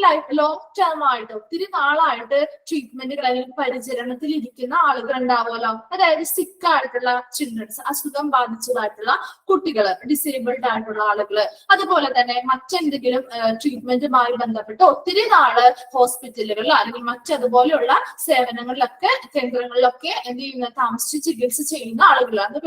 ടേം ആയിട്ട് ഒത്തിരി നാളായിട്ട് ട്രീറ്റ്മെന്റുകൾ അല്ലെങ്കിൽ പരിചരണത്തിൽ ഇരിക്കുന്ന ആളുകൾ ഉണ്ടാവുമല്ലോ. അതായത് സിക്ക് ആയിട്ടുള്ള ചിൽഡ്രൻസ്, അസുഖം ബാധിച്ചതായിട്ടുള്ള കുട്ടികള്, ഡിസേബിൾഡ് ആയിട്ടുള്ള ആളുകള്, അതുപോലെ തന്നെ മറ്റെന്തെങ്കിലും ട്രീറ്റ്മെന്റുമായി ബന്ധപ്പെട്ട് ഒത്തിരി നാള് ഹോസ്പിറ്റലുകളിൽ അല്ലെങ്കിൽ മറ്റതുപോലെയുള്ള സേവനങ്ങളിലൊക്കെ കേന്ദ്രങ്ങളിലൊക്കെ എന്ത് ചെയ്യുന്ന താമസിച്ച് ചികിത്സ ചെയ്യുന്ന ആളുകൾ, അത്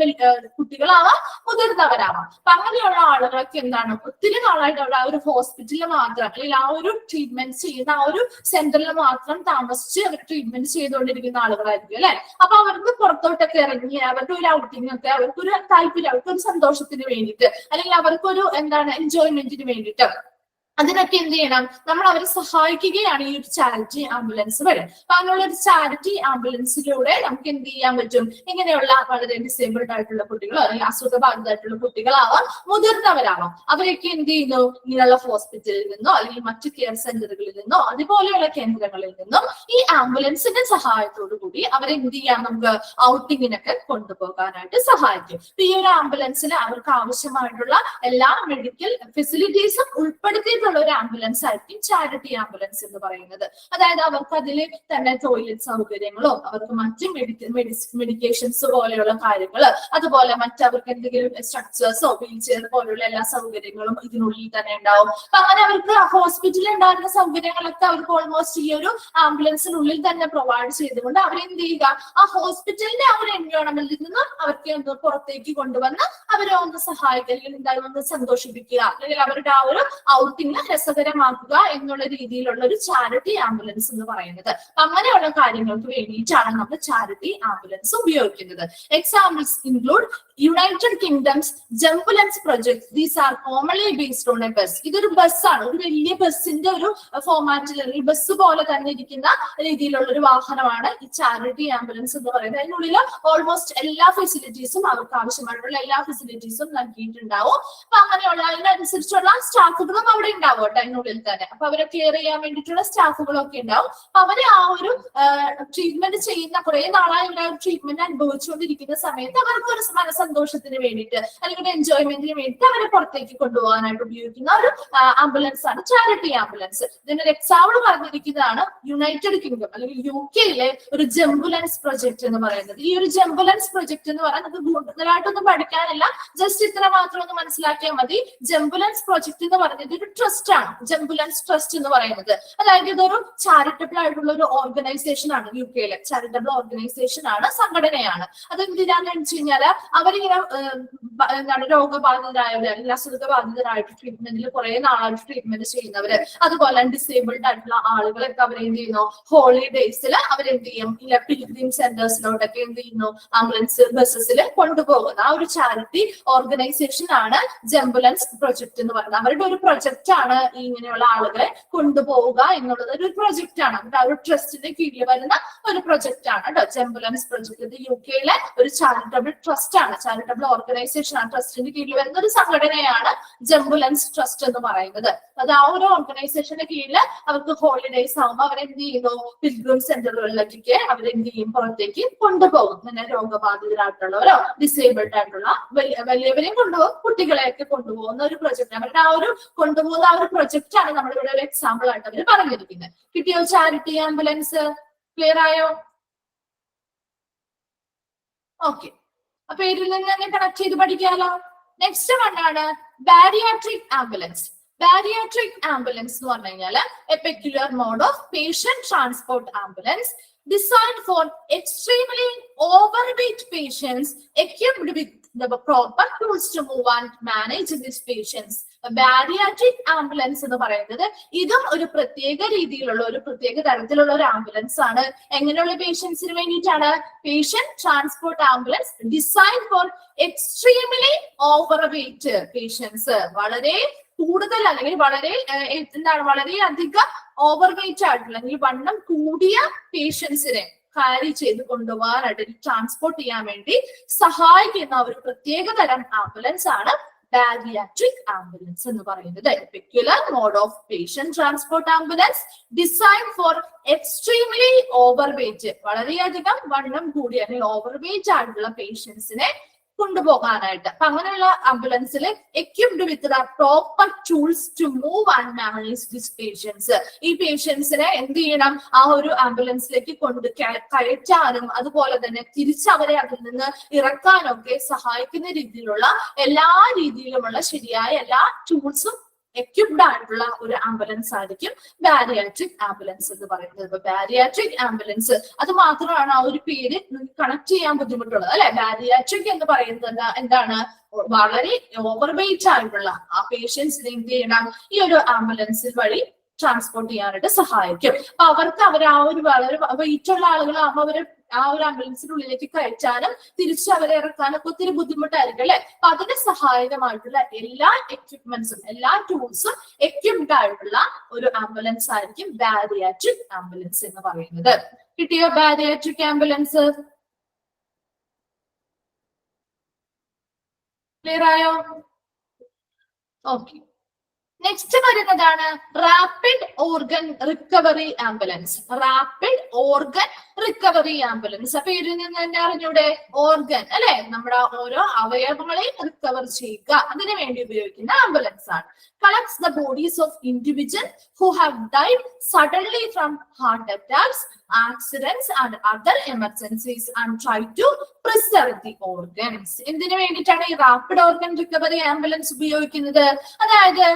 കുട്ടികളാവാം മുതിർന്നവരാവാം. അപ്പൊ അങ്ങനെയുള്ള ആളുകളൊക്കെ എന്താണ് ഒത്തിരി നാളായിട്ട് അവിടെ ആ ഒരു ഹോസ്പിറ്റലിൽ മാത്രം അല്ലെങ്കിൽ ആ ഒരു ട്രീറ്റ്മെന്റ് ചെയ്യുന്ന ആ ഒരു സെന്ററിൽ മാത്രം താമസിച്ച് അവർ ട്രീറ്റ്മെന്റ് ചെയ്തുകൊണ്ടിരിക്കുന്ന ആളുകളായിരിക്കും അല്ലെ. അപ്പൊ അവർക്ക് പുറത്തോട്ടൊക്കെ ഇറങ്ങി അവരുടെ ഒരു ഔട്ടിംഗ് ഒക്കെ അവർക്കൊരു താല്പര്യം, അവർക്കൊരു സന്തോഷത്തിന് വേണ്ടിയിട്ട് അല്ലെങ്കിൽ അവർക്കൊരു എന്താണ് എൻജോയ്മെന്റിന് വേണ്ടിയിട്ട് അതിനൊക്കെ എന്ത് ചെയ്യണം? നമ്മൾ അവരെ സഹായിക്കുകയാണ് ഈ ഒരു ചാരിറ്റി ആംബുലൻസ് വഴി. അപ്പൊ അങ്ങനെയുള്ള ഒരു ചാരിറ്റി ആംബുലൻസിലൂടെ നമുക്ക് എന്ത് ചെയ്യാൻ പറ്റും? ഇങ്ങനെയുള്ള വളരെ ഡിസേബിൾഡ് ആയിട്ടുള്ള കുട്ടികളോ അല്ലെങ്കിൽ അസുഖബാധിതമായിട്ടുള്ള കുട്ടികളാവാം മുതിർന്നവരാവാം, അവരൊക്കെ എന്ത് ചെയ്യുന്നു? ഇങ്ങനെയുള്ള ഹോസ്പിറ്റലിൽ നിന്നോ അല്ലെങ്കിൽ മറ്റു കെയർ സെന്ററുകളിൽ നിന്നോ അതുപോലെയുള്ള കേന്ദ്രങ്ങളിൽ നിന്നും ഈ ആംബുലൻസിന്റെ സഹായത്തോടു കൂടി അവരെന്ത് ചെയ്യാം? നമുക്ക് ഔട്ടിങ്ങിനൊക്കെ കൊണ്ടുപോകാനായിട്ട് സഹായിക്കും. ഈ ഒരു ആംബുലൻസിൽ അവർക്ക് ആവശ്യമായിട്ടുള്ള എല്ലാ മെഡിക്കൽ ഫെസിലിറ്റീസും ഉൾപ്പെടുത്തിയിട്ടുള്ള ഒരു ആംബുലൻസ് ആയിരിക്കും ചാരിറ്റി ആംബുലൻസ് എന്ന് പറയുന്നത്. അതായത് അവർക്ക് അതിൽ തന്നെ ടോയ്ലറ്റ് സൗകര്യങ്ങളോ അവർക്ക് മറ്റ് മെഡിക്കേഷൻസ് പോലെയുള്ള കാര്യങ്ങൾ, അതുപോലെ മറ്റവർക്ക് എന്തെങ്കിലും സ്ട്രക്ചേഴ്സോ വീൽ ചെയർ പോലെയുള്ള എല്ലാ സൗകര്യങ്ങളും ഇതിനുള്ളിൽ തന്നെ ഉണ്ടാവും. അപ്പൊ അങ്ങനെ അവർക്ക് ഹോസ്പിറ്റലിൽ ഉണ്ടാകുന്ന സൗകര്യങ്ങളൊക്കെ അവർക്ക് ഓൾമോസ്റ്റ് ഈ ഒരു ആംബുലൻസിനുള്ളിൽ തന്നെ പ്രൊവൈഡ് ചെയ്തുകൊണ്ട് അവരെന്ത് ചെയ്യുക? ആ ഹോസ്പിറ്റലിന്റെ ആ ഒരു എൻവയോൺമെന്റിൽ നിന്ന് അവർക്ക് ഒന്ന് പുറത്തേക്ക് കൊണ്ടുവന്ന് അവരെ ഒന്ന് സഹായിക്കുക അല്ലെങ്കിൽ എന്തായാലും ഒന്ന് സന്തോഷിപ്പിക്കുക അല്ലെങ്കിൽ അവരുടെ ആ ഒരു ഔട്ടിംഗ് ട്രാവലിംഗ് രസകരമാക്കുക എന്നുള്ള രീതിയിലുള്ള ഒരു ചാരിറ്റി ആംബുലൻസ് എന്ന് പറയുന്നത്. അങ്ങനെയുള്ള കാര്യങ്ങൾക്ക് വേണ്ടിയിട്ടാണ് നമ്മൾ ചാരിറ്റി ആംബുലൻസ് ഉപയോഗിക്കുന്നത്. Examples include United Kingdom's jambulance project. These are commonly based on a bus. ഇതൊരു ബസ്സാണ്, ഒരു വലിയ ബസ്സിന്റെ ഒരു ഫോർമാറ്റിൽ അല്ലെങ്കിൽ ബസ് പോലെ തന്നെ ഇരിക്കുന്ന രീതിയിലുള്ള ഒരു വാഹനമാണ് ഈ ചാരിറ്റി ആംബുലൻസ് എന്ന് പറയുന്നത്. അതിനുള്ളിൽ ഓൾമോസ്റ്റ് എല്ലാ ഫെസിലിറ്റീസും അവർക്ക് ആവശ്യമായിട്ടുള്ള എല്ലാ ഫെസിലിറ്റീസും നൽകിയിട്ടുണ്ടാവും. അപ്പൊ അങ്ങനെയുള്ള അതിനനുസരിച്ചുള്ള സ്റ്റാഫുകളും അവിടെ ഉണ്ടാവും കേട്ടോ അതിനുള്ളിൽ തന്നെ. അപ്പൊ അവരെ കെയർ ചെയ്യാൻ വേണ്ടിയിട്ടുള്ള സ്റ്റാഫുകളൊക്കെ ഉണ്ടാവും. അപ്പൊ അവരെ ആ ഒരു ട്രീറ്റ്മെന്റ് ചെയ്യുന്ന കുറെ നാളായി ഒരു ട്രീറ്റ്മെന്റ് അനുഭവിച്ചുകൊണ്ടിരിക്കുന്ന സമയത്ത് അവർക്ക് ഒരു മനസന്തോഷത്തിന് വേണ്ടിയിട്ട് അല്ലെങ്കിൽ ഒരു എൻജോയ്മെന്റിന് വേണ്ടിയിട്ട് അവരെ പുറത്തേക്ക് കൊണ്ടുപോകാനായിട്ട് ഉപയോഗിക്കുന്ന ഒരു ആംബുലൻസ് ആണ് ചാരിറ്റി ആംബുലൻസ്. ഇതിനൊരു എക്സാമ്പിൾ പറഞ്ഞിരിക്കുന്നതാണ് യുണൈറ്റഡ് കിങ്ഡം അല്ലെങ്കിൽ UK-യിലെ ഒരു ജംബുലൻസ് പ്രൊജക്ട് എന്ന് പറയുന്നത്. ഈ ഒരു ജംബുലൻസ് പ്രൊജക്ട് എന്ന് പറയുന്നത് കൂടുതലായിട്ടൊന്നും പഠിക്കാനില്ല, ജസ്റ്റ് ഇത്ര മാത്രം ഒന്ന് മനസ്സിലാക്കിയാൽ മതി. ജംബുലൻസ് പ്രൊജക്ട് എന്ന് പറയുന്നത് ഒരു ട്രസ്റ്റ് ആണ്. ജംബുലൻസ് ട്രസ്റ്റ് എന്ന് പറയുന്നത് അതായത് ഇതൊരു ചാരിറ്റബിൾ ആയിട്ടുള്ള ഒരു ഓർഗനൈസേഷൻ ആണ്. UK-യിലെ ചാരിറ്റബിൾ ഓർഗനൈസേഷൻ ആണ്, സംഘടനയാണ്. അത് എന്തിനാന്ന് വെച്ച് കഴിഞ്ഞാൽ അവരിങ്ങനെ എന്താണ് രോഗബാധിതരായവര് അല്ലെങ്കിൽ അസുഖബാധിതരായിട്ട് ട്രീറ്റ്മെന്റിൽ കുറെ നാളായിട്ട് ട്രീറ്റ്മെന്റ് ചെയ്യുന്നവര്, അതുപോലെ ഡിസേബിൾഡ് ആയിട്ടുള്ള ആളുകളൊക്കെ അവരെന്ത് ചെയ്യുന്നു, ഹോളിഡേയ്സിൽ അവരെന്ത് ചെയ്യും, ഇല്ല പിൽഗ്രിം സെന്റേഴ്സിലോട്ടൊക്കെ എന്ത് ചെയ്യുന്നു, ആംബുലൻസ് ബസ്സസിൽ കൊണ്ടുപോകുന്ന ആ ഒരു ചാരിറ്റി ഓർഗനൈസേഷൻ ആണ് ജംബുലൻസ് പ്രൊജക്ട് എന്ന് പറയുന്നത്. അവരുടെ ഒരു പ്രൊജക്ട് ആണ് ഈ ഇങ്ങനെയുള്ള ആളുകളെ കൊണ്ടുപോവുക എന്നുള്ളത്. ഒരു പ്രൊജക്ട് ആണ്, ആ ഒരു ട്രസ്റ്റിന്റെ കീഴിൽ വരുന്ന ഒരു പ്രൊജക്ട് ആണ് കേട്ടോ ജംബുലൻസ് പ്രൊജക്ട്. ഇത് UK-യിലെ ഒരു ചാരിറ്റബിൾ ട്രസ്റ്റ് ആണ്, ചാരിറ്റബിൾ ഓർഗനൈസേഷൻ ആണ്. ട്രസ്റ്റിന്റെ കീഴിൽ വരുന്ന ഒരു സംഘടനയാണ് ജംബുലൻസ് ട്രസ്റ്റ് എന്ന് പറയുന്നത്. അത് ആ ഒരു ഓർഗനൈസേഷന്റെ കീഴിൽ അവർക്ക് ഹോളിഡേയ്സ് ആകുമ്പോൾ അവരെന്ത് ചെയ്യുന്നു, പിൽഗ്രിം സെന്ററുകളിലേക്കൊക്കെ അവരെന്ത് ചെയ്യും, പുറത്തേക്ക് കൊണ്ടുപോകും. പിന്നെ രോഗബാധിതരായിട്ടുള്ളവരോ ഡിസേബിൾഡ് ആയിട്ടുള്ള വലിയവരെയും കൊണ്ടുപോകും, കുട്ടികളെയൊക്കെ കൊണ്ടുപോകുന്ന ഒരു പ്രൊജക്ട്. അവരുടെ ആ ഒരു കൊണ്ടുപോകുന്ന ആ ഒരു പ്രൊജക്ട് ആണ് നമ്മളിവിടെ ഒരു എക്സാമ്പിൾ ആയിട്ട് അവർ പറഞ്ഞിരിക്കുന്നത്. കിട്ടിയോ ചാരിറ്റി ആംബുലൻസ്? ക്ലിയർ ആയോ? ഓക്കെ, അപ്പൊ ഇതിൽ നിന്ന് തന്നെ കണക്ട് ചെയ്ത് പഠിക്കാലോ. നെക്സ്റ്റ് വണ്ണാണ് ബാരിയാട്രിക് ആംബുലൻസ്. ബാരിയാട്രിക് ആംബുലൻസ് എന്ന് പറഞ്ഞു കഴിഞ്ഞാല് a peculiar mode of patient transport ambulance designed for extremely overweight patients equipped with the proper tools to move and manage these patients. Bariatric ambulance എന്ന് പറയുന്നത് ഇതും ഒരു പ്രത്യേക രീതിയിലുള്ള ഒരു പ്രത്യേക തരത്തിലുള്ള ഒരു ആംബുലൻസ് ആണ്. എങ്ങനെയുള്ള പേഷ്യൻസിന് വേണ്ടിയിട്ടാണ്? Patient transport ambulance design for extremely overweight patients. വളരെ കൂടുതൽ അല്ലെങ്കിൽ വളരെ എന്താണ് വളരെയധികം ഓവർവെയ്റ്റ് ആയിട്ടുള്ള അല്ലെങ്കിൽ വണ്ണം കൂടിയ പേഷ്യൻസിനെ ക്യാരി ചെയ്ത് കൊണ്ടുപോകാനായിട്ട് ട്രാൻസ്പോർട്ട് ചെയ്യാൻ വേണ്ടി സഹായിക്കുന്ന ഒരു പ്രത്യേക തരം ആംബുലൻസ് ആണ് ബാരിയാട്രിക് ആംബുലൻസ് എന്ന് പറയുന്നത്. Peculiar mode of patient transport ambulance design for extremely overweight, വളരെയധികം വണ്ണം കൂടിയ അല്ലെങ്കിൽ ഓവർവെയ്റ്റ് ആയിട്ടുള്ള പേഷ്യൻസിനെ കൊണ്ടുപോകാനായിട്ട്. അപ്പൊ അങ്ങനെയുള്ള ആംബുലൻസിൽ equipped with the proper tools to move and manage these patients. ഈ പേഷ്യൻസിനെ എന്ത് ചെയ്യണം, ആ ഒരു ആംബുലൻസിലേക്ക് കയറ്റാനും അതുപോലെ തന്നെ തിരിച്ചവരെ അതിൽ നിന്ന് ഇറക്കാനൊക്കെ സഹായിക്കുന്ന രീതിയിലുള്ള എല്ലാ രീതിയിലുമുള്ള ശരിയായ എല്ലാ ടൂൾസും equipped ആയിട്ടുള്ള ഒരു ആംബുലൻസ് ആയിരിക്കും ബാരിയാട്രിക് ആംബുലൻസ് എന്ന് പറയുന്നത്. ബാരിയാട്രിക് ആംബുലൻസ് അത് മാത്രമാണ് ആ ഒരു പേര് കണക്ട് ചെയ്യാൻ ബുദ്ധിമുട്ടുള്ളത് അല്ലെ. ബാരിയാട്രിക് എന്ന് പറയുന്നത് എന്താണ്, വളരെ ഓവർവെയ്റ്റ് ആയിട്ടുള്ള ആ പേഷ്യൻസിനെ എന്ത് ചെയ്യണം, ഈ ഒരു ആംബുലൻസ് വഴി ട്രാൻസ്പോർട്ട് ചെയ്യാനായിട്ട് സഹായിക്കും. അപ്പൊ അവർക്ക് അവർ ആ ഒരു വളരെ വെയിറ്റ് ഉള്ള ആളുകളാകുമ്പോൾ അവര് ആ ഒരു ആംബുലൻസിനുള്ളിലേക്ക് കയറ്റാനും തിരിച്ച് അവരെ ഇറക്കാനൊക്കെ ഒത്തിരി ബുദ്ധിമുട്ടായിരിക്കും അല്ലെ. അപ്പൊ അതിന് സഹായകമായിട്ടുള്ള എല്ലാ എക്വിപ്മെന്റ്സും എല്ലാ ടൂൾസും എക്വിപ്ഡ് ആയിട്ടുള്ള ഒരു ആംബുലൻസ് ആയിരിക്കും ബാരിയാട്രിക് ആംബുലൻസ് എന്ന് പറയുന്നത്. കിട്ടിയോ ബാരിയാട്രിക് ആംബുലൻസ്? ക്ലിയർ ആയോ? ഓക്കെ, നെക്സ്റ്റ് വരുന്നതാണ് rapid organ recovery ambulance. Rapid organ recovery ambulance. അപ്പൊ ഇതിൽ നിന്ന് തന്നെ അറിഞ്ഞൂടെ, ഓർഗൻ അല്ലെ, നമ്മുടെ ഓരോ അവയവങ്ങളെയും റിക്കവർ ചെയ്യുക അതിനു വേണ്ടി ഉപയോഗിക്കുന്ന ആംബുലൻസ് ആണ്. collects the bodies of individuals who have died suddenly from heart attacks, accidents and other emergencies and try to preserve the organs. എന്തിനു വേണ്ടിയിട്ടാണ് ഈ റാപ്പിഡ് ഓർഗൻ റിക്കവറി ആംബുലൻസ് ഉപയോഗിക്കുന്നത്? അതായത്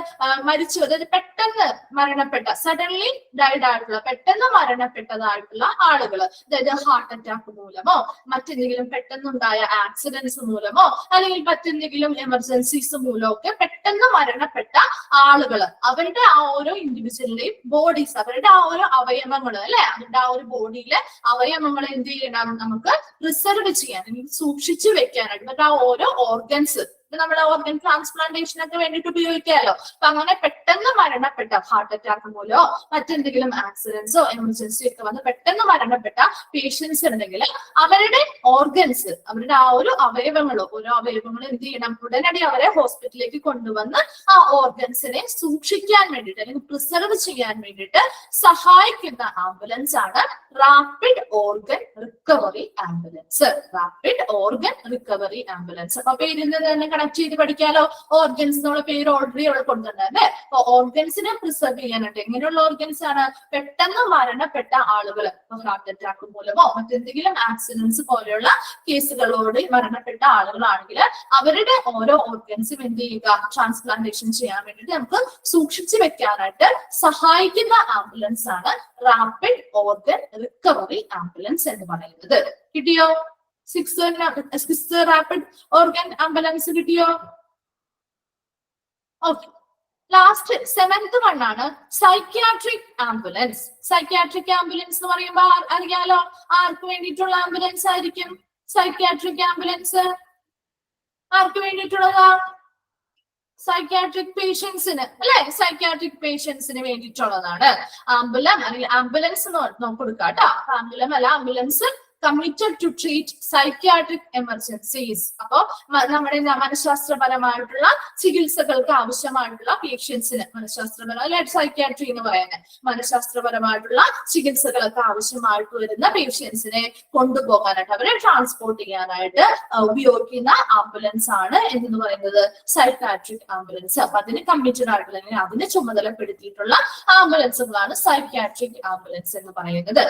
മരിച്ചു, അതായത് പെട്ടെന്ന് മരണപ്പെട്ട, സഡൻലി ഡൈഡ് ആയിട്ടുള്ള, പെട്ടെന്ന് മരണപ്പെട്ടതായിട്ടുള്ള ആളുകൾ, അതായത് ഹാർട്ട് അറ്റാക്ക് മൂലമോ മറ്റെന്തെങ്കിലും പെട്ടെന്നുണ്ടായ ആക്സിഡൻസ് മൂലമോ അല്ലെങ്കിൽ മറ്റെന്തെങ്കിലും എമർജൻസീസ് മൂലമോ ഒക്കെ പെട്ടെന്ന് മരണപ്പെട്ട ആളുകൾ, അവരുടെ ആ ഓരോ ഇൻഡിവിജ്വലിന്റെയും ബോഡീസ്, അവരുടെ ആ ഓരോ അവയവങ്ങൾ അല്ലെ, അവരുടെ ആ ഒരു ബോഡിയിലെ അവയവങ്ങൾ എന്ത് ചെയ്യണം, നമുക്ക് പ്രിസർവ് ചെയ്യാൻ, സൂക്ഷിച്ചു വെക്കാനായിട്ട്. എന്നിട്ട് ആ ഓരോ ഓർഗൻസ് നമ്മുടെ ഓർഗൻ ട്രാൻസ്പ്ലാന്റേഷൻ ഒക്കെ വേണ്ടിയിട്ട് ഉപയോഗിക്കാമല്ലോ. അപ്പൊ അങ്ങനെ പെട്ടെന്ന് മരണപ്പെട്ട, ഹാർട്ട് അറ്റാക്ക് മൂലമോ മറ്റെന്തെങ്കിലും ആക്സിഡൻസോ എമർജൻസി ഒക്കെ വന്ന് പെട്ടെന്ന് മരണപ്പെട്ട പേഷ്യൻസ് ഉണ്ടെങ്കിൽ അവരുടെ ഓർഗൻസ്, അവരുടെ ആ ഒരു അവയവങ്ങളോ ഓരോ അവയവങ്ങളും എന്ത് ചെയ്യണം, ഉടനടി അവരെ ഹോസ്പിറ്റലിലേക്ക് കൊണ്ടുവന്ന് ആ ഓർഗൻസിനെ സൂക്ഷിക്കാൻ വേണ്ടിയിട്ട് അല്ലെങ്കിൽ പ്രിസർവ് ചെയ്യാൻ വേണ്ടിയിട്ട് സഹായിക്കുന്ന ആംബുലൻസ് ആണ് rapid organ recovery ambulance. Rapid organ recovery ambulance. അപ്പൊ പേരിൽ നിന്ന് തന്നെ കണക്ട് ചെയ്ത് പഠിക്കാലോ. ഓർഗൻസ് എന്നുള്ള പേര് ഓൾറെഡി അവിടെ കൊണ്ടുവന്നല്ലേ. അപ്പൊ ഓർഗൻസിനെ പ്രിസർവ് ചെയ്യാനായിട്ട് എങ്ങനെയുള്ള ഓർഗൻസ് ആണ്? പെട്ടെന്ന് മരണപ്പെട്ട ആളുകൾ, ഹാർട്ട് അറ്റാക്ക് മൂലമോ മറ്റെന്തെങ്കിലും ആക്സിഡൻസ് പോലെയുള്ള കേസുകളോട് മരണപ്പെട്ട ആളുകളാണെങ്കിൽ അവരുടെ ഓരോ ഓർഗൻസും എന്ത് ചെയ്യുക, ട്രാൻസ്പ്ലാന്റേഷൻ ചെയ്യാൻ വേണ്ടിയിട്ട് നമുക്ക് സൂക്ഷിച്ചു വെക്കാനായിട്ട് സഹായിക്കുന്ന ആംബുലൻസ് ആണ് റാപ്പിഡ് ഓർഗൻ റിക്കവറി ആംബുലൻസ് എന്ന് പറയുന്നത്. കിട്ടിയോ? സിക്സ് റാപ്പിഡ് ഓർഗൻ ആംബുലൻസ് കിട്ടിയോ? ഓക്കെ. ലാസ്റ്റ് 7th വൺ ആണ് സൈക്യാട്രിക് ആംബുലൻസ്. സൈക്യാട്രിക് ആംബുലൻസ് എന്ന് പറയുമ്പോൾ അറിയാലോ ആർക്ക് വേണ്ടിയിട്ടുള്ള ആംബുലൻസ് ആയിരിക്കും? സൈക്യാട്രിക് ആംബുലൻസ് ആർക്ക് വേണ്ടിയിട്ടുള്ളതാ? സൈക്യാട്രിക് പേഷ്യൻസിന് അല്ലെ, സൈക്യാട്രിക് പേഷ്യൻസിന് വേണ്ടിയിട്ടുള്ളതാണ് ആംബുലം അല്ലെങ്കിൽ ആംബുലൻസ് നമുക്ക് കൊടുക്കാം കേട്ടോ. ആംബുലം അല്ല, ambulance committed to treat psychiatric emergencies. അപ്പോ നമ്മുടെ മനഃശാസ്ത്രപരമായിട്ടുള്ള ചികിത്സകൾക്ക് ആവശ്യമായിട്ടുള്ള പേഷ്യൻസിന്, മനഃശാസ്ത്രപരമായ സൈക്യാട്രി എന്ന് പറയുന്നത് മനഃശാസ്ത്രപരമായിട്ടുള്ള ചികിത്സകൾക്ക് ആവശ്യമായിട്ട് വരുന്ന പേഷ്യൻസിനെ കൊണ്ടുപോകാനായിട്ട്, അവരെ ട്രാൻസ്പോർട്ട് ചെയ്യാനായിട്ട് ഉപയോഗിക്കുന്ന ആംബുലൻസ് ആണ് എന്ന് പറയുന്നത് സൈക്യാട്രിക് ആംബുലൻസ്. അപ്പൊ അതിന് കമ്മിറ്റഡ് ആയിട്ടുള്ള അല്ലെങ്കിൽ അതിന് ചുമതലപ്പെടുത്തിയിട്ടുള്ള ആംബുലൻസുകളാണ് സൈക്യാട്രിക് ആംബുലൻസ് എന്ന് പറയുന്നത്.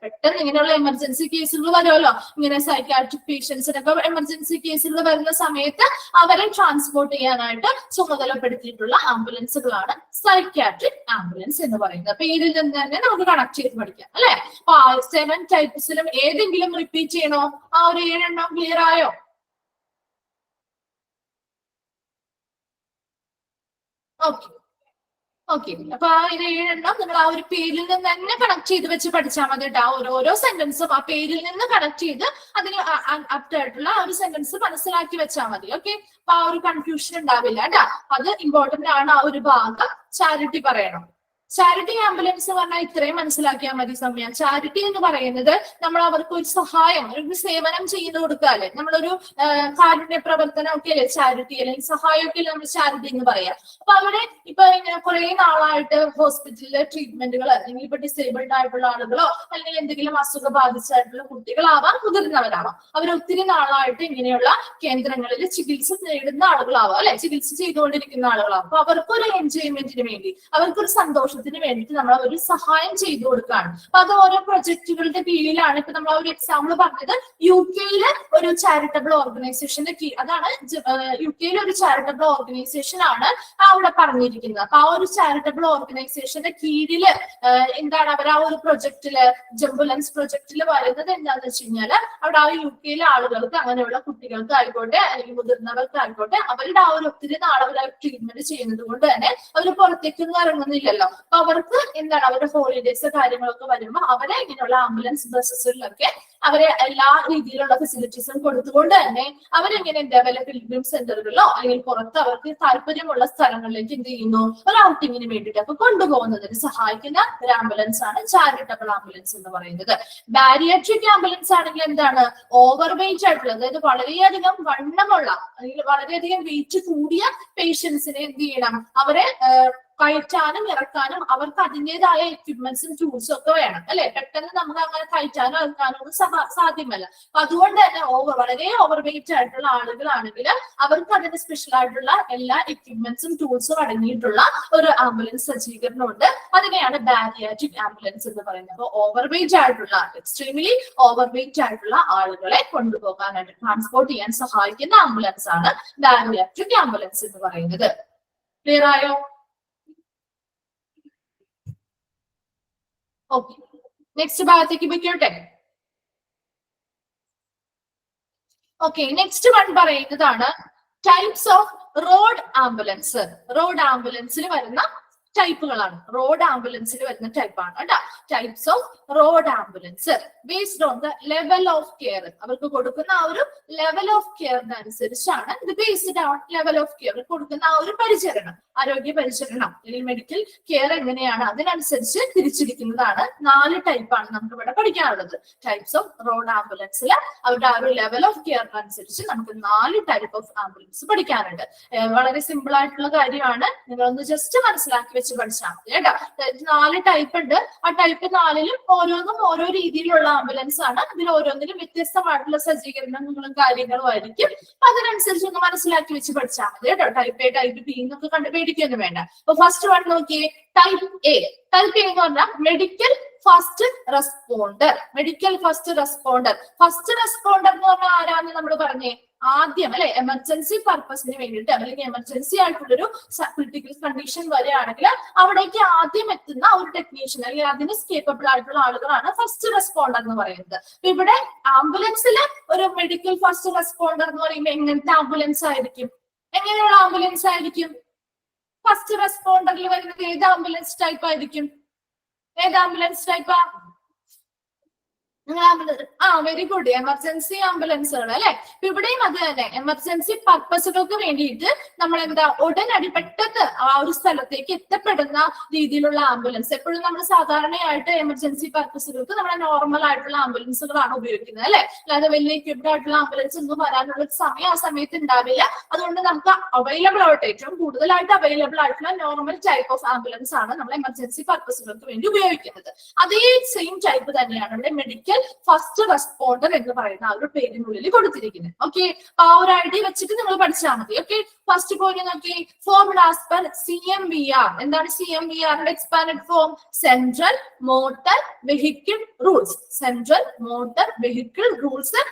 പെട്ടെന്ന് ഇങ്ങനെയുള്ള എമർജൻസി കേസുകൾ വരുമല്ലോ, ഇങ്ങനെ സൈക്യാട്രിക് പേഷ്യൻസിനൊക്കെ എമർജൻസി കേസുകൾ വരുന്ന സമയത്ത് അവരെ ട്രാൻസ്പോർട്ട് ചെയ്യാനായിട്ട് ചുമതലപ്പെടുത്തിയിട്ടുള്ള ആംബുലൻസുകളാണ് സൈക്യാട്രിക് ആംബുലൻസ് എന്ന് പറയുന്നത്. പേരിൽ നിന്ന് തന്നെ നമുക്ക് കണക്ട് ചെയ്ത് പഠിക്കാം അല്ലെ. അപ്പൊ 7 ടൈപ്സിലും ഏതെങ്കിലും റിപ്പീറ്റ് ചെയ്യണോ? ആ ഒരു 7 എണ്ണം ക്ലിയർ ആയോ? Okay okay. അപ്പൊ ആ 7 എണ്ണം നിങ്ങൾ ആ ഒരു പേരിൽ നിന്ന് തന്നെ കണക്ട് ചെയ്ത് വെച്ച് പഠിച്ചാൽ മതി കേട്ടോ. ഓരോ സെന്റൻസും ആ പേരിൽ നിന്ന് കണക്ട് ചെയ്ത് അതിന് അപ്റ്റ് ആയിട്ടുള്ള ആ ഒരു സെന്റൻസ് മനസ്സിലാക്കി വെച്ചാൽ മതി. ഓക്കെ. അപ്പൊ ആ ഒരു കൺഫ്യൂഷൻ ഉണ്ടാവില്ല കേട്ടോ. അത് ഇമ്പോർട്ടന്റ് ആണ്. ആ ഒരു ഭാഗം ചാരിറ്റി പറയണം. ചാരിറ്റി ആംബുലൻസ് പറഞ്ഞാൽ ഇത്രയും മനസ്സിലാക്കിയാൽ മതി സമയ. ചാരിറ്റി എന്ന് പറയുന്നത് നമ്മൾ അവർക്ക് ഒരു സഹായം, ഒരു സേവനം ചെയ്തു കൊടുക്കാല്ലേ, നമ്മളൊരു കാരുണ്യ പ്രവർത്തനം ഒക്കെ അല്ലേ ചാരിറ്റി, അല്ലെങ്കിൽ സഹായമൊക്കെ നമ്മൾ ചാരിറ്റി എന്ന് പറയാം. അപ്പൊ അവിടെ ഇപ്പൊ ഇങ്ങനെ കുറെ നാളായിട്ട് ഹോസ്പിറ്റലിലെ ട്രീറ്റ്മെന്റുകൾ, അല്ലെങ്കിൽ ഇപ്പൊ ഡിസേബിൾഡ് ആയിട്ടുള്ള ആളുകളോ അല്ലെങ്കിൽ എന്തെങ്കിലും അസുഖം ബാധിച്ചായിട്ടുള്ള കുട്ടികളാവാം, മുതിർന്നവരാവാം, അവർ ഒത്തിരി നാളായിട്ട് ഇങ്ങനെയുള്ള കേന്ദ്രങ്ങളിൽ ചികിത്സ നേടുന്ന ആളുകളാവാം അല്ലെ, ചികിത്സ ചെയ്തുകൊണ്ടിരിക്കുന്ന ആളുകളാവും. അപ്പൊ അവർക്കൊരു എൻജോയ്മെന്റിന് വേണ്ടി, അവർക്കൊരു സന്തോഷം വേണ്ടിയിട്ട് നമ്മൾ ഒരു സഹായം ചെയ്തു കൊടുക്കുകയാണ്. അപ്പൊ അത് ഓരോ പ്രൊജക്ടുകളുടെ കീഴിലാണ്. ഇപ്പൊ നമ്മൾ ഒരു എക്സാമ്പിൾ പറഞ്ഞത് UK-യിലെ ഒരു ചാരിറ്റബിൾ ഓർഗനൈസേഷന്റെ അതാണ് UK-യിലെ ഒരു ചാരിറ്റബിൾ ഓർഗനൈസേഷൻ ആണ് അവിടെ പറഞ്ഞിരിക്കുന്നത്. അപ്പൊ ആ ഒരു ചാരിറ്റബിൾ ഓർഗനൈസേഷന്റെ കീഴില് എന്താണ് അവർ ആ ഒരു പ്രൊജക്ടില്, ജംബുലൻസ് പ്രൊജക്ടില് വരുന്നത് എന്താന്ന് വെച്ച് കഴിഞ്ഞാല് അവിടെ ആ UK-യിലെ ആളുകൾക്ക്, അങ്ങനെയുള്ള കുട്ടികൾക്ക് ആയിക്കോട്ടെ അല്ലെങ്കിൽ മുതിർന്നവർക്ക് ആയിക്കോട്ടെ, അവരുടെ ആ ഒരു ഒത്തിരി നാൾ അവർ ട്രീറ്റ്മെന്റ് ചെയ്യുന്നത് കൊണ്ട് തന്നെ അവർ പുറത്തേക്കൊന്നും ഇറങ്ങുന്നില്ലല്ലോ. അപ്പൊ അവർക്ക് എന്താണ് അവരുടെ ഹോളിഡേസ് കാര്യങ്ങളൊക്കെ വരുമ്പോൾ അവരെ ഇങ്ങനെയുള്ള ആംബുലൻസ് ബസ്സുകളിലൊക്കെ അവരെ എല്ലാ രീതിയിലുള്ള ഫെസിലിറ്റീസും കൊടുത്തുകൊണ്ട് തന്നെ അവരെങ്ങനെ പിൽഗ്രിം സെന്ററുകളിലോ അല്ലെങ്കിൽ പുറത്ത് അവർക്ക് താല്പര്യമുള്ള സ്ഥലങ്ങളിലേക്ക് എന്ത് ചെയ്യുന്നു, ഒരു ഔട്ടിങ്ങിന് വേണ്ടിയിട്ട് അപ്പൊ കൊണ്ടുപോകുന്നതിന് സഹായിക്കുന്ന ഒരു ആംബുലൻസ് ആണ് ചാരിറ്റബിൾ ആംബുലൻസ് എന്ന് പറയുന്നത്. ബാരിയാട്രിക് ആംബുലൻസ് ആണെങ്കിൽ എന്താണ്, ഓവർ വെയിറ്റ് ആയിട്ടുള്ള, അതായത് വളരെയധികം വണ്ണമുള്ള അല്ലെങ്കിൽ വളരെയധികം വെയിറ്റ് കൂടിയ പേഷ്യൻസിനെ എന്ത് ചെയ്യണം, അവരെ കയറ്റാനും ഇറക്കാനും അവർക്ക് അതിൻ്റെതായ എക്യുപ്മെന്റ്സും ടൂൾസും ഒക്കെ വേണം അല്ലെ. പെട്ടെന്ന് നമുക്ക് അങ്ങനെ കയറ്റാനോ ഇറക്കാനോ ഒന്നും സാധ്യമല്ല. അപ്പൊ അതുകൊണ്ട് തന്നെ വളരെ ഓവർ വെയിറ്റ് ആയിട്ടുള്ള ആളുകളാണെങ്കിൽ അവർക്ക് അതിന് സ്പെഷ്യൽ ആയിട്ടുള്ള എല്ലാ എക്യുപ്മെന്റ്സും ടൂൾസും അടങ്ങിയിട്ടുള്ള ഒരു ആംബുലൻസ് സജ്ജീകരണമുണ്ട്. അതിനെയാണ് ബാരിയാട്രിക് ആംബുലൻസ് എന്ന് പറയുന്നത്. അപ്പൊ ഓവർ വെയിറ്റ് ആയിട്ടുള്ള എക്സ്ട്രീംലി ഓവർ വെയിറ്റ് ആയിട്ടുള്ള ആളുകളെ കൊണ്ടുപോകാനായിട്ട് ട്രാൻസ്പോർട്ട് ചെയ്യാൻ സഹായിക്കുന്ന ആംബുലൻസ് ആണ് ബാരിയാട്രിക് ആംബുലൻസ് എന്ന് പറയുന്നത്. ക്ലിയർ ആയോ? ഓക്കെ, നെക്സ്റ്റ് ഭാഗത്തേക്ക് പൊയ്ക്കോട്ടെ. ഓക്കെ, നെക്സ്റ്റ് വൺ പറയുന്നതാണ് types off road ambulance. Road ആംബുലൻസിൽ വരുന്ന ടൈപ്പുകളാണ്. റോഡ് ആംബുലൻസിൽ വരുന്ന ടൈപ്പാണ് കേട്ടോ. Types off road ambulance based on the level of care. അവർക്ക് കൊടുക്കുന്ന ആ ഒരു ലെവൽ ഓഫ് കെയറിനനുസരിച്ചാണ് ഇത്. Based on level of care കൊടുക്കുന്ന ആ ഒരു പരിചരണം, ആരോഗ്യ പരിചരണം അല്ലെങ്കിൽ മെഡിക്കൽ കെയർ എങ്ങനെയാണ് അതിനനുസരിച്ച് തിരിച്ചിരിക്കുന്നതാണ്. 4 ടൈപ്പാണ് നമുക്ക് ഇവിടെ പഠിക്കാനുള്ളത്. ടൈപ്സ് ഓഫ് റോഡ് ആംബുലൻസിൽ അവരുടെ ആ ഒരു ലെവൽ ഓഫ് കെയറിനനുസരിച്ച് നമുക്ക് 4 ടൈപ്പ് ഓഫ് ആംബുലൻസ് പഠിക്കാനുണ്ട്. വളരെ സിമ്പിൾ ആയിട്ടുള്ള കാര്യമാണ്. നിങ്ങളൊന്ന് ജസ്റ്റ് മനസ്സിലാക്കി വെച്ച് പഠിച്ചാൽ മതി കേട്ടോ. 4 ടൈപ്പ് ഉണ്ട്. ആ ടൈപ്പ് 4ലും ഓരോന്നും ഓരോ രീതിയിലുള്ള ആംബുലൻസ് ആണ്. ഇതിൽ ഓരോന്നിലും വ്യത്യസ്തമായിട്ടുള്ള സജ്ജീകരണങ്ങളും കാര്യങ്ങളും ആയിരിക്കും. അതിനനുസരിച്ച് ഒന്ന് മനസ്സിലാക്കി വെച്ച് പഠിച്ചാൽ മതി കേട്ടോ. ടൈപ്പ് എ, ടൈപ്പ് ബി എന്നൊക്കെ കണ്ട് പേടിക്കൊന്നും വേണ്ട. അപ്പൊ ഫസ്റ്റ് വൺ നോക്കിയേ, ടൈപ്പ് എ. ടൈപ്പ് എ എന്ന് പറഞ്ഞാൽ medical first responder. Medical first responder. First responder എന്ന് പറഞ്ഞാൽ ആരാന്ന് നമ്മൾ പറഞ്ഞേ? ആദ്യം അല്ലെ എമർജൻസി പർപ്പസിന് വേണ്ടിയിട്ട് അല്ലെങ്കിൽ എമർജൻസി ആയിട്ടുള്ളൊരു ക്രിട്ടിക്കൽ കണ്ടീഷൻ വരികയാണെങ്കിൽ അവിടേക്ക് ആദ്യം എത്തുന്ന ഒരു ടെക്നീഷ്യൻ അല്ലെങ്കിൽ അതിന് കേപ്പബിൾ ആയിട്ടുള്ള ആളുകളാണ് ഫസ്റ്റ് റെസ്പോണ്ടർ എന്ന് പറയുന്നത്. അപ്പൊ ഇവിടെ ആംബുലൻസിൽ ഒരു മെഡിക്കൽ ഫസ്റ്റ് റെസ്പോണ്ടർ എന്ന് പറയുമ്പോൾ എങ്ങനത്തെ ആംബുലൻസ് ആയിരിക്കും? എങ്ങനെയുള്ള ആംബുലൻസ് ആയിരിക്കും? ഫസ്റ്റ് റെസ്പോണ്ടറിൽ വരുന്നത് ഏത് ആംബുലൻസ് ടൈപ്പ് ആയിരിക്കും? ഏത് ആംബുലൻസ് ടൈപ്പാ? വെരി ഗുഡ്, എമർജൻസി ആംബുലൻസുകൾ അല്ലെ. ഇവിടെയും അത് തന്നെ എമർജൻസി പർപ്പസുകൾക്ക് വേണ്ടിയിട്ട് നമ്മൾ എന്താ ഉടനടി പെട്ടെന്ന് ആ ഒരു സ്ഥലത്തേക്ക് എത്തപ്പെടുന്ന രീതിയിലുള്ള ആംബുലൻസ്. എപ്പോഴും നമ്മൾ സാധാരണയായിട്ട് എമർജൻസി പർപ്പസുകൾക്ക് നമ്മുടെ നോർമൽ ആയിട്ടുള്ള ആംബുലൻസുകളാണ് ഉപയോഗിക്കുന്നത് അല്ലെ. അല്ലാതെ വലിയ എക്യുപ്ഡ് ആയിട്ടുള്ള ആംബുലൻസ് ഒന്നും വരാനുള്ള സമയം ആ സമയത്ത് ഉണ്ടാവില്ല. അതുകൊണ്ട് നമുക്ക് അവൈലബിൾ ആയിട്ട് ഏറ്റവും കൂടുതലായിട്ട് അവൈലബിൾ ആയിട്ടുള്ള നോർമൽ ടൈപ്പ് ഓഫ് ആംബുലൻസ് ആണ് നമ്മൾ എമർജൻസി പർപ്പസുകൾക്ക് വേണ്ടി ഉപയോഗിക്കുന്നത്. അതേ സെയിം ടൈപ്പ് തന്നെയാണ് ഇവിടെ മെഡിക്കൽ ഫസ്റ്റ് റെസ്പോണ്ടർ എന്ന് പറയുന്ന ആ ഒരു പേരിനുള്ളിൽ കൊടുത്തിരിക്കുന്നത്. ഓക്കെ, ആ ഒരു ഐഡിയ വെച്ചിട്ട് നിങ്ങൾ പഠിച്ചാൽ മതി. ഓക്കെ, ഫസ്റ്റ് പോയിന്റ് നോക്കി, ഫോർമുല ആസ് പെർ CMVR. എന്താണ് CMVR? Expanded form central motor vehicle rules. Central motor vehicle rules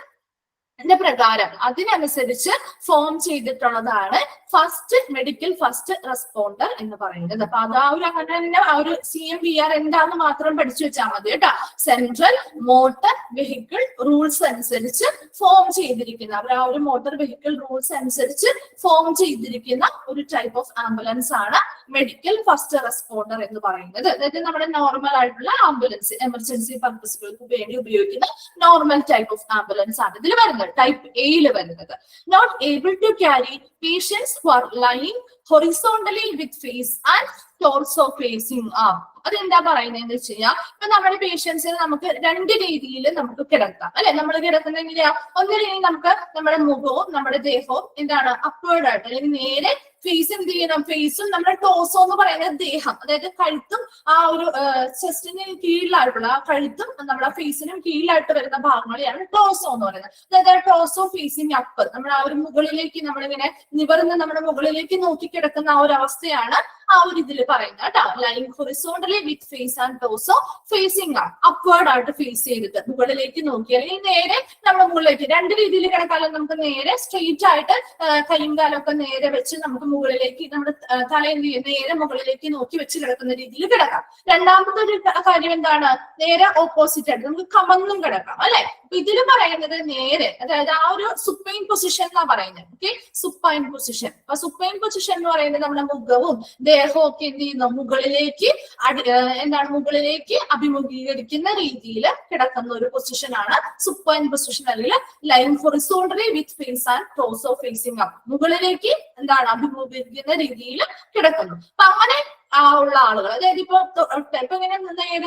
പ്രകാരം അതിനനുസരിച്ച് ഫോം ചെയ്തിട്ടുള്ളതാണ് ഫസ്റ്റ് മെഡിക്കൽ ഫസ്റ്റ് റെസ്പോണ്ടർ എന്ന് പറയുന്നത്. അപ്പൊ അത് ആ ഒരു അങ്ങനെ തന്നെ ആ ഒരു CMVR എന്താന്ന് മാത്രം പഠിച്ചു വെച്ചാൽ മതി കേട്ടോ. സെൻട്രൽ മോട്ടോർ വെഹിക്കിൾ റൂൾസ് അനുസരിച്ച് ഫോം ചെയ്തിരിക്കുന്ന അവർ ആ ഒരു മോട്ടോർ വെഹിക്കിൾ റൂൾസ് അനുസരിച്ച് ഫോം ചെയ്തിരിക്കുന്ന ഒരു ടൈപ്പ് ഓഫ് ആംബുലൻസ് ആണ് മെഡിക്കൽ ഫസ്റ്റ് റെസ്പോണ്ടർ എന്ന് പറയുന്നത്. അതായത് നമ്മുടെ നോർമൽ ആയിട്ടുള്ള ആംബുലൻസ് എമർജൻസി പർപ്പസുകൾക്ക് വേണ്ടി ഉപയോഗിക്കുന്ന നോർമൽ ടൈപ്പ് ഓഫ് ആംബുലൻസ് ആണ് ഇതിൽ വരുന്നത്. ടൈപ്പ് എയിൽ വരുന്നത് not able to carry patients who are lying horizontally with face and torso facing up. അതെന്താ പറയുന്നതെന്ന് വെച്ച് കഴിഞ്ഞാൽ ഇപ്പൊ നമ്മുടെ പേഷ്യൻസിന് നമുക്ക് 2 രീതിയിൽ നമുക്ക് കിടക്കാം അല്ലെ. നമ്മൾ കിടക്കുന്ന എങ്ങനെയാ? ഒന്നില്ലെങ്കിൽ നമുക്ക് നമ്മുടെ മുഖവും നമ്മുടെ ദേഹവും എന്താണ് അപ്വേർഡ് ആയിട്ട് അല്ലെങ്കിൽ നേരെ ഫേസ് എന്ത് ചെയ്യണം? ഫേസും നമ്മുടെ ടോസോ എന്ന് പറയുന്നത് ദേഹം, അതായത് കഴുത്തും ആ ഒരു ചെസ്റ്റിന് കീഴിലായിട്ടുള്ള ആ കഴുത്തും നമ്മുടെ ഫേസിനും കീഴിലായിട്ട് വരുന്ന ഭാഗങ്ങളെയാണ് ടോസോ എന്ന് പറയുന്നത്. അതായത് ടോസോ ഫേസിങ് അപ്പ്, നമ്മുടെ ആ ഒരു മുകളിലേക്ക് നമ്മളിങ്ങനെ നിവർന്ന് നമ്മുടെ മുകളിലേക്ക് നോക്കി കിടക്കുന്ന ആ ഒരു അവസ്ഥയാണ് ആ ഒരു ഇതിൽ പറയുന്നത് കേട്ടോ. Lying horizontally with face and torso facing upward ആയിട്ട് ഫേസ് ചെയ്തിട്ട് മുകളിലേക്ക് നോക്കി അല്ലെങ്കിൽ നേരെ നമ്മുടെ മുകളിലേക്ക് 2 രീതിയിൽ കിടക്കാലും നമുക്ക് നേരെ സ്ട്രെയിറ്റ് ആയിട്ട് കൈയും കാലൊക്കെ നേരെ വെച്ച് നമുക്ക് മുകളിലേക്ക് നമ്മുടെ തല എന്ത് ചെയ്യും? നേരെ മുകളിലേക്ക് നോക്കി വെച്ച് കിടക്കുന്ന രീതിയിൽ കിടക്കാം. രണ്ടാമത്തെ ഒരു കാര്യം എന്താണ്? നേരെ ഓപ്പോസിറ്റ് ആയിട്ട് നമുക്ക് കമന്നും കിടക്കാം അല്ലെ. ഇതിൽ പറയുന്നത് നേരെ, അതായത് ആ ഒരു സുപ്പൈൻ പൊസിഷൻ എന്നാ പറയുന്നത്. Okay, supine position. അപ്പൊ സുപ്പൈൻ പൊസിഷൻ എന്ന് പറയുന്നത് നമ്മുടെ മുഖവും ദേഹവും ഒക്കെ എന്ത് ചെയ്യുന്നു? മുകളിലേക്ക് എന്താണ് മുകളിലേക്ക് അഭിമുഖീകരിക്കുന്ന രീതിയിൽ കിടക്കുന്ന ഒരു പൊസിഷൻ ആണ് സുപ്പൈൻ പൊസിഷൻ അല്ലെങ്കിൽ lying horizontally with face and torso facing up. മുകളിലേക്ക് എന്താണ് അഭിമുഖീകരിക്കുന്ന രീതിയിൽ കിടക്കുന്നു. അപ്പൊ അങ്ങനെ ഉള്ള ആളുകൾ, അതായത് ഇപ്പൊ ഇങ്ങനെ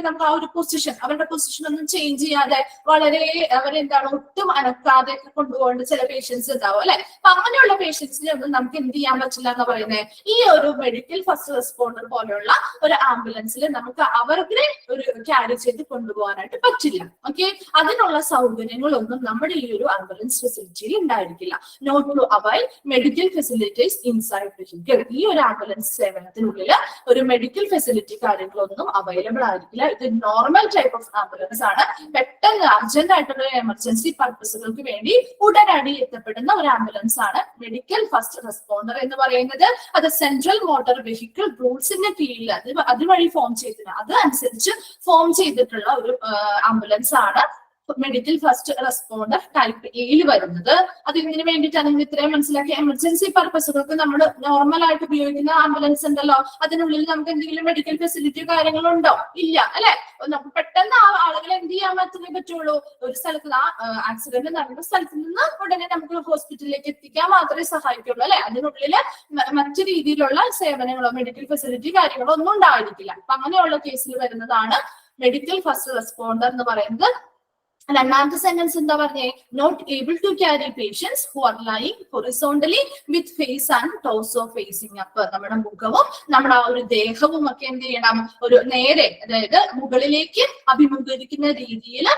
നമുക്ക് ആ ഒരു പൊസിഷൻ, അവരുടെ പൊസിഷൻ ഒന്നും ചേഞ്ച് ചെയ്യാതെ വളരെ അവരെന്താണ് ഒട്ടും അനക്കാതെ കൊണ്ടുപോകേണ്ട ചില പേഷ്യൻസ് ഉണ്ടാവും അല്ലെ. അപ്പൊ അങ്ങനെയുള്ള പേഷ്യൻസിനെ ഒന്നും നമുക്ക് എന്ത് ചെയ്യാൻ പറ്റില്ല എന്ന് പറയുന്നത്, ഈ ഒരു മെഡിക്കൽ ഫസ്റ്റ് റെസ്പോണ്ടർ പോലെയുള്ള ഒരു ആംബുലൻസിൽ നമുക്ക് അവർക്ക് ഒരു ക്യാരി ചെയ്ത് കൊണ്ടുപോകാനായിട്ട് പറ്റില്ല. ഓക്കെ, അതിനുള്ള സൗകര്യങ്ങളൊന്നും നമ്മുടെ ഈ ഒരു ആംബുലൻസ് ഫെസിലിറ്റിയിൽ ഉണ്ടായിരിക്കില്ല. Not to avail medical facilities inside vehicle. ഈ ഒരു ആംബുലൻസ് സേവനത്തിനുള്ളിൽ ഒരു മെഡിക്കൽ ഫെസിലിറ്റി കാര്യങ്ങളൊന്നും അവൈലബിൾ ആയിരിക്കില്ല. ഇത് നോർമൽ ടൈപ്പ് ഓഫ് ആംബുലൻസ് ആണ്. പെട്ടെന്ന് അർജന്റ് ആയിട്ടുള്ള എമർജൻസി പർപ്പസുകൾക്ക് വേണ്ടി ഉടനടി എത്തപ്പെടുന്ന ഒരു ആംബുലൻസ് ആണ് മെഡിക്കൽ ഫസ്റ്റ് റെസ്പോണ്ടർ എന്ന് പറയുന്നത്. അത് സെൻട്രൽ മോട്ടോർ വെഹിക്കിൾ റൂൾസിന്റെ കീഴിൽ അതുവഴി അതനുസരിച്ച് ഫോം ചെയ്തിട്ടുള്ള ഒരു ആംബുലൻസ് ആണ് മെഡിക്കൽ ഫസ്റ്റ് റെസ്പോണ്ടർ ടൈപ്പ് എയിൽ വരുന്നത്. അതിന് വേണ്ടിയിട്ടാണ് നിങ്ങൾ ഇത്രയും മനസ്സിലാക്കി. എമർജൻസി പർപ്പസുകൾക്ക് നമ്മൾ നോർമൽ ആയിട്ട് ഉപയോഗിക്കുന്ന ആംബുലൻസ് ഉണ്ടല്ലോ, അതിനുള്ളിൽ നമുക്ക് എന്തെങ്കിലും മെഡിക്കൽ ഫെസിലിറ്റി കാര്യങ്ങളുണ്ടോ? ഇല്ല അല്ലെ. നമുക്ക് പെട്ടെന്ന് ആ ആളുകളെ എന്ത് ചെയ്യാൻ പറ്റുള്ളൂ, ഒരു സ്ഥലത്ത് ആ ആക്സിഡന്റ് നടന്ന സ്ഥലത്ത് നിന്ന് ഉടനെ നമുക്ക് ഹോസ്പിറ്റലിലേക്ക് എത്തിക്കാൻ മാത്രമേ സഹായിക്കുള്ളൂ അല്ലെ. അതിനുള്ളിൽ മറ്റു രീതിയിലുള്ള സേവനങ്ങളോ മെഡിക്കൽ ഫെസിലിറ്റി കാര്യങ്ങളോ ഒന്നും ഉണ്ടായിരിക്കില്ല. അപ്പൊ അങ്ങനെയുള്ള കേസിൽ വരുന്നതാണ് മെഡിക്കൽ ഫസ്റ്റ് റെസ്പോണ്ടർ എന്ന് പറയുന്നത്. രണ്ടാമത്തെ സെന്റൻസ് എന്താ പറഞ്ഞേ? Not able to carry patients who are lying horizontally with face and torso facing up. നമ്മുടെ മുഖവും നമ്മുടെ ആ ഒരു ദേഹവും ഒക്കെ എന്ത് ചെയ്യണം, ഒരു നേരെ, അതായത് മുകളിലേക്ക് അഭിമുഖീകരിക്കുന്ന രീതിയിൽ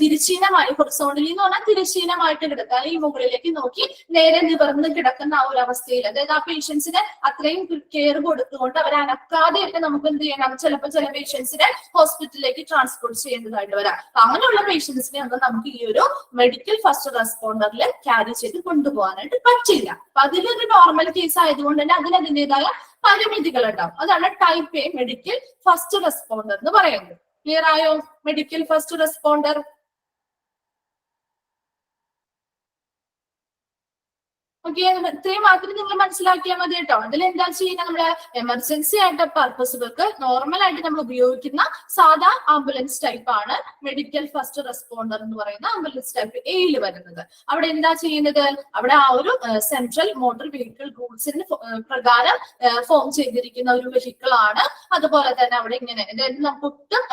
തിരശ്ചീനമായി, ഹൊറിസോണ്ടലി എന്ന് പറഞ്ഞാൽ തിരശ്ചീനമായിട്ട് കിടക്കുക, ഈ മുകളിലേക്ക് നോക്കി നേരെ നിവർന്ന് കിടക്കുന്ന ആ ഒരു അവസ്ഥയിൽ, അതായത് ആ പേഷ്യൻസിന് അത്രയും കെയർ കൊടുത്തുകൊണ്ട് അവരെ അനക്കാതെയൊക്കെ നമുക്ക് എന്ത് ചെയ്യണം, ചിലപ്പോൾ ചില പേഷ്യൻസിനെ ഹോസ്പിറ്റലിലേക്ക് ട്രാൻസ്പോർട്ട് ചെയ്യേണ്ടതായിട്ട് വരാം. അങ്ങനെയുള്ള പേഷ്യൻസിനെ ഒന്നും നമുക്ക് ഈ ഒരു മെഡിക്കൽ ഫസ്റ്റ് റെസ്പോണ്ടറിൽ ക്യാരി ചെയ്ത് കൊണ്ടുപോകാനായിട്ട് പറ്റില്ല. അപ്പൊ അതിലൊരു നോർമൽ കേസ് ആയതുകൊണ്ട് തന്നെ അതിനതിൻ്റെതായ പരിമിതികൾ ഉണ്ടാവും. അതാണ് type A medical first responder എന്ന് പറയുന്നത്. ക്ലിയർ ആയോ? Medical first responder. ഓക്കെ, ഇത്രയും മാത്രം നിങ്ങൾ മനസ്സിലാക്കിയാൽ മതി കേട്ടോ. അതിൽ എന്താ ചെയ്യുന്നത്, നമ്മുടെ എമർജൻസി ആയിട്ട് പർപ്പസുകൾക്ക് നോർമൽ ആയിട്ട് നമ്മൾ ഉപയോഗിക്കുന്ന സാധാ ആംബുലൻസ് ടൈപ്പ് ആണ് മെഡിക്കൽ ഫസ്റ്റ് റെസ്പോണ്ടർ എന്ന് പറയുന്ന ആംബുലൻസ് ടൈപ്പ് എയിൽ വരുന്നത്. അവിടെ എന്താ ചെയ്യുന്നത്, അവിടെ ആ ഒരു സെൻട്രൽ മോട്ടോർ വെഹിക്കിൾ റൂൾസിന് പ്രകാരം ഫോം ചെയ്തിരിക്കുന്ന ഒരു വെഹിക്കിൾ ആണ്. അതുപോലെ തന്നെ അവിടെ ഇങ്ങനെ, അതായത് നമുക്ക് ഒട്ടും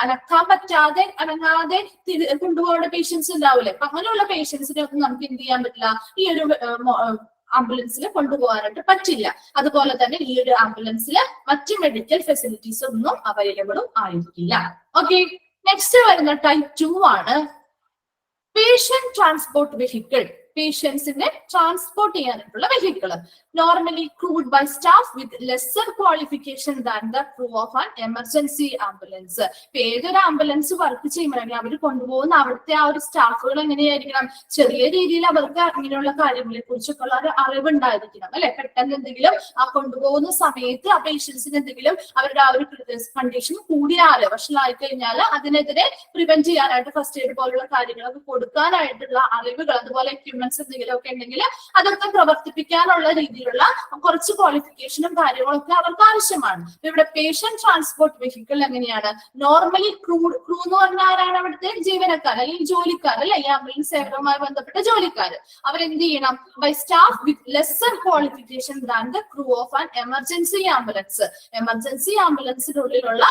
അനക്കാൻ പറ്റാതെ അനങ്ങാതെ കൊണ്ടുപോകേണ്ട പേഷ്യൻസ് ഉണ്ടാവില്ലേ. അപ്പൊ അങ്ങനെയുള്ള പേഷ്യൻസിനെ ഒന്നും നമുക്ക് എന്ത് ചെയ്യാൻ പറ്റില്ല, ഈ ഒരു ആംബുലൻസിൽ കൊണ്ടുപോകാനായിട്ട് പറ്റില്ല. അതുപോലെ തന്നെ ഈ ഒരു ആംബുലൻസിൽ മറ്റ് മെഡിക്കൽ ഫെസിലിറ്റീസ് ഒന്നും അവൈലബിളും ആയിരിക്കില്ല. ഓക്കെ, നെക്സ്റ്റ് വരുന്ന ടൈപ്പ് 2 ആണ് പേഷ്യന്റ് ട്രാൻസ്പോർട്ട് വെഹിക്കിൾ. പേഷ്യൻസിനെ ട്രാൻസ്പോർട്ട് ചെയ്യാനായിട്ടുള്ള vehicle normally crewed by staff with lesser qualification than the crew of an emergency ambulance. ഇപ്പൊ ഏതൊരു ആംബുലൻസ് വർക്ക് ചെയ്യുമ്പോഴാണെങ്കിൽ അവർ കൊണ്ടുപോകുന്ന അവിടുത്തെ ആ ഒരു സ്റ്റാഫുകൾ എങ്ങനെയായിരിക്കണം, ചെറിയ രീതിയിൽ അവർക്ക് ഇങ്ങനെയുള്ള കാര്യങ്ങളെ കുറിച്ചൊക്കെ ഉള്ള ഒരു അറിവുണ്ടായിരിക്കണം അല്ലെ. പെട്ടെന്ന് എന്തെങ്കിലും ആ കൊണ്ടുപോകുന്ന സമയത്ത് ആ പേഷ്യൻസിന് എന്തെങ്കിലും അവരുടെ ആ ഒരു കണ്ടീഷൻ കൂടിയാല് വഷളായി കഴിഞ്ഞാൽ അതിനെതിരെ പ്രിവെന്റ് ചെയ്യാനായിട്ട് ഫസ്റ്റ് എയ്ഡ് പോലുള്ള കാര്യങ്ങളൊക്കെ കൊടുക്കാനായിട്ടുള്ള അറിവുകൾ, അതുപോലെ എക്യുപ്മെന്റ്സ് എന്തെങ്കിലും ഒക്കെ ഉണ്ടെങ്കിൽ അതൊക്കെ പ്രവർത്തിപ്പിക്കാനുള്ള രീതിയിലുള്ള കുറച്ച് ക്വാളിഫിക്കേഷനും കാര്യങ്ങളൊക്കെ അവർക്ക് ആവശ്യമാണ്. ഇവിടെ പേഷ്യന്റ് ട്രാൻസ്പോർട്ട് വെഹിക്കിൾ എങ്ങനെയാണ്, നോർമലി ക്രൂ എന്ന് പറഞ്ഞാൽ ആരാണ്, അവിടുത്തെ ജീവനക്കാർ അല്ലെങ്കിൽ ജോലിക്കാർ അല്ലെ, ഈ ആംബുലൻസ് സേവനവുമായി ബന്ധപ്പെട്ട ജോലിക്കാർ. അവരെന്ത് ചെയ്യണം, by staff with lesser qualification than the crew of an emergency ambulance. Emergency ആംബുലൻസിനുള്ളിലുള്ള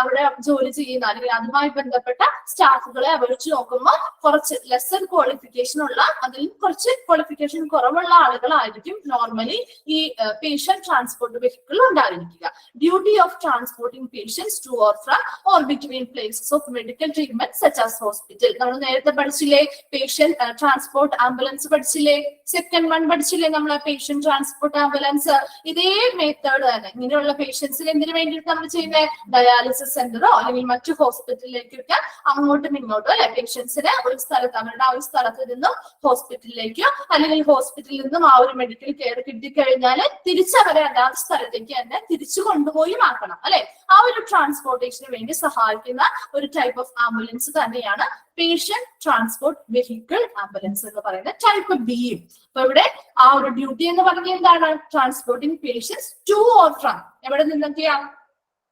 അവിടെ ജോലി ചെയ്യുന്ന അല്ലെങ്കിൽ അതുമായി ബന്ധപ്പെട്ട സ്റ്റാഫുകളെ അപേക്ഷിച്ച് നോക്കുമ്പോൾ കുറച്ച് ലെസർ ക്വാളിഫിക്കേഷൻ ഉള്ള, അതിൽ കുറച്ച് ക്വാളിഫിക്കേഷൻ കുറവുള്ള ആളുകളായിരിക്കും നോർമലി ഈ പേഷ്യന്റ് ട്രാൻസ്പോർട്ട് വെഹിക്കിൾ ഉണ്ടായിരിക്കുക. Duty of transporting patients to or from or between places of medical treatment such as hospital. നമ്മൾ നേരത്തെ പഠിച്ചില്ലേ പേഷ്യന്റ് ട്രാൻസ്പോർട്ട് ആംബുലൻസ് പഠിച്ചില്ലേ, സെക്കൻഡ് വൺ പഠിച്ചില്ലേ നമ്മൾ പേഷ്യന്റ് ട്രാൻസ്പോർട്ട് ആംബുലൻസ്. ഇതേ മെത്തേഡ് തന്നെ ഇങ്ങനെയുള്ള പേഷ്യൻസിന് എന്തിനു വേണ്ടിയിട്ട് നമ്മൾ ചെയ്യുന്നത്, ഡയാലിസിസ് സെന്ററോ അല്ലെങ്കിൽ മറ്റു ഹോസ്പിറ്റലിലേക്കൊക്കെ അങ്ങോട്ടും ഇങ്ങോട്ടും അല്ലെ, പേഷ്യൻസിന് ഒരു സ്ഥലത്ത് അവരുടെ ആ ഒരു സ്ഥലത്ത് നിന്നും ഹോസ്പിറ്റലിലേക്കോ അല്ലെങ്കിൽ ഹോസ്പിറ്റലിൽ നിന്നും ആ ഒരു മെഡിക്കൽ കെയർ കിട്ടിക്കഴിഞ്ഞാൽ തിരിച്ചവരെ അല്ലാത്ത സ്ഥലത്തേക്ക് തന്നെ തിരിച്ചു കൊണ്ടുപോയി ആക്കണം അല്ലെ. ആ ഒരു ട്രാൻസ്പോർട്ടേഷന് വേണ്ടി സഹായിക്കുന്ന ഒരു ടൈപ്പ് ഓഫ് ആംബുലൻസ് തന്നെയാണ് പേഷ്യന്റ് ട്രാൻസ്പോർട്ട് വെഹിക്കിൾ ആംബുലൻസ് എന്ന് പറയുന്ന ടൈപ്പ് ബി. അപ്പൊ ഇവിടെ ആ ഒരു ഡ്യൂട്ടി എന്ന് പറഞ്ഞാൽ എന്താണ്, transporting patients to or from, എവിടെ നിന്നൊക്കെയാ,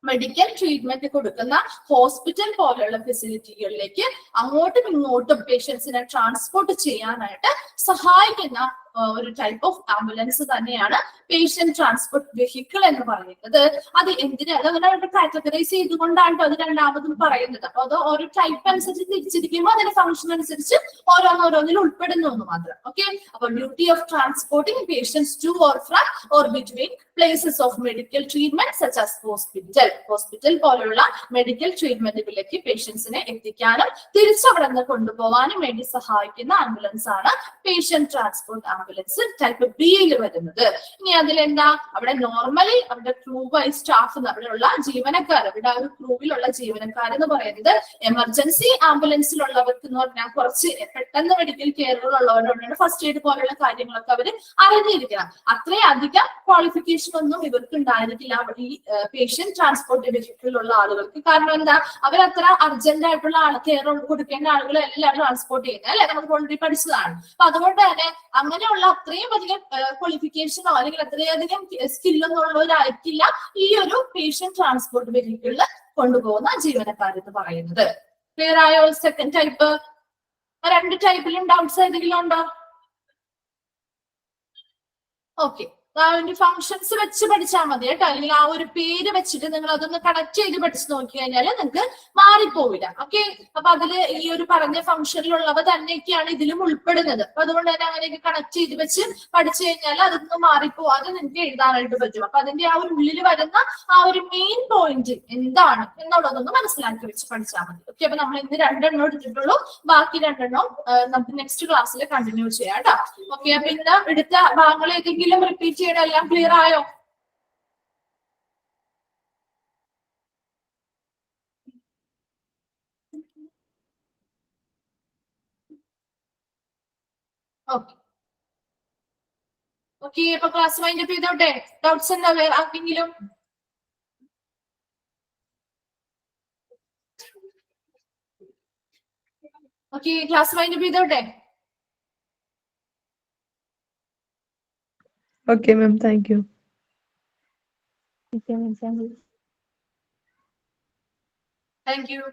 മെഡിക്കൽ ട്രീറ്റ്മെന്റ് കൊടുക്കുന്ന ഹോസ്പിറ്റൽ പോലെയുള്ള ഫെസിലിറ്റികളിലേക്ക് അങ്ങോട്ടും ഇങ്ങോട്ടും പേഷ്യൻസിനെ ട്രാൻസ്പോർട്ട് ചെയ്യാനായിട്ട് സഹായിക്കുന്ന ഒരു ടൈപ്പ് ഓഫ് ആംബുലൻസ് തന്നെയാണ് പേഷ്യന്റ് ട്രാൻസ്പോർട്ട് വെഹിക്കിൾ എന്ന് പറയുന്നത്. അത് എന്തിനാണ് അങ്ങനെ കാറ്റഗറൈസ് ചെയ്തുകൊണ്ടാണ് അത് രണ്ടാമതും പറയുന്നത്. അപ്പൊ അത് ഓരോ ടൈപ്പ് അനുസരിച്ച് തിരിച്ചിരിക്കുമ്പോൾ അതിന്റെ ഫംഗ്ഷൻ അനുസരിച്ച് ഓരോന്നോരോന്നിൽ ഉൾപ്പെടുന്നു എന്ന് മാത്രം. ഓക്കെ, അപ്പൊ duty of transporting patients to or from or between places of medical treatment such as hospital പോലുള്ള മെഡിക്കൽ ട്രീറ്റ്മെന്റുകളിലേക്ക് പേഷ്യൻസിനെ എത്തിക്കാനും തിരിച്ചവിടെ നിന്ന് കൊണ്ടുപോകാനും വേണ്ടി സഹായിക്കുന്ന ആംബുലൻസ് ആണ് പേഷ്യന്റ് ട്രാൻസ്പോർട്ട് ആംബുലൻസ് ടൈപ്പ് ബിയിൽ വരുന്നത്. ഇനി അതിലെന്താ, അവിടെ നോർമലി അവിടെ ക്രൂ വൈസ് സ്റ്റാഫ്, അവിടെയുള്ള ജീവനക്കാർ, അവിടെ ആ ഒരു ക്രൂവിലുള്ള ജീവനക്കാർ എന്ന് പറയുന്നത് എമർജൻസി ആംബുലൻസിലുള്ളവർക്ക് എന്ന് പറഞ്ഞാൽ കുറച്ച് പെട്ടെന്ന് മെഡിക്കൽ കെയറുകളുള്ളവരുണ്ട്, ഫസ്റ്റ് എയ്ഡ് പോലുള്ള കാര്യങ്ങളൊക്കെ അവർ അറിഞ്ഞിരിക്കണം. അത്രയും അധികം ക്വാളിഫിക്കേഷൻ ഒന്നും ഇവർക്ക് ഉണ്ടായിരിക്കില്ല ഈ പേഷ്യന്റ് ട്രാൻസ്പോർട്ട് വെഹിക്കിളിലുള്ള ആളുകൾക്ക്. കാരണം എന്താ, അവരത്ര അർജന്റ് ആയിട്ടുള്ള കെയർ കൊടുക്കേണ്ട ആളുകളെല്ലാം ട്രാൻസ്പോർട്ട് ചെയ്യുന്നത് അല്ലെ, നമുക്ക് ഓൾറെഡി പഠിച്ചതാണ്. അപ്പൊ അതുകൊണ്ട് തന്നെ അങ്ങനെയുള്ള അത്രയും അധികം ക്വാളിഫിക്കേഷനോ അല്ലെങ്കിൽ അത്രയധികം സ്കില്ലൊന്നും ഉള്ളവരായിരിക്കില്ല ഈ ഒരു പേഷ്യന്റ് ട്രാൻസ്പോർട്ട് വെഹിക്കിളിൽ കൊണ്ടുപോകുന്ന ജീവനക്കാർ എന്ന് പറയുന്നത്. ക്ലിയർ ആയോ? Second type. രണ്ട് ടൈപ്പിലും ഡൗട്ട്സ് ഏതെങ്കിലും ഉണ്ടോ? ഓക്കെ, അതിന്റെ ഫങ്ഷൻസ് വെച്ച് പഠിച്ചാൽ മതി കേട്ടോ. അല്ലെങ്കിൽ ആ ഒരു പേര് വെച്ചിട്ട് നിങ്ങൾ അതൊന്ന് കണക്ട് ചെയ്ത് പഠിച്ചു നോക്കി കഴിഞ്ഞാൽ നിങ്ങൾക്ക് മാറിപ്പോവില്ല. ഓക്കെ, അപ്പൊ അതില് ഈ ഒരു പറഞ്ഞ ഫംഗ്ഷനിലുള്ളവ തന്നെയൊക്കെയാണ് ഇതിലും ഉൾപ്പെടുന്നത്. അപ്പൊ അതുകൊണ്ട് തന്നെ അങ്ങനെയൊക്കെ കണക്ട് ചെയ്ത് വെച്ച് പഠിച്ചു കഴിഞ്ഞാൽ അതൊന്നും മാറിപ്പോവാതെ നിങ്ങൾക്ക് എഴുതാനായിട്ട് പറ്റും. അപ്പൊ അതിന്റെ ആ ഒരു ഉള്ളിൽ വരുന്ന ആ ഒരു മെയിൻ പോയിന്റ് എന്താണ് എന്നുള്ളതൊന്ന് മനസ്സിലാക്കി വെച്ച് പഠിച്ചാൽ മതി. ഓക്കെ, അപ്പൊ നമ്മൾ ഇന്ന് 2 എടുത്തിട്ടുള്ളൂ, ബാക്കി 2 നമുക്ക് നെക്സ്റ്റ് ക്ലാസ്സിൽ കണ്ടിന്യൂ ചെയ്യാം കേട്ടോ. ഓക്കെ, അപ്പൊ ഇന്ന് എടുത്ത ഭാഗങ്ങൾ ഏതെങ്കിലും റിപ്പീറ്റ് എല്ലാം ക്ലിയർ ആയോ? ഓക്കെ ഓക്കെ, അപ്പൊ ക്ലാസ് വൈൻഡ് അപ്പ് ചെയ്തോട്ടെ. ഡൗട്ട്സ് എന്താ വേറെ ആർക്കെങ്കിലും? ഓക്കെ, ക്ലാസ് വൈൻഡ് അപ്പ് ചെയ്തോട്ടെ. Okay, ma'am. Thank you. Thank you.